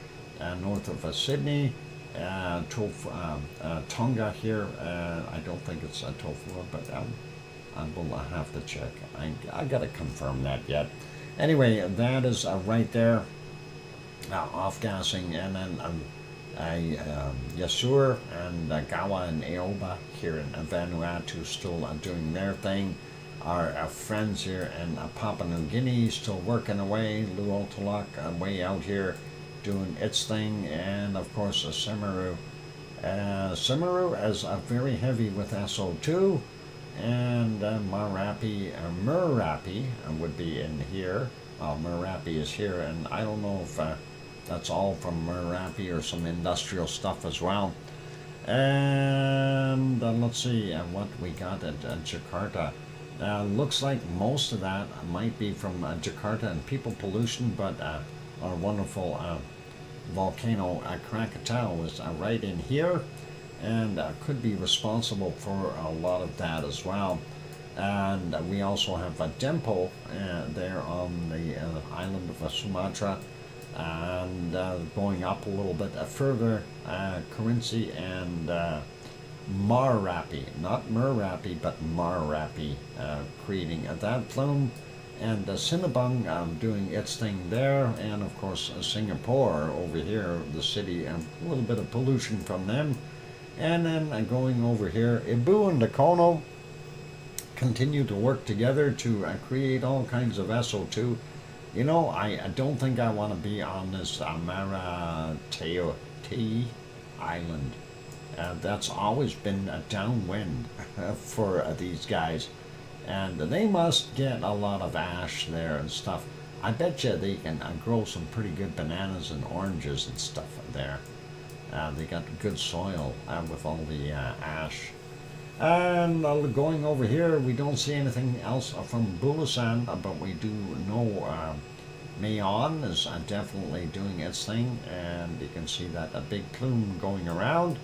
North of Sydney, Tonga here. I don't think it's Tofua, but I will have to check. I got to confirm that yet. Anyway, that is right there, off-gassing, and then Yasur and Gawa and Aoba here in Vanuatu still doing their thing. Our friends here in Papua New Guinea still working away. Luotolak way out here doing its thing, and of course Semeru. Semeru is very heavy with SO2, and Merapi would be in here. Merapi is here, and I don't know if that's all from Merapi or some industrial stuff as well. And let's see what we got at Jakarta. Looks like most of that might be from Jakarta and people pollution, but our wonderful volcano Krakatau is right in here, and could be responsible for a lot of that as well. And we also have Dempo there on the island of Sumatra, and going up a little bit further, Kerinci and Merapi, not Merapi, but Merapi, creating that plume, and Sinabung doing its thing there, and of course Singapore over here, the city, a little bit of pollution from them. And then going over here, Ibu and Dakono continue to work together to create all kinds of SO2. You know, I don't think I want to be on this Marateo island. That's always been a downwind for these guys, and they must get a lot of ash there and stuff. I bet you they can grow some pretty good bananas and oranges and stuff there. They got good soil with all the ash. And going over here, we don't see anything else from Bulasan, but we do know Mayon is definitely doing its thing, and you can see that a big plume going around.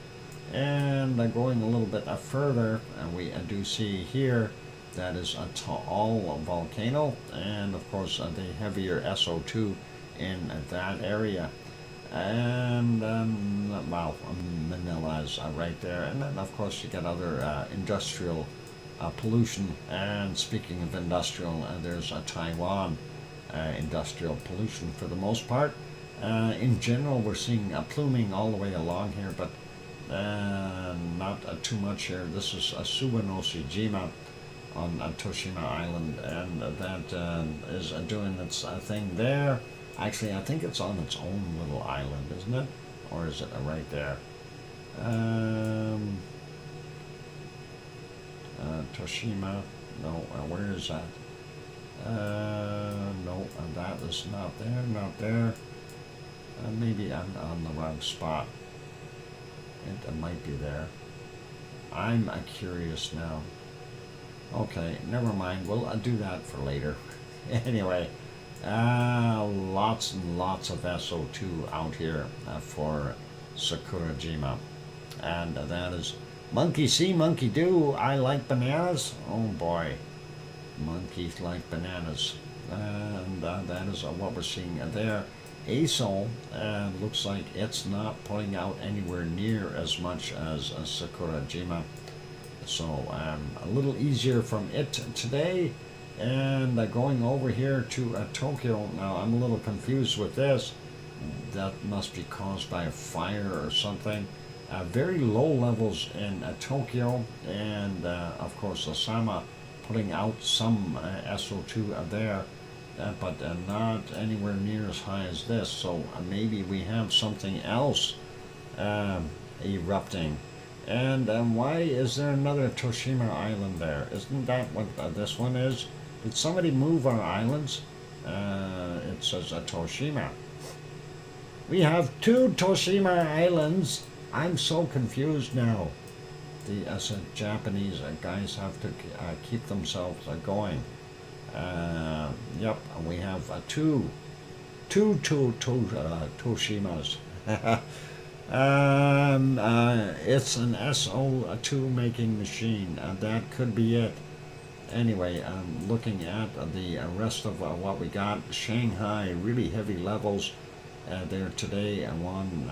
And going a little bit further, we do see here that is a tall volcano, and of course the heavier SO2 in that area. And well, Manila's right there, and then of course you get other industrial pollution. And speaking of industrial, there's Taiwan industrial pollution for the most part. In general, we're seeing pluming all the way along here, but not too much here. This is Suwanoshijima on Toshima Island, and that is doing its thing there. Actually, I think it's on its own little island, isn't it? Or is it right there? Toshima, no, where is that? No, that is not there, not there. Maybe I'm on the wrong spot. It might be there. I'm curious now. Okay, never mind. We'll do that for later. Anyway, lots and lots of SO2 out here for Sakurajima. And that is monkey see, monkey do. I like bananas. Oh boy. Monkeys like bananas. And that is what we're seeing there. ASOL looks like it's not putting out anywhere near as much as Sakurajima. So a little easier from it today. And going over here to Tokyo. Now I'm a little confused with this. That must be caused by a fire or something. Very low levels in Tokyo, and of course Osama putting out some SO2 there. But not anywhere near as high as this, so maybe we have something else erupting. And why is there another Toshima island there? Isn't that what this one is? Did somebody move our islands? It says Toshima. We have two Toshima islands. I'm so confused now. The Japanese guys have to keep themselves going. Yep, we have two Toshimas. It's an SO2 making machine. That could be it. Anyway, looking at the rest of what we got. Shanghai, really heavy levels there today. And one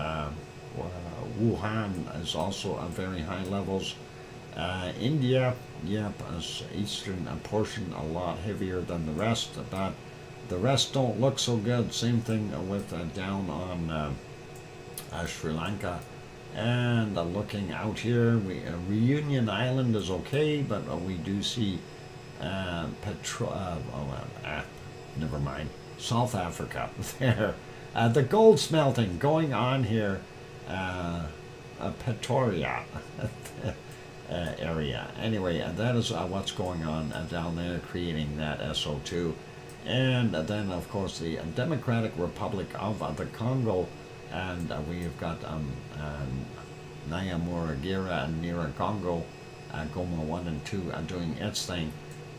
Wuhan is also very high levels. India, yep, eastern portion a lot heavier than the rest, but the rest don't look so good. Same thing with down on Sri Lanka. And looking out here, Reunion Island is okay, but we do see never mind, South Africa there. The gold smelting going on here, Pretoria area. Anyway, that is what's going on down there, creating that SO2. And then, of course, the Democratic Republic of the Congo, and we've got Nyamuragira and Nyiragongo, Goma 1 and 2 doing its thing.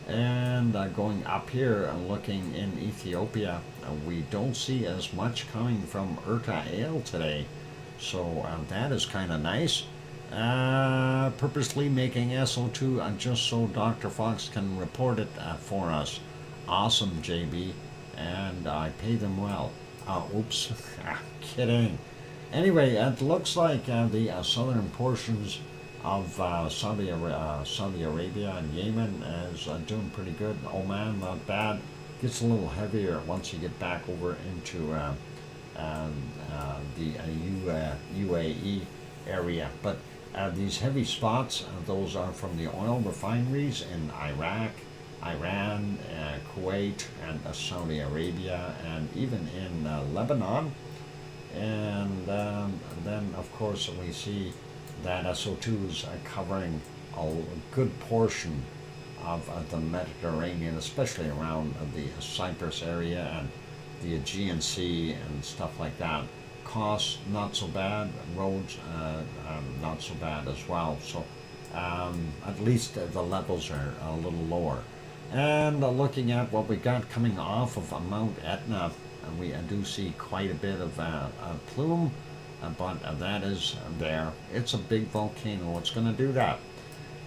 And going up here and looking in Ethiopia, we don't see as much coming from Urta Ale today. So that is kind of nice. Purposely making SO2 just so Dr. Fox can report it for us. Awesome, JB. And I pay them well. Oops, kidding. Anyway, it looks like the southern portions of Saudi Arabia and Yemen is doing pretty good. Oman, not bad. Gets a little heavier once you get back over into the UAE area. But these heavy spots, those are from the oil refineries in Iraq, Iran, Kuwait, and Saudi Arabia, and even in Lebanon. And then, of course, we see that SO2 is covering a good portion of the Mediterranean, especially around the Cyprus area and the Aegean Sea and stuff like that. Costs not so bad, roads not so bad as well. So at least the levels are a little lower. And looking at what we got coming off of Mount Etna, we do see quite a bit of plume, but that is there. It's a big volcano. It's going to do that.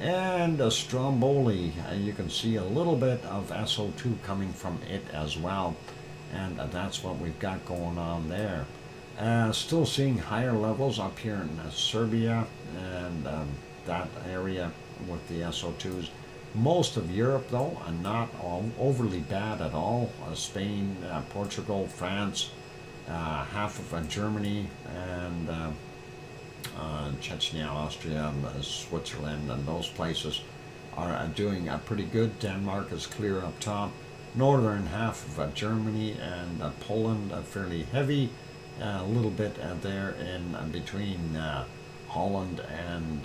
And Stromboli, you can see a little bit of SO2 coming from it as well. And that's what we've got going on there. Still seeing higher levels up here in Serbia and that area with the SO2s. Most of Europe, though, are not overly bad at all. Spain, Portugal, France, half of Germany, and Chechnya, Austria, Switzerland, and those places are doing pretty good. Denmark is clear up top. Northern half of Germany and Poland are fairly heavy. A little bit there in between Holland and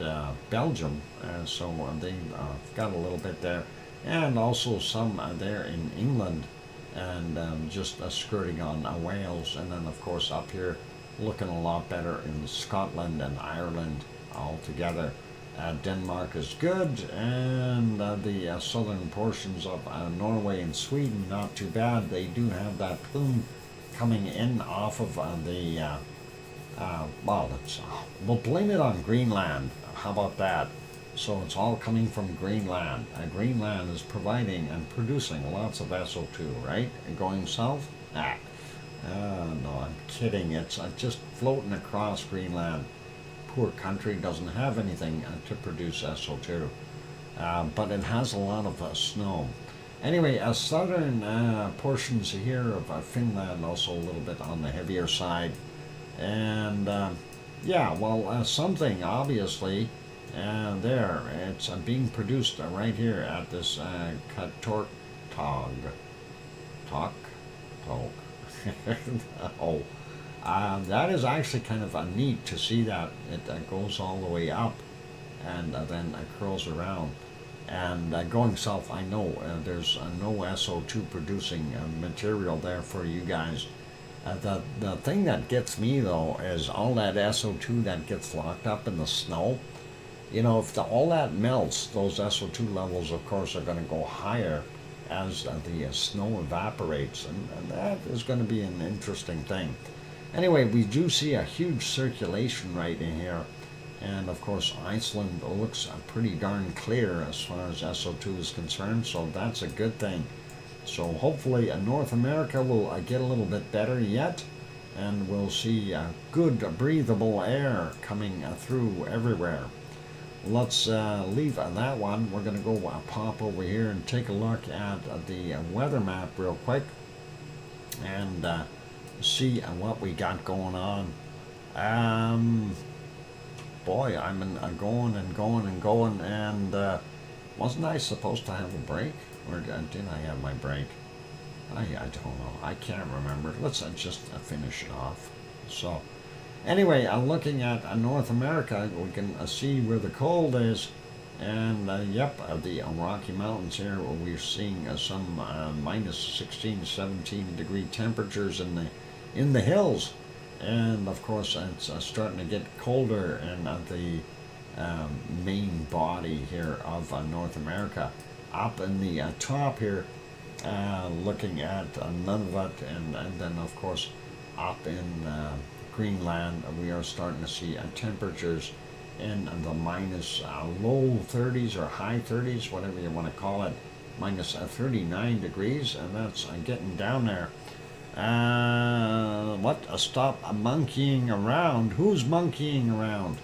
Belgium, so they've got a little bit there, and also some there in England, and just skirting on Wales, and then of course up here looking a lot better in Scotland and Ireland altogether. Denmark is good, and the southern portions of Norway and Sweden not too bad. They do have that plume coming in off of we'll blame it on Greenland. How about that? So it's all coming from Greenland. Greenland is providing and producing lots of SO2, right? And going south? No, I'm kidding. It's just floating across Greenland. Poor country doesn't have anything to produce SO2, but it has a lot of snow. Anyway, southern portions here of Finland also a little bit on the heavier side. And yeah, well, something obviously there. It's being produced right here at this Katortog. Oh, that is actually kind of neat to see that it goes all the way up and then curls around. And going south, I know there's no SO2 producing material there for you guys. The thing that gets me, though, is all that SO2 that gets locked up in the snow. You know, if all that melts, those SO2 levels, of course, are going to go higher as the snow evaporates, and that is going to be an interesting thing. Anyway, we do see a huge circulation right in here, and of course Iceland looks pretty darn clear as far as SO2 is concerned, so that's a good thing. So hopefully North America will get a little bit better yet, and we'll see good breathable air coming through everywhere. Let's leave that one. We're going to go pop over here and take a look at the weather map real quick and see what we got going on. Boy, I'm going and going and going, and wasn't I supposed to have a break? Or did I have my break? I don't know. I can't remember. Let's just finish it off. So, anyway, looking at North America, we can see where the cold is. And yep, the Rocky Mountains here, we're seeing some minus 16, 17 degree temperatures in the hills. And of course, it's starting to get colder in the main body here of North America. Up in the top here, looking at Nunavut, and then of course up in Greenland, we are starting to see temperatures in the minus low 30s or high 30s, whatever you want to call it, minus 39 degrees, and that's getting down there. Stop monkeying around. Who's monkeying around?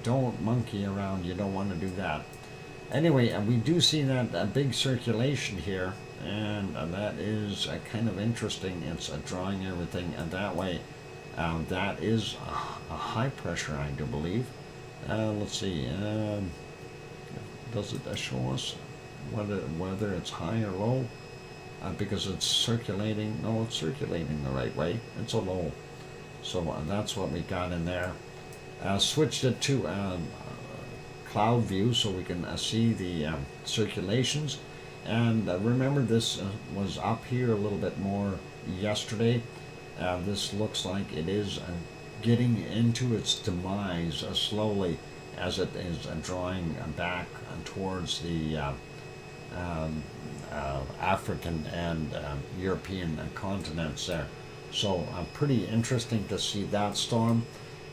Don't monkey around. You don't want to do that. Anyway, we do see that big circulation here, and that is kind of interesting. It's drawing everything that way. That is a high pressure, I do believe. Let's see. Does it show us whether it's high or low? Because it's circulating. No, it's circulating the right way. It's a low. So that's what we got in there. Switched it to cloud view so we can see the circulations. And remember, this was up here a little bit more yesterday. This looks like it is getting into its demise slowly as it is drawing back towards the African and European continents there. So pretty interesting to see that storm.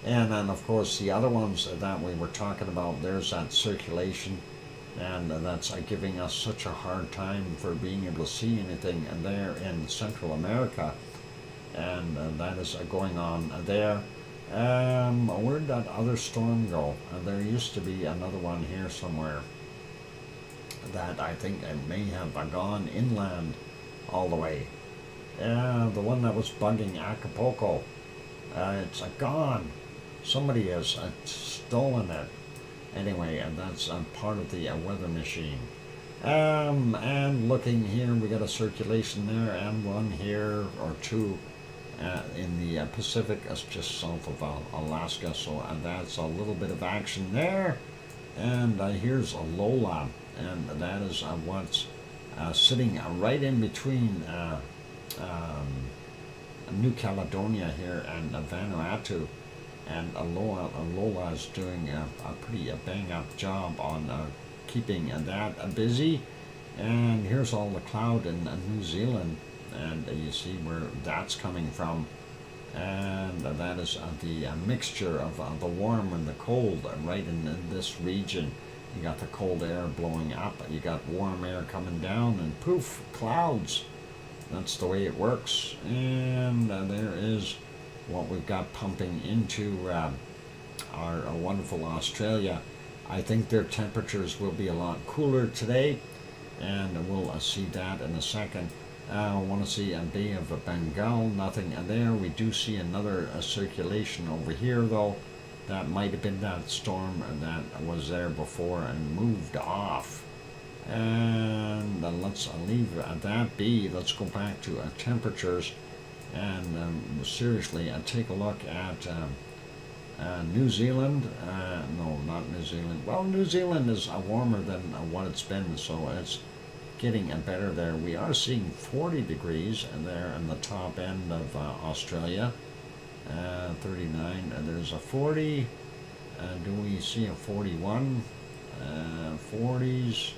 And then of course the other ones that we were talking about, there's that circulation, and that's giving us such a hard time for being able to see anything there in Central America. And that is going on there. Where'd that other storm go? There used to be another one here somewhere that I think it may have gone inland all the way. The one that was bugging Acapulco. It's gone. Somebody has stolen it. Anyway, and that's part of the weather machine. And looking here, we got a circulation there, and one here or two in the Pacific, just south of Alaska. So that's a little bit of action there. And here's a Lola, and that is what's sitting right in between New Caledonia here and Vanuatu. And Lola is doing a pretty bang-up job on keeping that busy. And here's all the cloud in New Zealand, and you see where that's coming from. And that is the mixture of the warm and the cold right in this region. You got the cold air blowing up, you got warm air coming down, and poof, clouds. That's the way it works. And there is what we've got pumping into our wonderful Australia. I think their temperatures will be a lot cooler today, and we'll see that in a second. I want to see a Bay of Bengal, nothing there. We do see another circulation over here though. That might have been that storm that was there before and moved off. And let's leave that be. Let's go back to temperatures. And seriously, take a look at New Zealand. No, not New Zealand. Well, New Zealand is warmer than what it's been, so it's getting better there. We are seeing 40 degrees there in the top end of Australia. 39. There's a 40. Do we see a 41? 40s.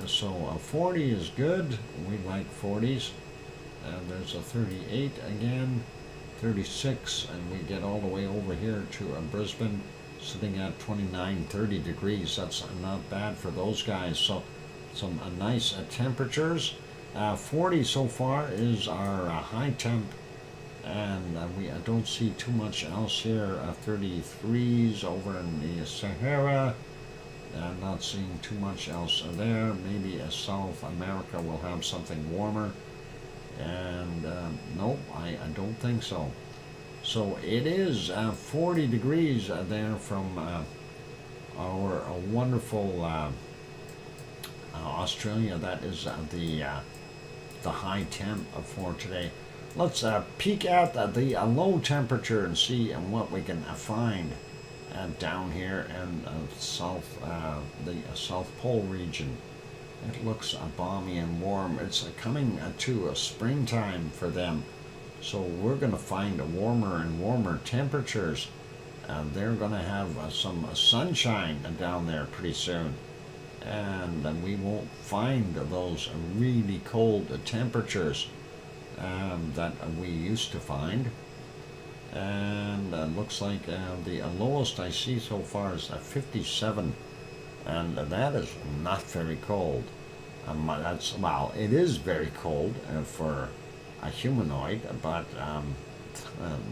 So a 40 is good. We like 40s. There's a 38 again, 36, and we get all the way over here to Brisbane, sitting at 29, 30 degrees. That's not bad for those guys. So some nice temperatures. 40 so far is our high temp, and we don't see too much else here. 33s over in the Sahara. Not seeing too much else there. Maybe South America will have something warmer. And nope, I don't think so. So it is 40 degrees there from our wonderful Australia. That is the the high temp for today. Let's peek at the low temperature and see what we can find down here in the South Pole region. It looks balmy and warm. It's coming to a springtime for them. So we're going to find warmer and warmer temperatures. They're going to have some sunshine down there pretty soon. And we won't find those really cold temperatures that we used to find. And looks like the lowest I see so far is 57. And that is not very cold. Well, it is very cold for a humanoid, but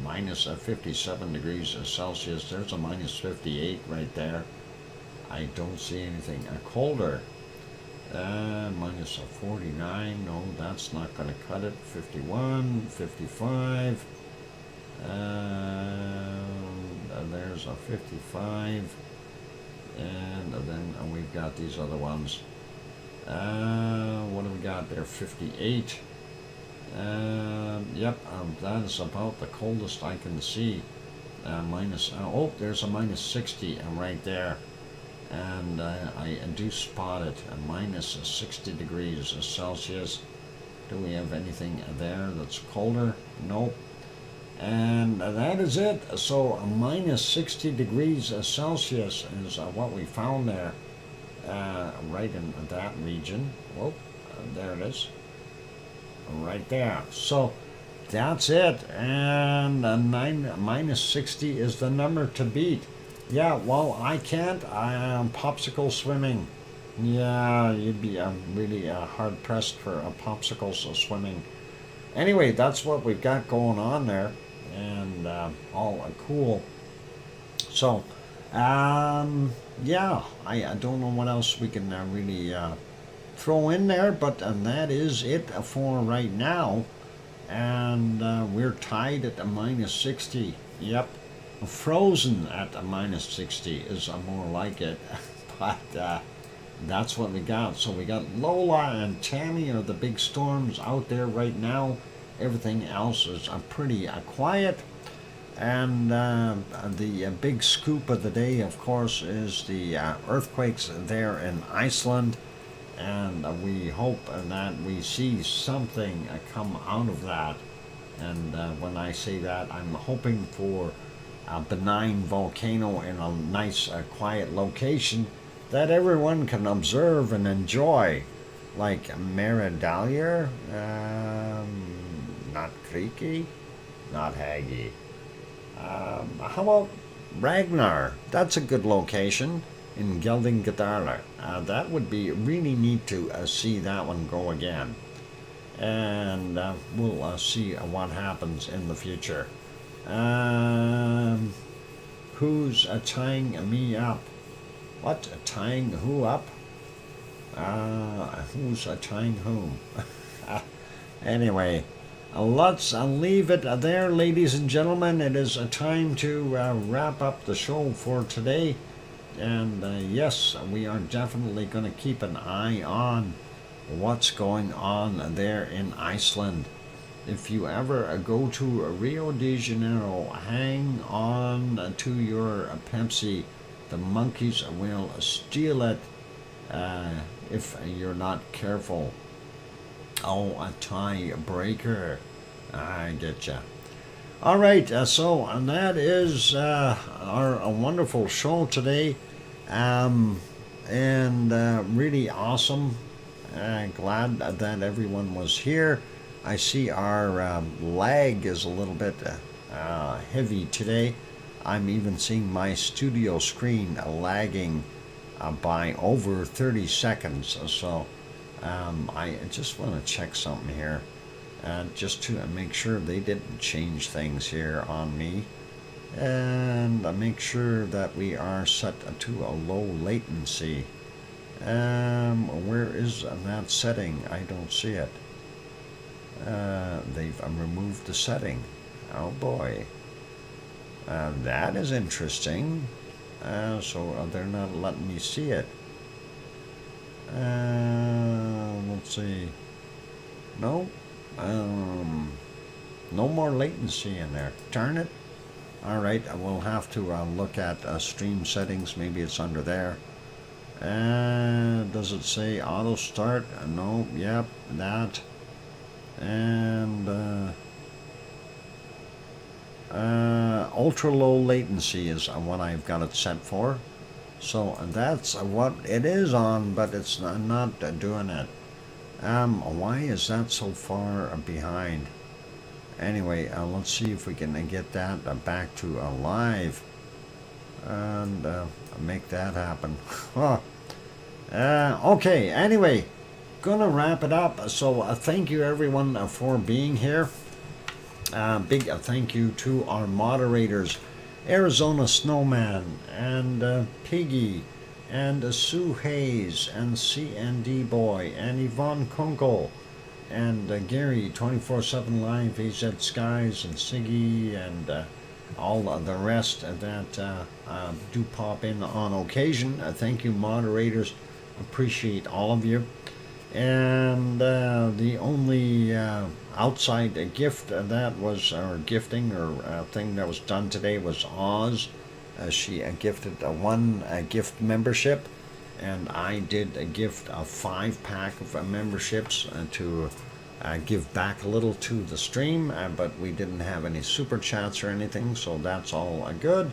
minus 57 degrees Celsius. There's a minus 58 right there. I don't see anything colder. Minus 49. No, that's not going to cut it. 51, 55. There's a 55. And then we've got these other ones. What do we got there? 58. Yep, that is about the coldest I can see. Oh, there's a minus 60 right there. And I do spot it, a minus 60 degrees Celsius. Do we have anything there that's colder? Nope. And that is it. So a minus 60 degrees Celsius is what we found there, right in that region. Whoop, there it is, right there. So that's it. And minus 60 is the number to beat. Yeah, well, I can't. I am popsicle swimming. Yeah, you'd be really hard pressed for popsicle swimming. Anyway, that's what we've got going on there. And all cool. So, yeah, I don't know what else we can really throw in there, but that is it for right now. And we're tied at a minus 60. Yep, frozen at a minus 60 is more like it. But that's what we got. So we got Lola and Tammy are the big storms out there right now. Everything else is pretty quiet. And the big scoop of the day, of course, is the earthquakes there in Iceland. And we hope that we see something come out of that. And when I say that, I'm hoping for a benign volcano in a nice, quiet location that everyone can observe and enjoy. Like Meridalier, not Creaky, not Haggy. How about Ragnar? That's a good location in Geldingadala. That would be really neat to see that one go again. And we'll see what happens in the future. Who's tying me up? What? Tying who up? Who's tying whom? Anyway, let's leave it there, ladies and gentlemen. It is time to wrap up the show for today. And yes, we are definitely going to keep an eye on what's going on there in Iceland. If you ever go to Rio de Janeiro, hang on to your Pepsi. The monkeys will steal it if you're not careful. Oh, a tie breaker. I get ya. All right, so that is our wonderful show today. And really awesome. Glad that everyone was here. I see our lag is a little bit heavy today. I'm even seeing my studio screen lagging by over 30 seconds. So I just want to check something here, just to make sure they didn't change things here on me, and make sure that we are set to a low latency. Where is that setting? I don't see it. They've removed the setting. Oh boy. That is interesting. So they're not letting me see it. Let's see. No. No more latency say in there. Darn it. Alright, we'll have to look at stream settings. Maybe it's under there. Does it say auto start? No. Yep, that. And ultra low latency is what I've got it set for. So that's what it is on, but it's not doing it. Why is that so far behind? Anyway, let's see if we can get that back to live and make that happen. Okay, anyway, gonna wrap it up. So thank you everyone for being here. Big thank you to our moderators, Arizona Snowman and Piggy and Sue Hayes and CND Boy and Yvonne Kunkel and Gary 24/7 Live, AZ Skies and Siggy and all the rest that do pop in on occasion. Thank you moderators, appreciate all of you. And the only outside gift that was, or gifting or thing that was done today was Oz. She gifted one gift membership, and I did a gift a 5-pack of memberships to give back a little to the stream, but we didn't have any super chats or anything, so that's all good.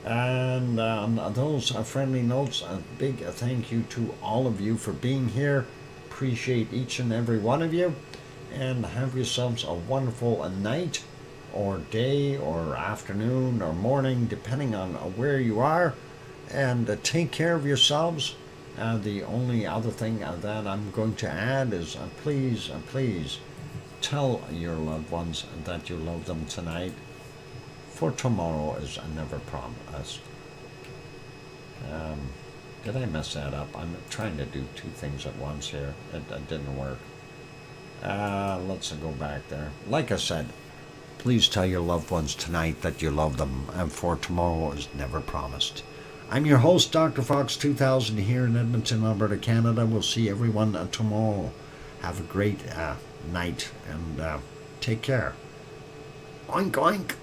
And on those friendly notes, a big thank you to all of you for being here. Appreciate each and every one of you, and have yourselves a wonderful night or day or afternoon or morning, depending on where you are, and take care of yourselves. The only other thing that I'm going to add is please tell your loved ones that you love them tonight, for tomorrow is never promised. Did I mess that up? I'm trying to do 2 things at once here. It didn't work. Let's go back there. Like I said, please tell your loved ones tonight that you love them, and for tomorrow is never promised. I'm your host, DrFox2000, here in Edmonton, Alberta, Canada. We'll see everyone tomorrow. Have a great night, and take care. Oink, oink.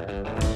Bye.